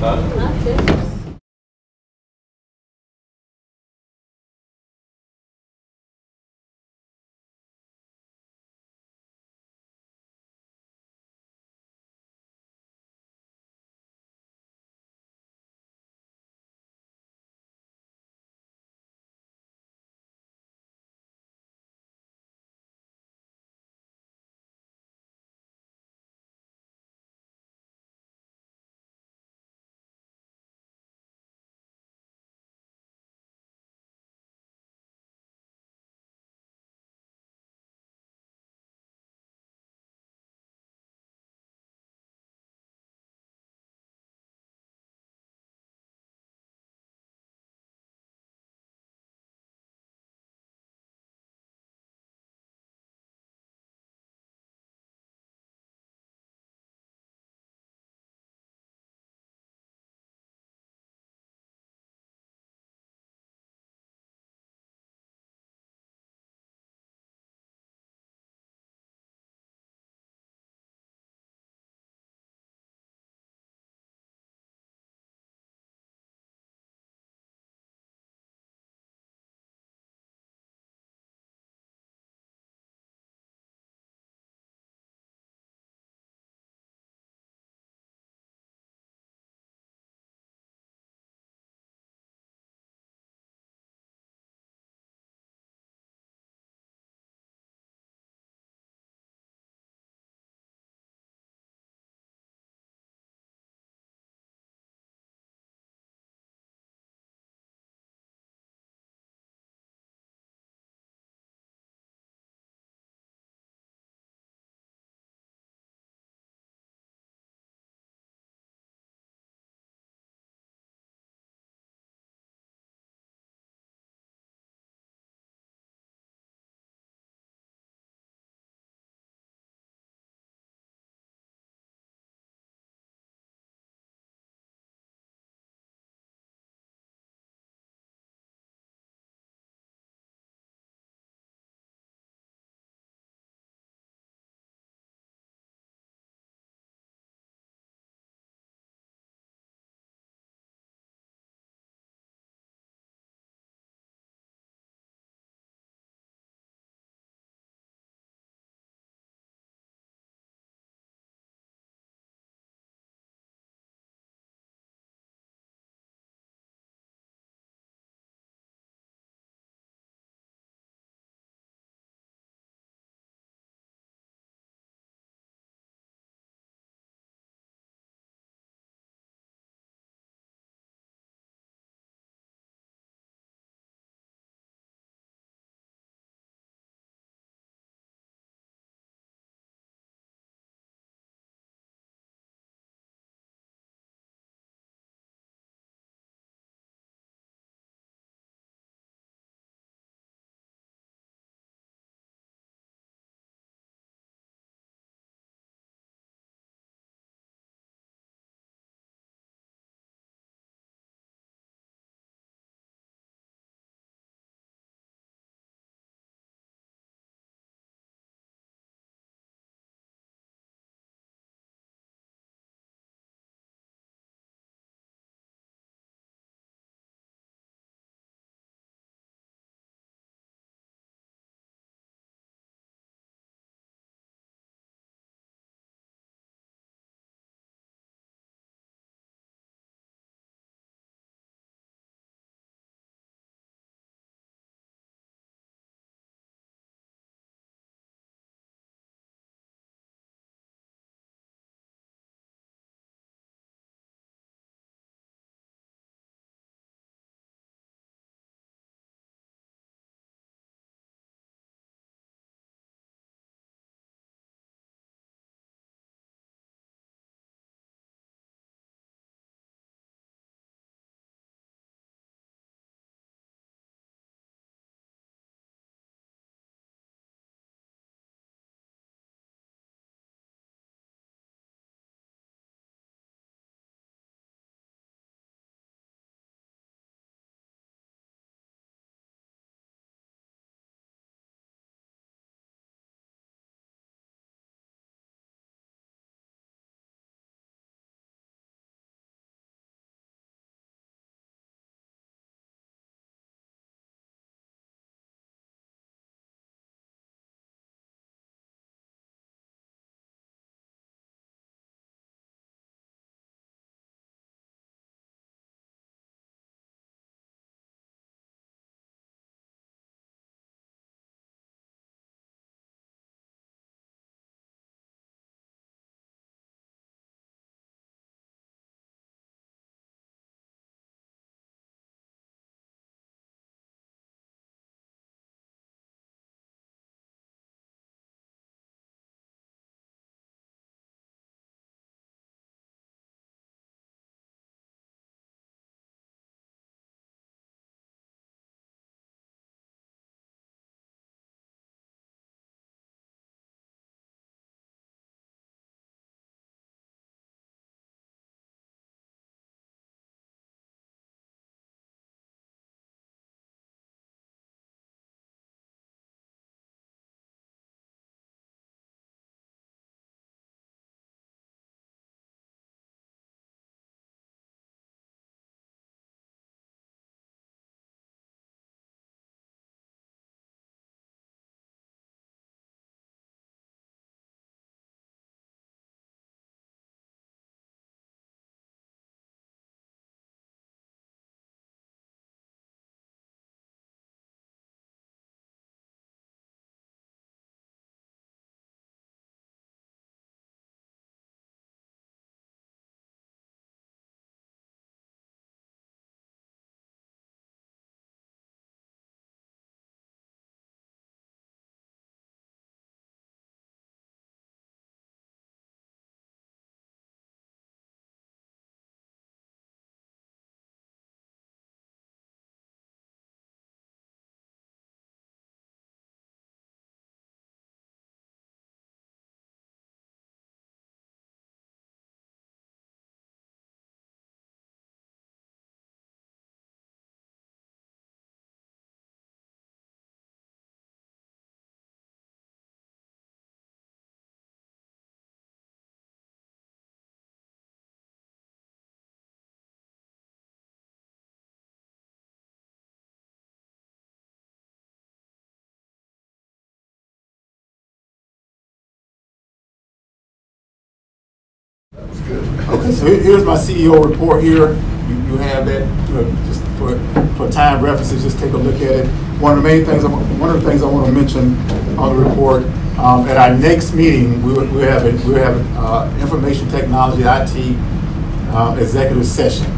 That was good. Okay, so here's my CEO report here. You have that, just for time references, just take a look at it. One of the things I want to mention on the report, at our next meeting, we have information technology, IT, executive session,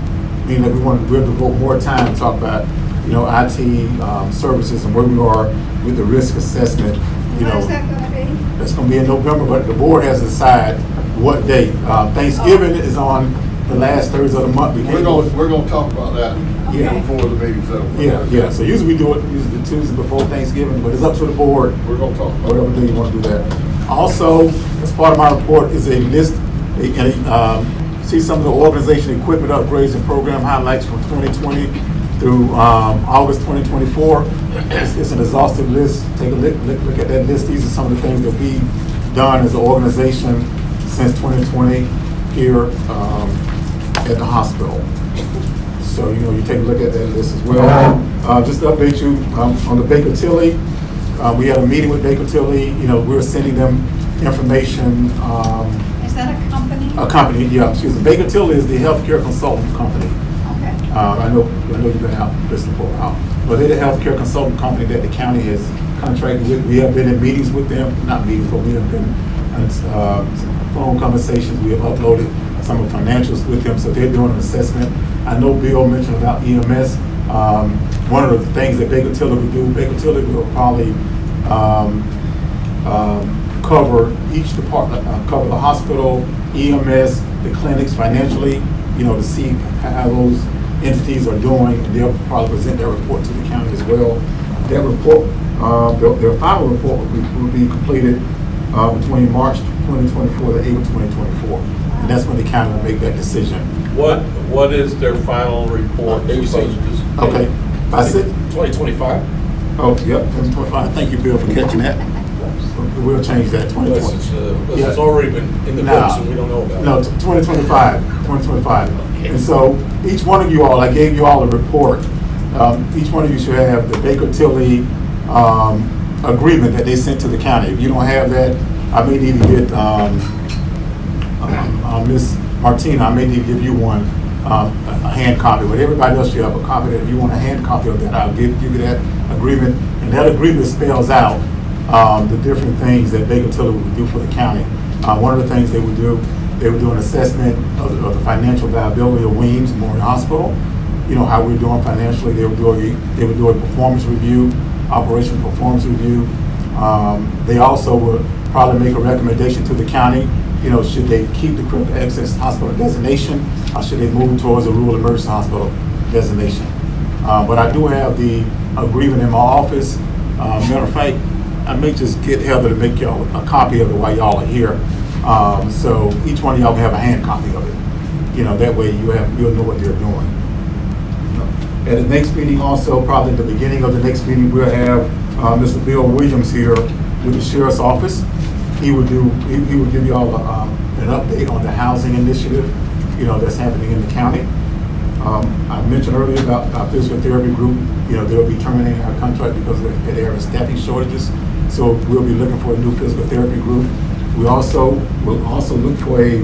meaning that we'll devote more time to talk about, IT services and where we are with the risk assessment. When is that gonna be? That's going to be in November, but the board has to decide what date. Thanksgiving is on the last Thursday of the month. We're gonna talk about that before the meeting's over. Yeah. So usually we do it the Tuesday before Thanksgiving, but it's up to the board. We're gonna talk about whatever day you want to do that. Also, as part of my report is a list. See some of the organization equipment upgrades and program highlights from 2020 through August 2024. It's an exhaustive list. Take a look at that list. These are some of the things that we've done as an organization since 2020 here at the hospital. So, you take a look at that list as well. Just to update you on the Baker Tilly, we had a meeting with Baker Tilly. We're sending them information. Is that a company? A company, yeah. Baker Tilly is the healthcare consultant company. Okay. I know you've been out listening for a while, but they're the healthcare consultant company that the county has contracted with. We have been in meetings with them, not meetings, but we have been in phone conversations. We have uploaded some of the financials with them, so they're doing an assessment. I know Bill mentioned about EMS. One of the things that Baker Tilly will do, Baker Tilly will probably cover each department, cover the hospital, EMS, the clinics financially, to see how those entities are doing. And they'll probably present their report to the county as well. That report, their final report will be completed between March 2024 to April 2024. And that's when the county will make that decision. What is their final report? Okay. I said 2025? Oh, yep, 2025. Thank you, Bill, for catching that. We'll change that, 2020. It's already been in the books and we don't know about it. No, 2025. Okay. And so each one of you all, I gave you all a report. Each one of you should have the Baker Tilly agreement that they sent to the county. If you don't have that, I may need to get Miss Martina, I may need to give you one, a hand copy, but everybody else should have a copy. That if you want a hand copy of that, I'll give you that agreement. And that agreement spells out the different things that Baker Tilly would do for the county. One of the things they would do an assessment of the financial viability of Weems Memorial Hospital. How we're doing financially. They would do a performance review, operational performance review. They also would probably make a recommendation to the county. Should they keep the critical access hospital designation, or should they move towards a rural emergency hospital designation? But I do have the agreement in my office. Matter of fact, I may just get Heather to make y'all a copy of it while y'all are here. So each one of y'all can have a hand copy of it. That way you'll know what they're doing. At the next meeting also, probably at the beginning of the next meeting, we'll have Mr. Bill Williams here with the Sheriff's Office. He will give you all an update on the housing initiative, that's happening in the county. I mentioned earlier about our physical therapy group. They'll be terminating our contract because there are staffing shortages. So we'll be looking for a new physical therapy group. Will also look for a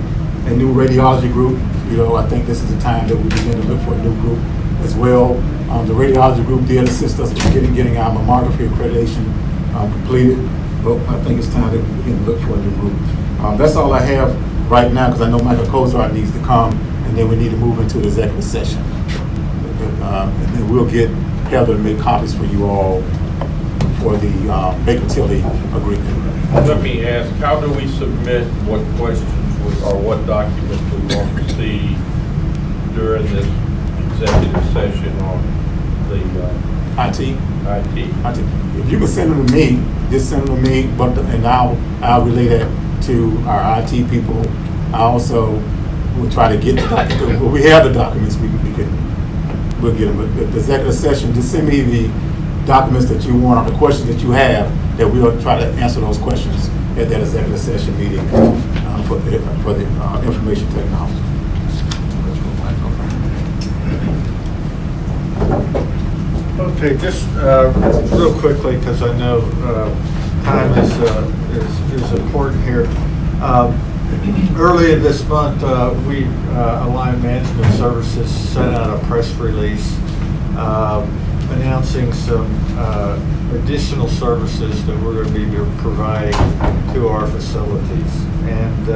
new radiology group. I think this is the time that we begin to look for a new group as well. The radiology group did assist us with getting our mammography accreditation completed. But I think it's time that we begin to look for a new group. That's all I have right now, because I know Michael Kozar needs to come, and then we need to move into the executive session. And then we'll get Heather to make copies for you all for the Baker Tilly agreement. Let me ask, how do we submit what questions or what documents we want to see during this executive session on the IT. IT. If you can send them to me, just send them to me. And I'll relay that to our IT people. I also will try to get the documents. Well, we have the documents. We'll get them. But the executive session, just send me the documents that you want or the questions that you have. That we'll try to answer those questions at that executive session meeting for the information technology. Okay, just real quickly, because I know time is important here. Earlier this month, Alliant Management Services sent out a press release announcing some additional services that we're going to be providing to our facilities. And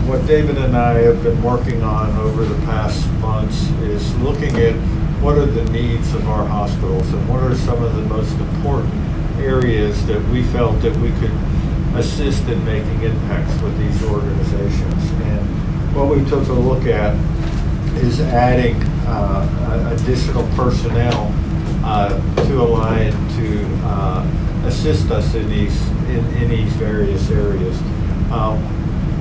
what David and I have been working on over the past months is looking at what are the needs of our hospitals and what are some of the most important areas that we felt that we could assist in making impacts with these organizations. And what we took a look at is adding additional personnel to Alliant to assist us in these various areas.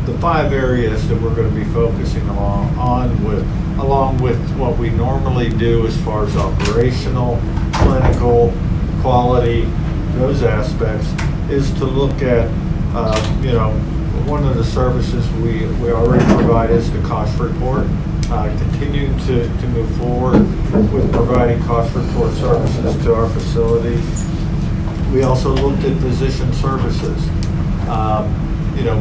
The 5 areas that we're going to be focusing along with what we normally do as far as operational, clinical, quality, those aspects, is to look at, one of the services we already provide is the cost report. Continuing to move forward with providing cost report services to our facilities. We also looked at physician services.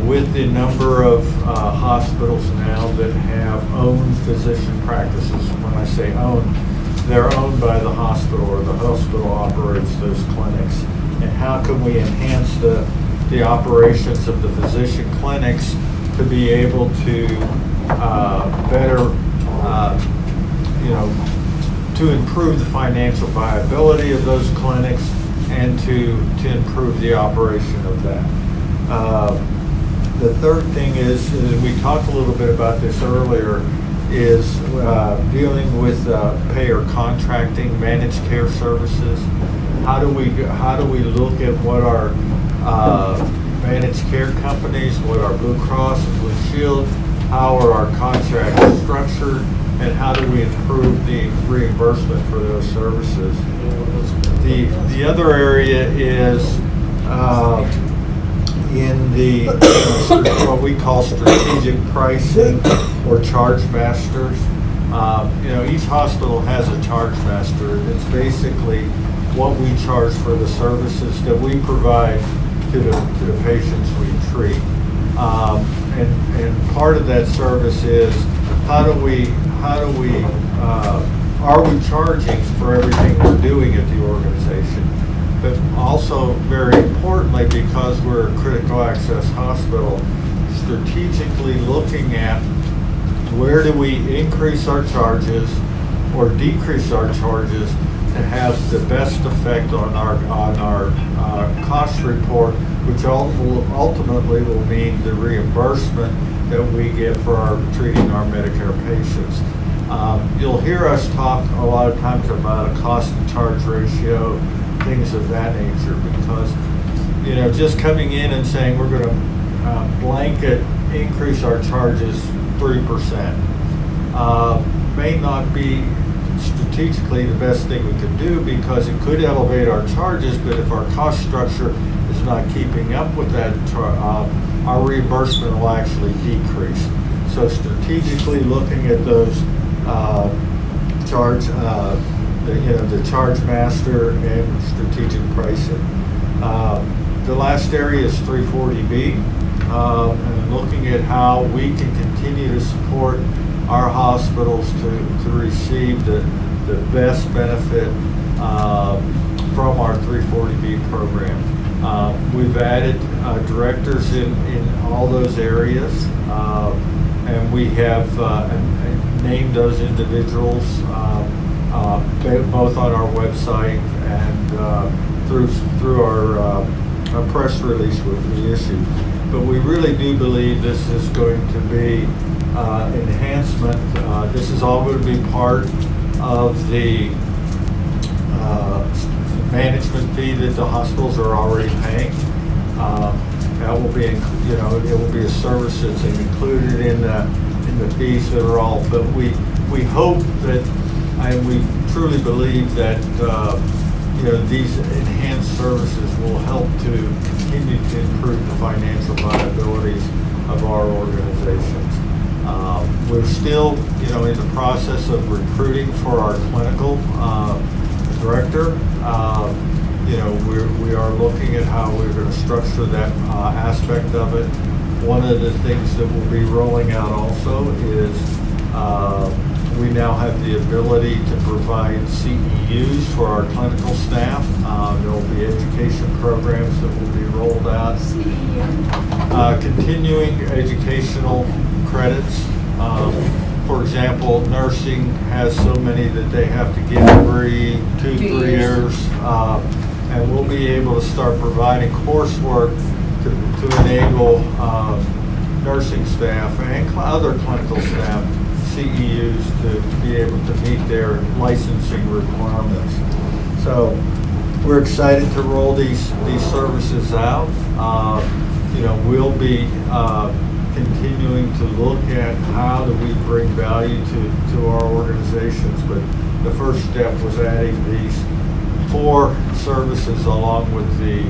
With the number of hospitals now that have owned physician practices, when I say owned, they're owned by the hospital or the hospital operates those clinics. And how can we enhance the operations of the physician clinics to be able to better, to improve the financial viability of those clinics and to improve the operation of that. The third thing is, we talked a little bit about this earlier, is dealing with payer contracting, managed care services. How do we look at what our managed care companies, what our Blue Cross and Blue Shield, how are our contracts structured, and how do we improve the reimbursement for those services? The other area is in the what we call strategic pricing or charge masters. Each hospital has a charge master. It's basically what we charge for the services that we provide to the patients we treat. And part of that service is are we charging for everything we're doing at the organization? But also, very importantly, because we're a critical access hospital, strategically looking at where do we increase our charges or decrease our charges to have the best effect on our cost report, which ultimately will mean the reimbursement that we get for treating our Medicare patients. You'll hear us talk a lot of times about a cost to charge ratio, things of that nature, because just coming in and saying we're going to blanket increase our charges 3% may not be strategically the best thing we could do, because it could elevate our charges, but if our cost structure is not keeping up with that, our reimbursement will actually decrease. So strategically looking at those the charge master and strategic pricing. The last area is 340B, and looking at how we can continue to support our hospitals to receive the best benefit from our 340B program. We've added directors in all those areas, and we have named those individuals both on our website and through our press release we issued. But we really do believe this is going to be enhancement. This is all going to be part of the management fee that the hospitals are already paying. That will be, it will be a service that's included in the fees that are all. But we hope that, and we truly believe that these enhanced services will help to continue to improve the financial viabilities of our organizations. We're still, in the process of recruiting for our clinical director. We are looking at how we're going to structure that aspect of it. One of the things that we'll be rolling out also is we now have the ability to provide CEUs for our clinical staff. There will be education programs that will be rolled out. Continuing educational credits. For example, nursing has so many that they have to get every 2-3 years. And we'll be able to start providing coursework to enable nursing staff and other clinical staff, CEUs, to be able to meet their licensing requirements. So we're excited to roll these services out. We'll be continuing to look at how do we bring value to our organizations, but the first step was adding these 4 services along with the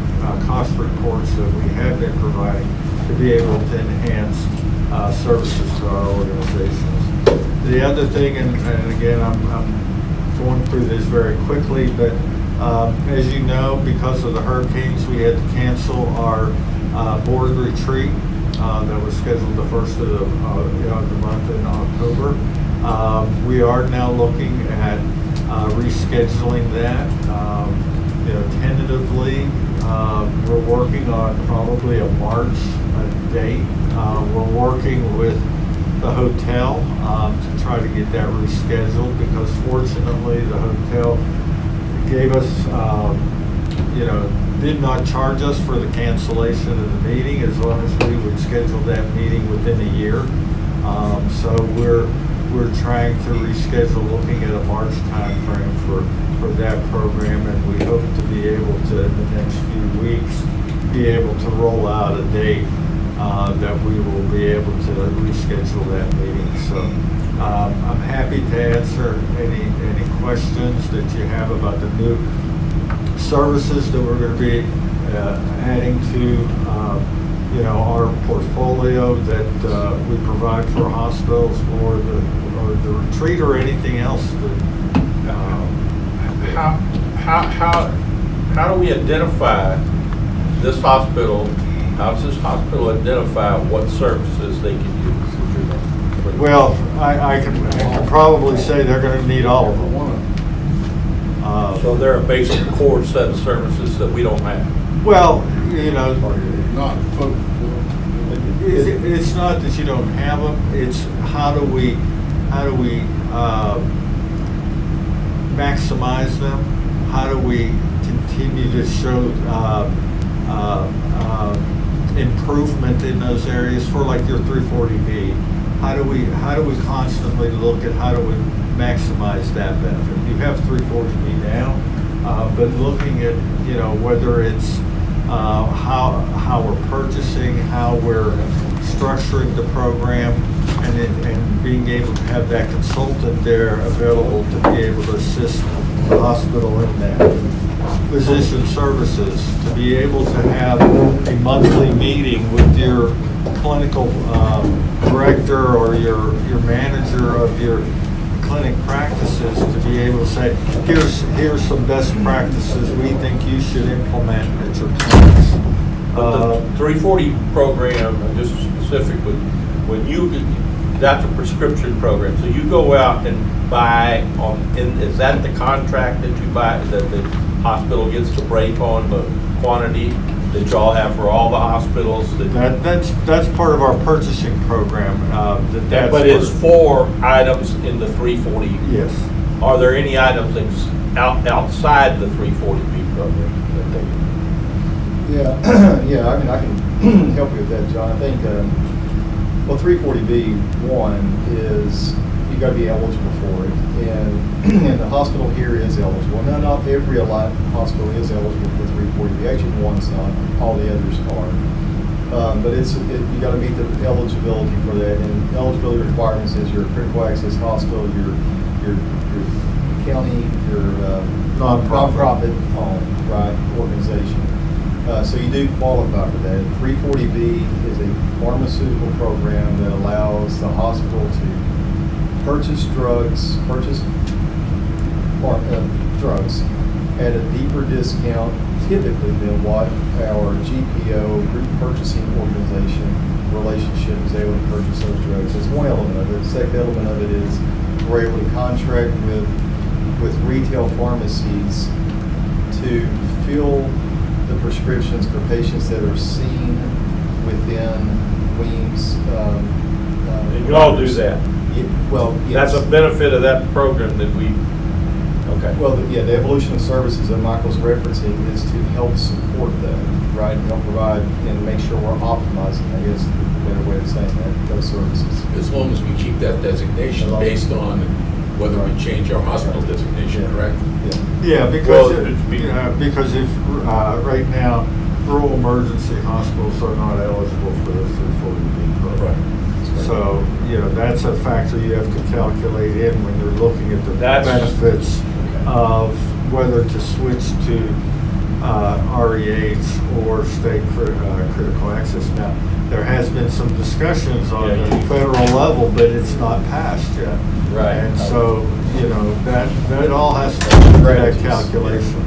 cost reports that we have been providing to be able to enhance services to our organizations. The other thing, and again, I'm going through this very quickly, but as you know, because of the hurricanes, we had to cancel our board retreat that was scheduled the first of the month in October. We are now looking at rescheduling that. Tentatively, we're working on probably a March date. We're working with the hotel to try to get that rescheduled, because fortunately the hotel gave us, did not charge us for the cancellation of the meeting as long as we would schedule that meeting within a year. So we're trying to reschedule, looking at a March time frame for that program, and we hope to be able to, in the next few weeks, be able to roll out a date that we will be able to reschedule that meeting. So I'm happy to answer any questions that you have about the new services that we're going to be adding to our portfolio that we provide for hospitals, or the retreat, or anything else that. How do we identify this hospital? How does this hospital identify what services they can use? Well, I can probably say they're going to need all of them. So they're a basic core set of services that we don't have. Well, Not folks. it's not that you don't have them. It's how do we maximize them? How do we continue to show improvement in those areas for, like, your 340B? How do we constantly look at how do we maximize that benefit? You have 340B now, but looking at whether it's how we're purchasing, how we're structuring the program, and being able to have that consultant there available to be able to assist the hospital in that. Physician services, to be able to have a monthly meeting with your clinical director or your manager of your clinic practices, to be able to say, here's some best practices we think you should implement at your clinics. The 340 program, just specific, that's a prescription program. So you go out and buy is that the contract that you buy, that the hospital gets to break on the quantity that y'all have for all the hospitals? That's part of our purchasing program. But it's 4 items in the 340. Yes. Are there any items that's outside the 340B program that they? Yeah, I mean, I can help you with that, John. I think, 340B1 is you got to be eligible for it, and the hospital here is eligible. Now, not every hospital is eligible for 340B. Actually, one's not. All the others are. But you got to meet the eligibility for that, and eligibility requirements is your critical access hospital, your county, your nonprofit owned, right, organization. So you do qualify for that. 340B is a pharmaceutical program that allows the hospital to purchase drugs at a deeper discount typically than what our GPO, group purchasing organization, relationship is able to purchase those drugs. That's one element of it. The second element of it is we're able to contract with retail pharmacies to fill the prescriptions for patients that are seen within Weems. And you all do that? Well, yes. That's a benefit of that program that we, okay. Well, the evolution of services that Michael's referencing is to help support that, right? Help provide and make sure we're optimizing, I guess, the better way of saying that, those services. As long as we keep that designation based on whether we change our hospital designation, correct? Yeah, because, because if, right now, rural emergency hospitals are not eligible for the 340B program. So, that's a factor you have to calculate in when you're looking at the benefits of whether to switch to REH or state critical access. Now, there has been some discussions on the federal level, but it's not passed yet. Right. And so, that all has to do with that calculation.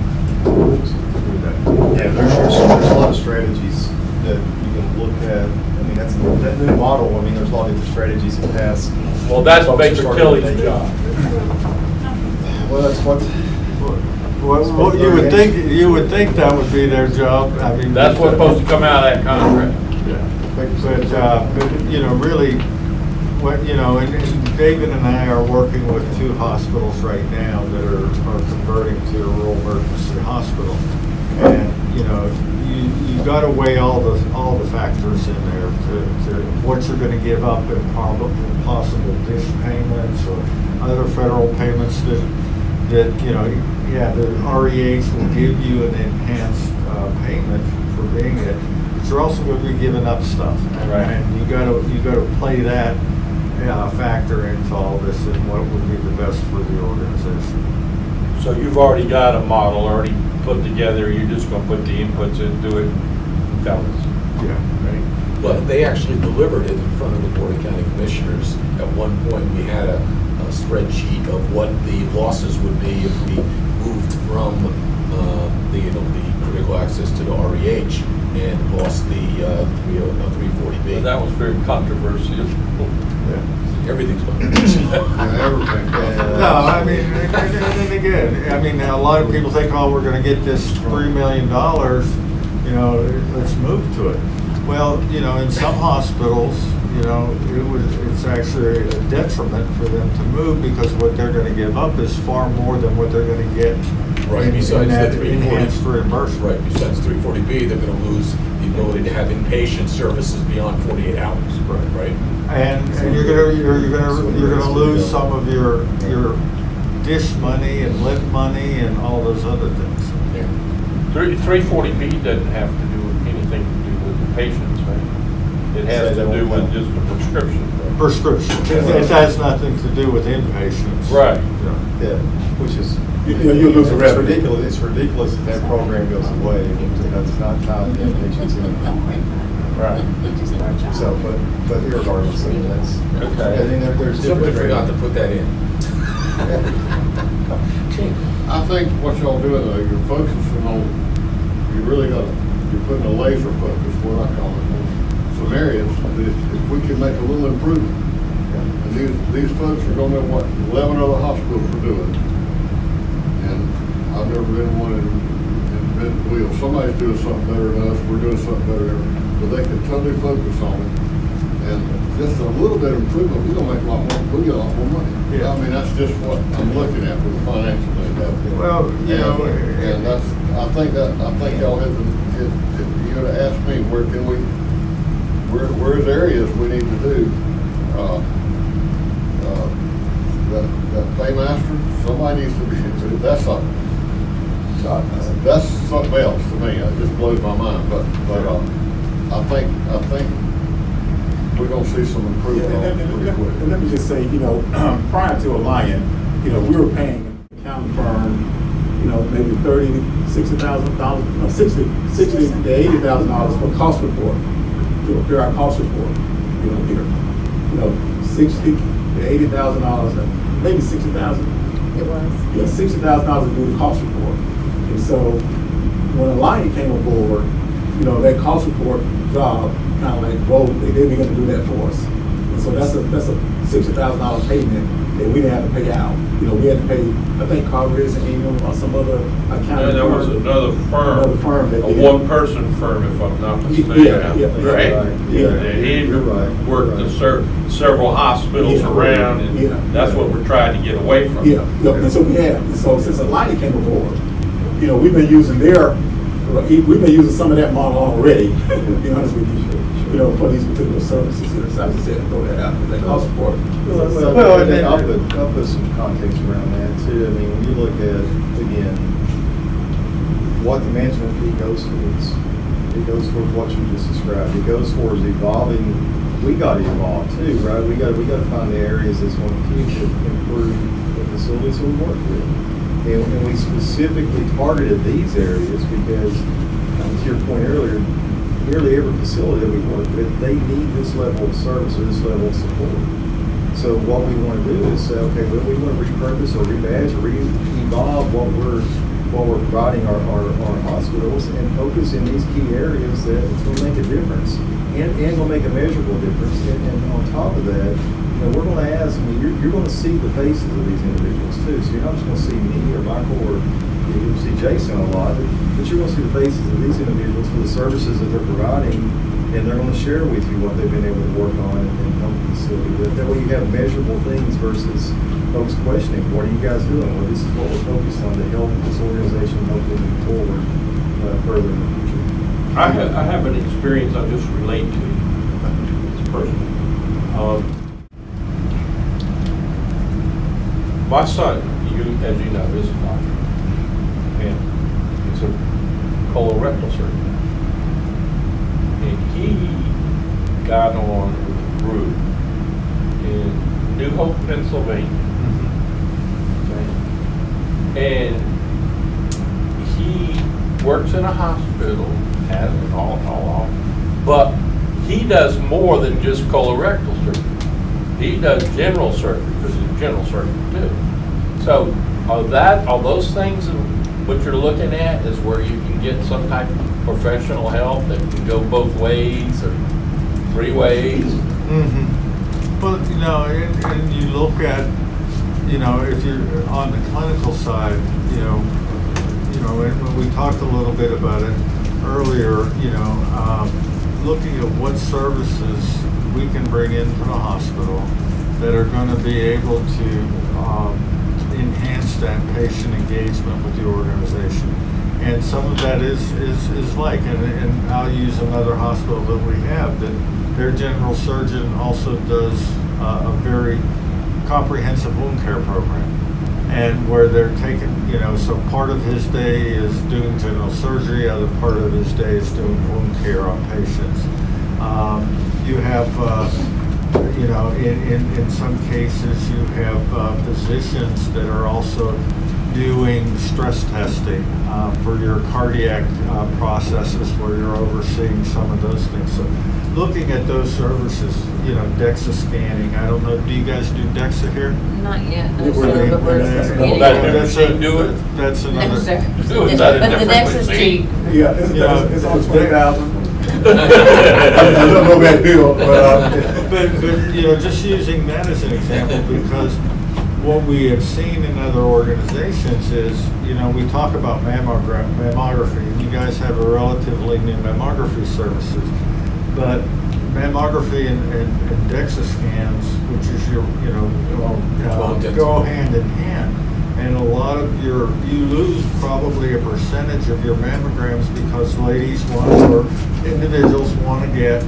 Yeah, there's a lot of strategies that you can look at. I mean, that new model. I mean, there's a lot of different strategies in past. Well, that's Baker Tilly's job. Well, that's what. Well, you would think that would be their job. I mean, that's what's supposed to come out of that contract. But really, and David and I are working with 2 hospitals right now that are converting to a rural emergency hospital, and you got to weigh all the factors in there to what you're going to give up in possible dish payments or other federal payments that the REH will give you an enhanced payment for being it, but you're also going to be giving up stuff, and you got to play that factor into all this and what would be the best for the organization. So you've already got a model already put together.'re just going to put the inputs into it and tell us. Yeah. Right. But they actually delivered it in front of the Board of County Commissioners. At one point, we had a spreadsheet of what the losses would be if we moved from the critical access to the REH and lost the 340B. Well, that was very controversial. Everything's controversial. No, I mean, and again, I mean, a lot of people think, oh, we're going to get this $3 million, let's move to it. Well, in some hospitals, it's actually a detriment for them to move because what they're going to give up is far more than what they're going to get Besides that the 340, enhanced reimbursement. Right, besides 340B, they're going to lose the ability to have inpatient services beyond 48 hours. Right. And you're gonna lose some of your dish money and lit money and all those other things. Yeah. 340B doesn't have to do with anything to do with the patients, right? It has to do with just the prescription. Prescription. It has nothing to do with inpatients. Right. Yeah, which is you lose the revenue. ridiculous. It's ridiculous if that program goes away. It's not tied to inpatients anymore. Right. So, but irregardless, I mean, that's okay. I mean, there's Somebody forgot to put that in. I think what y'all doing though, you're focusing on, you're putting a laser focus, what I call it, on some areas that if we can make a little improvement, and these folks are gonna know what 11 other hospitals are doing, and I've never been one in wheel. Somebody's doing something better than us, we're doing something better, but they can totally focus on it. And just a little bit of improvement, we're gonna make a lot more, we'll get a lot more money. Yeah. I mean, that's just what I'm looking at with the financial thing. Well, And that's, I think y'all hit if you were to ask me, where's areas we need to do, that paymaster, somebody needs to be, that's something else to me. It just blows my mind. But I think we're gonna see some improvement on it pretty quick. And let me just say, prior to Alliant, we were paying an accounting firm, maybe $60,000, $60,000 to $80,000 for cost report to prepare our cost report. Here, $60,000 to $80,000, maybe $60,000. It was. Yeah, $60,000 to do the cost report. And so when Alliant came aboard, you know, that cost report job, kind of like, well, they're gonna do that for us. And so that's a $60,000 payment that we didn't have to pay out. You know, we had to pay, I think Carver's and Ingham or some other accounting And there was firm. another Another firm that a did. one-person firm, if I'm not mistaken. Yeah, Right? yeah. And he You're right. worked You're the several hospitals Yeah. around, Yeah. and that's what we're trying to get away from. Yeah, and so we have. And so since Alliance came aboard, you know, we've been using some of that model already, to be honest with you know, for these particular services here. So I just said to throw that out, that cost support. Well, and then I'll put some context around that too. I mean, when you look at, again, what the management fee goes towards, it goes towards what you just described. It goes towards evolving. We got to evolve too, right? We got to find the areas that's going to continue to improve the facilities that we work with. And we specifically targeted these areas because, to your point earlier, nearly every facility that we work with, they need this level of service or this level of support. So what we want to do is say, okay, well, we want to repurpose or rebadge or re-evolve what we're providing our hospitals and focus in these key areas that it's going to make a difference and will make a measurable difference. And on top of that, you know, we're going to ask, I mean, you're going to see the faces of these individuals too. So you're not just going to see me or Michael or you'll see Jason a lot, but you're going to see the faces of these individuals for the services that they're providing, and they're going to share with you what they've been able to work on and help the facility with. That way you have measurable things versus folks questioning, what are you guys doing? Well, this is what we're focused on to help this organization hopefully move forward further in the future. I have an experience I'll just relate to. It's personal. My son, as you know, is a doctor, and he's a colorectal surgeon. And he got on a group in New Hope, Pennsylvania. Okay? And he works in a hospital, has it all, but he does more than just colorectal surgery. He does general surgery, because he's a general surgeon too. So are those things what you're looking at is where you can get some type of professional help that can go both ways or three ways? Mm-hmm. Well, you know, and you look at, you know, if you're on the clinical side, you know, and we talked a little bit about it earlier, you know, looking at what services we can bring into the hospital that are going to be able to enhance that patient engagement with the organization. And some of that is like, and I'll use another hospital that we have, that their general surgeon also does a very comprehensive wound care program. And where they're taking, you know, so part of his day is doing general surgery, other part of his day is doing wound care on patients. You have, you know, in some cases you have physicians that are also doing stress testing for your cardiac processes where you're overseeing some of those things. So looking at those services, you know, DEXA scanning, I don't know, do you guys do DEXA here? Not yet, no, We're sir, but we're doing- getting That's there. That's No, another. sir. Is that a But the different next is machine? cheap. Yeah, Yeah. it's on 20,000. I don't know that deal, But you know, just using that as an example, because what we have seen in other organizations is, you know, we talk about mammography, and you guys have a relatively new mammography services, but mammography and DEXA scans, which is your, you know, go hand in hand. And a lot of you lose probably a percentage of your mammograms because ladies want, or individuals want to get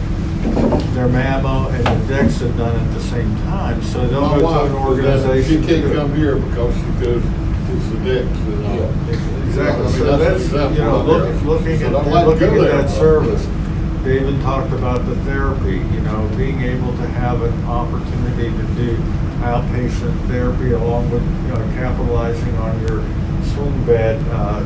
their mammo and the DEXA done at the same time. So they'll My go to wife, an organization. she can't come here because she goes to the decks and all. Exactly. I mean, So that's, an example you know, right there. looking So at, I'd like to looking go at there, that but- service. David talked about the therapy, you know, being able to have an opportunity to do outpatient therapy along with, you know, capitalizing on your swing bed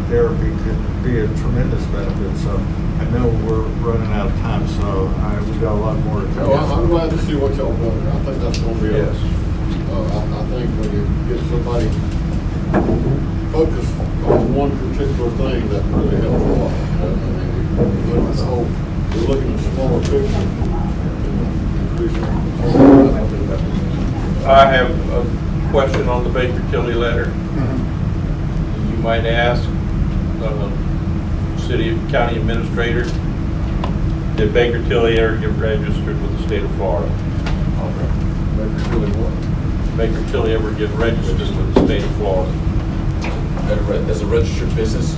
therapy could be a tremendous benefit. So I know we're running out of time, so we've got a lot more to No, cover. I'm glad to see what y'all done there. I think that's gonna be, Yes. I think when you get somebody focused on one particular thing, that really helps a lot. I mean, you look at the whole I have a question on the Baker Tilly letter. You might ask, city county administrator, did Baker Tilly ever get registered with the state of Florida? Baker Tilly what? Baker Tilly ever get registered with the state of Florida? As a registered business?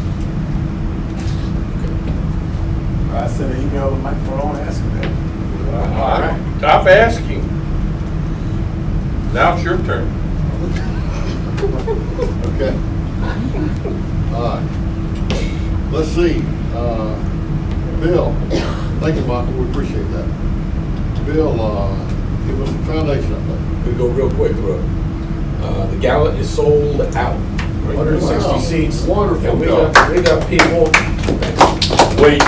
I sent an email to Mike Malone asking that. All right. Stop asking. Now it's your turn. Okay. All right. Let's see. Bill, thank you, Michael. We appreciate that. Bill, give us some foundation update. We go real quick through it. The gala is sold out. 160 Wow. seats. Wonderful. And we got people. Wait.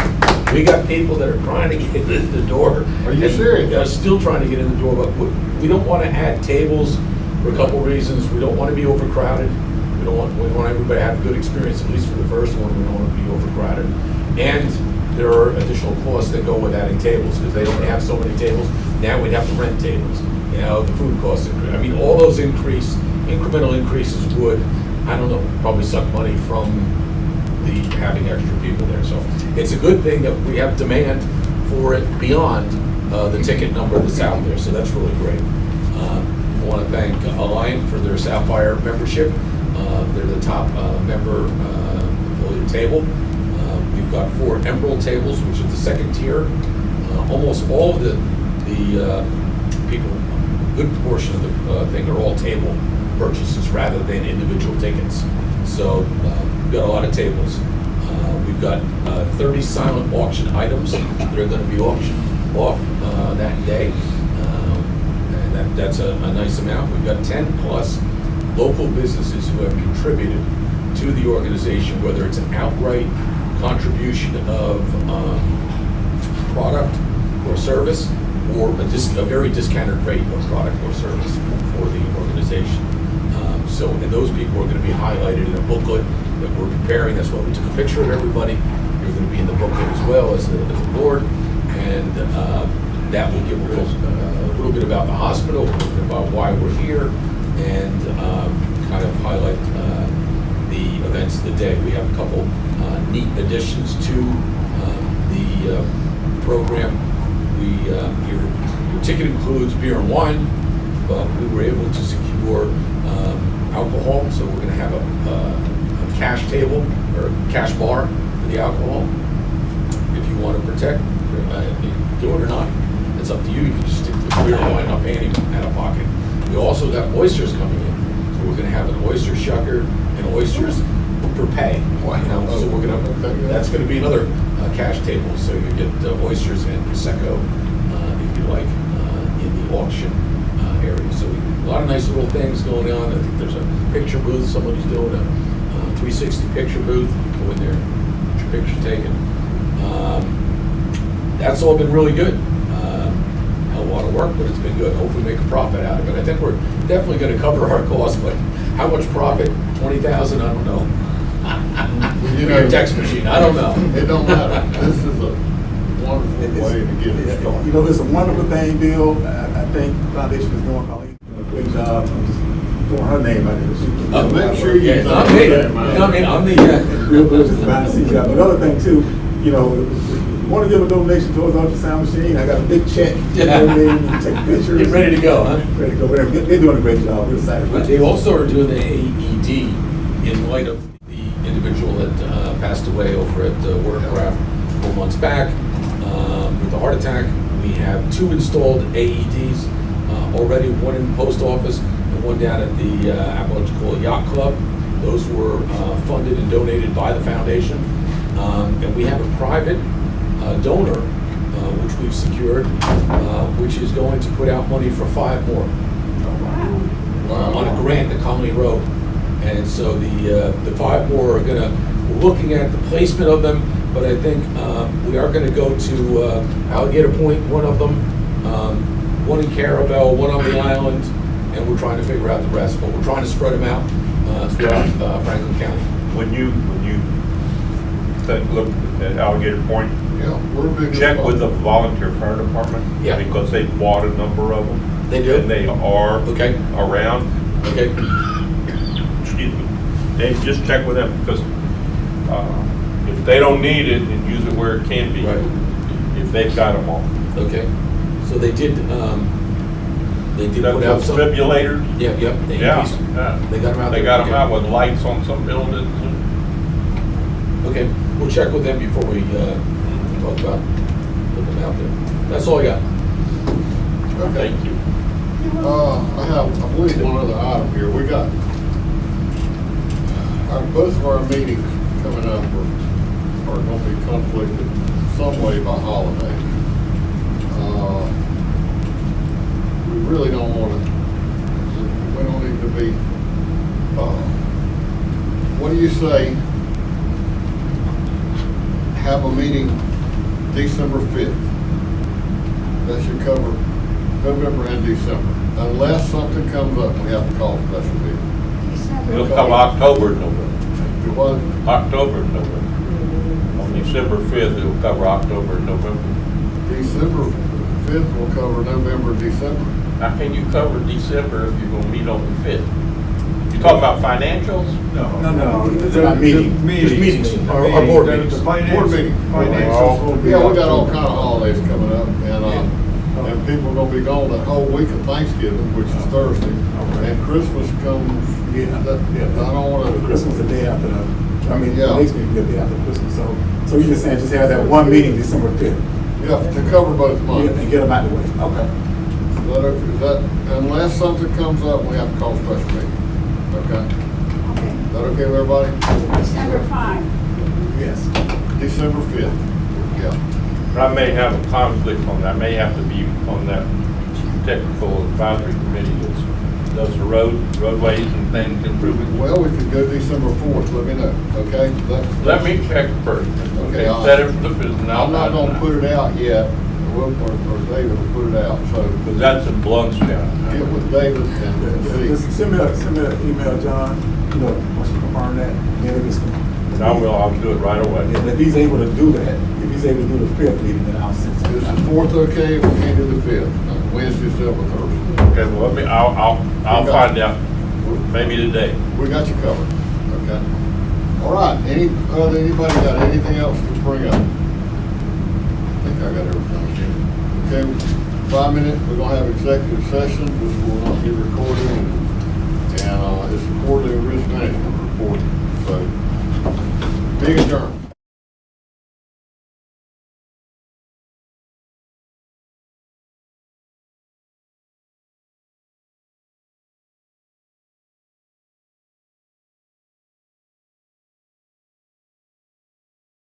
We got people that are trying to get in the door. Are you and serious? They're still trying to get in the door, but we don't want to add tables for a couple reasons. We don't want to be overcrowded. We want everybody to have a good experience, at least for the first one. We don't want to be overcrowded. And there are additional costs that go with adding tables, because they don't have so many tables. Now we'd have to rent tables. You know, the food costs increase. I mean, all those incremental increases would, I don't know, probably suck money from the having extra people there. So it's a good thing that we have demand for it beyond the ticket number that's out there. So that's really great. I want to thank Alliant for their Sapphire membership. They're the top member affiliate table. We've got 4 Emerald tables, which is the second tier. Almost all of the people, a good portion of the thing are all table purchases rather than individual tickets. So we've got a lot of tables. We've got 30 silent auction items that are going to be auctioned off that day. And that's a nice amount. We've got 10 plus local businesses who have contributed to the organization, whether it's an outright contribution of product or service, or a very discounted rate of product or service for the organization. And those people are going to be highlighted in a booklet that we're preparing. That's why we took a picture of everybody. You're going to be in the booklet as well as a board, and that will give a little bit about the hospital, a little bit about why we're here, and kind of highlight the events of the day. We have a couple neat additions to the program. Your ticket includes beer and wine, but we were able to secure alcohol, so we're going to have a cash table or cash bar for the alcohol. If you want to protect, do it or not, it's up to you. You can just stick to the beer and wine, not pay any out of pocket. We also got oysters coming in, so we're going to have an oyster shucker and oysters for pay. Wow. So we're going to, that's going to be another cash table. So you get oysters and prosecco, if you like, in the auction area. So a lot of nice little things going on. I think there's a picture booth. Somebody's doing a 360 picture booth. Go in there, get your picture taken. That's all been really good. A lot of work, but it's been good. Hopefully make a profit out of it. I think we're definitely going to cover our costs, but how much profit? 20,000? I don't know. You know, Your text machine? I don't know. It don't matter. This is a wonderful way to get it started. You know, it's a wonderful thing, Bill. I think the foundation is doing a great job. I'm just throwing her name out there. Make sure you Yeah, not me. I'm the Real good, just about to see that. But another thing too, you know, you want to give a donation towards the ultrasound machine, I got a big check. You know what I mean? You take pictures. Get ready to go, huh? Ready to go. They're doing a great job. We're excited. But they also are doing the AED in light of the individual that passed away over at Watercraft 4 months back with a heart attack. We have 2 installed AEDs already, one in the post office and one down at the Apalachicola Yacht Club. Those were funded and donated by the foundation. And we have a private donor, which we've secured, which is going to put out money for 5 more on a grant at Conley Road. And so the 5 more are we're looking at the placement of them, but I think we are going to go to Alligator Point, one of them, one in Carabel, one on the island, and we're trying to figure out the rest, but we're trying to spread them out throughout Franklin County. When you look at Alligator Point, Yeah, we're a big. Check with the volunteer fire department. Yeah. Because they bought a number of them. They do? And they are Okay. around. Okay, Excuse me. They just check with them because if they don't need it, then use it where it can be. Right. If they've got them all. okay. So they did put Those out some. defibrillators. Yeah, yep. They Yeah. increased- Yeah. They got them out They there. got them Okay. out with lights on some buildings. Okay, we'll check with them before we talk about putting them out there. That's all I got. Okay. Thank you. I have, I believe, one other item here. We got, both of our meetings coming up are going to be conflicted some way by holidays. We really don't want to, we don't need to be, what do you say? Have a meeting December 5th. That should cover November and December. Unless something comes up, we have to call a special meeting. It'll come October, November. Do what? October, November. On December 5th, it'll cover October, November. December 5th will cover November, December. How can you cover December if you're gonna meet on the 5th? You talking about financials? No, it's about meeting. Just meetings. Our board meetings. The Board financials, meeting. financials will be. Yeah, we got all kind of October. holidays coming up, and people are gonna be gone the whole week of Thanksgiving, which is Thursday. Okay. And Christmas comes, Yeah. I don't wanna. Christmas the day after the, Yeah. next week the day after Christmas, so you're just saying, just have that one meeting December 5th. Yeah, to cover both months. And get them out of the way, okay. Is that, unless something comes up, we have to call a special meeting, okay? Okay. Is that okay with everybody? December 5. Yes. December 5th, yeah. But I may have a conflict on that. I may have to be on that technical advisory committee that does the roadways and things improving. Well, we could go December 4th, let me know, okay? Let me check first. Okay, Okay, set it for the business. I'm not gonna put it out yet, or David will put it out, so Because that's in Bluntstown. get with David and see. Just send me an email, John, once you confirm that, then it is. And I'll do it right away. And if he's able to do that, if he's able to do the 5th meeting, then I'll send Is it. the 4th okay, if we can't do the 5th, Wednesday, still or Thursday? Okay, well, I'll find out, maybe today. We got you covered, okay? All right, anybody got anything else to bring up? I think I got everything. Okay, 5 minutes, we're gonna have executive session, which will not be recorded, and it's a quarterly risk management report, so, being adjourned.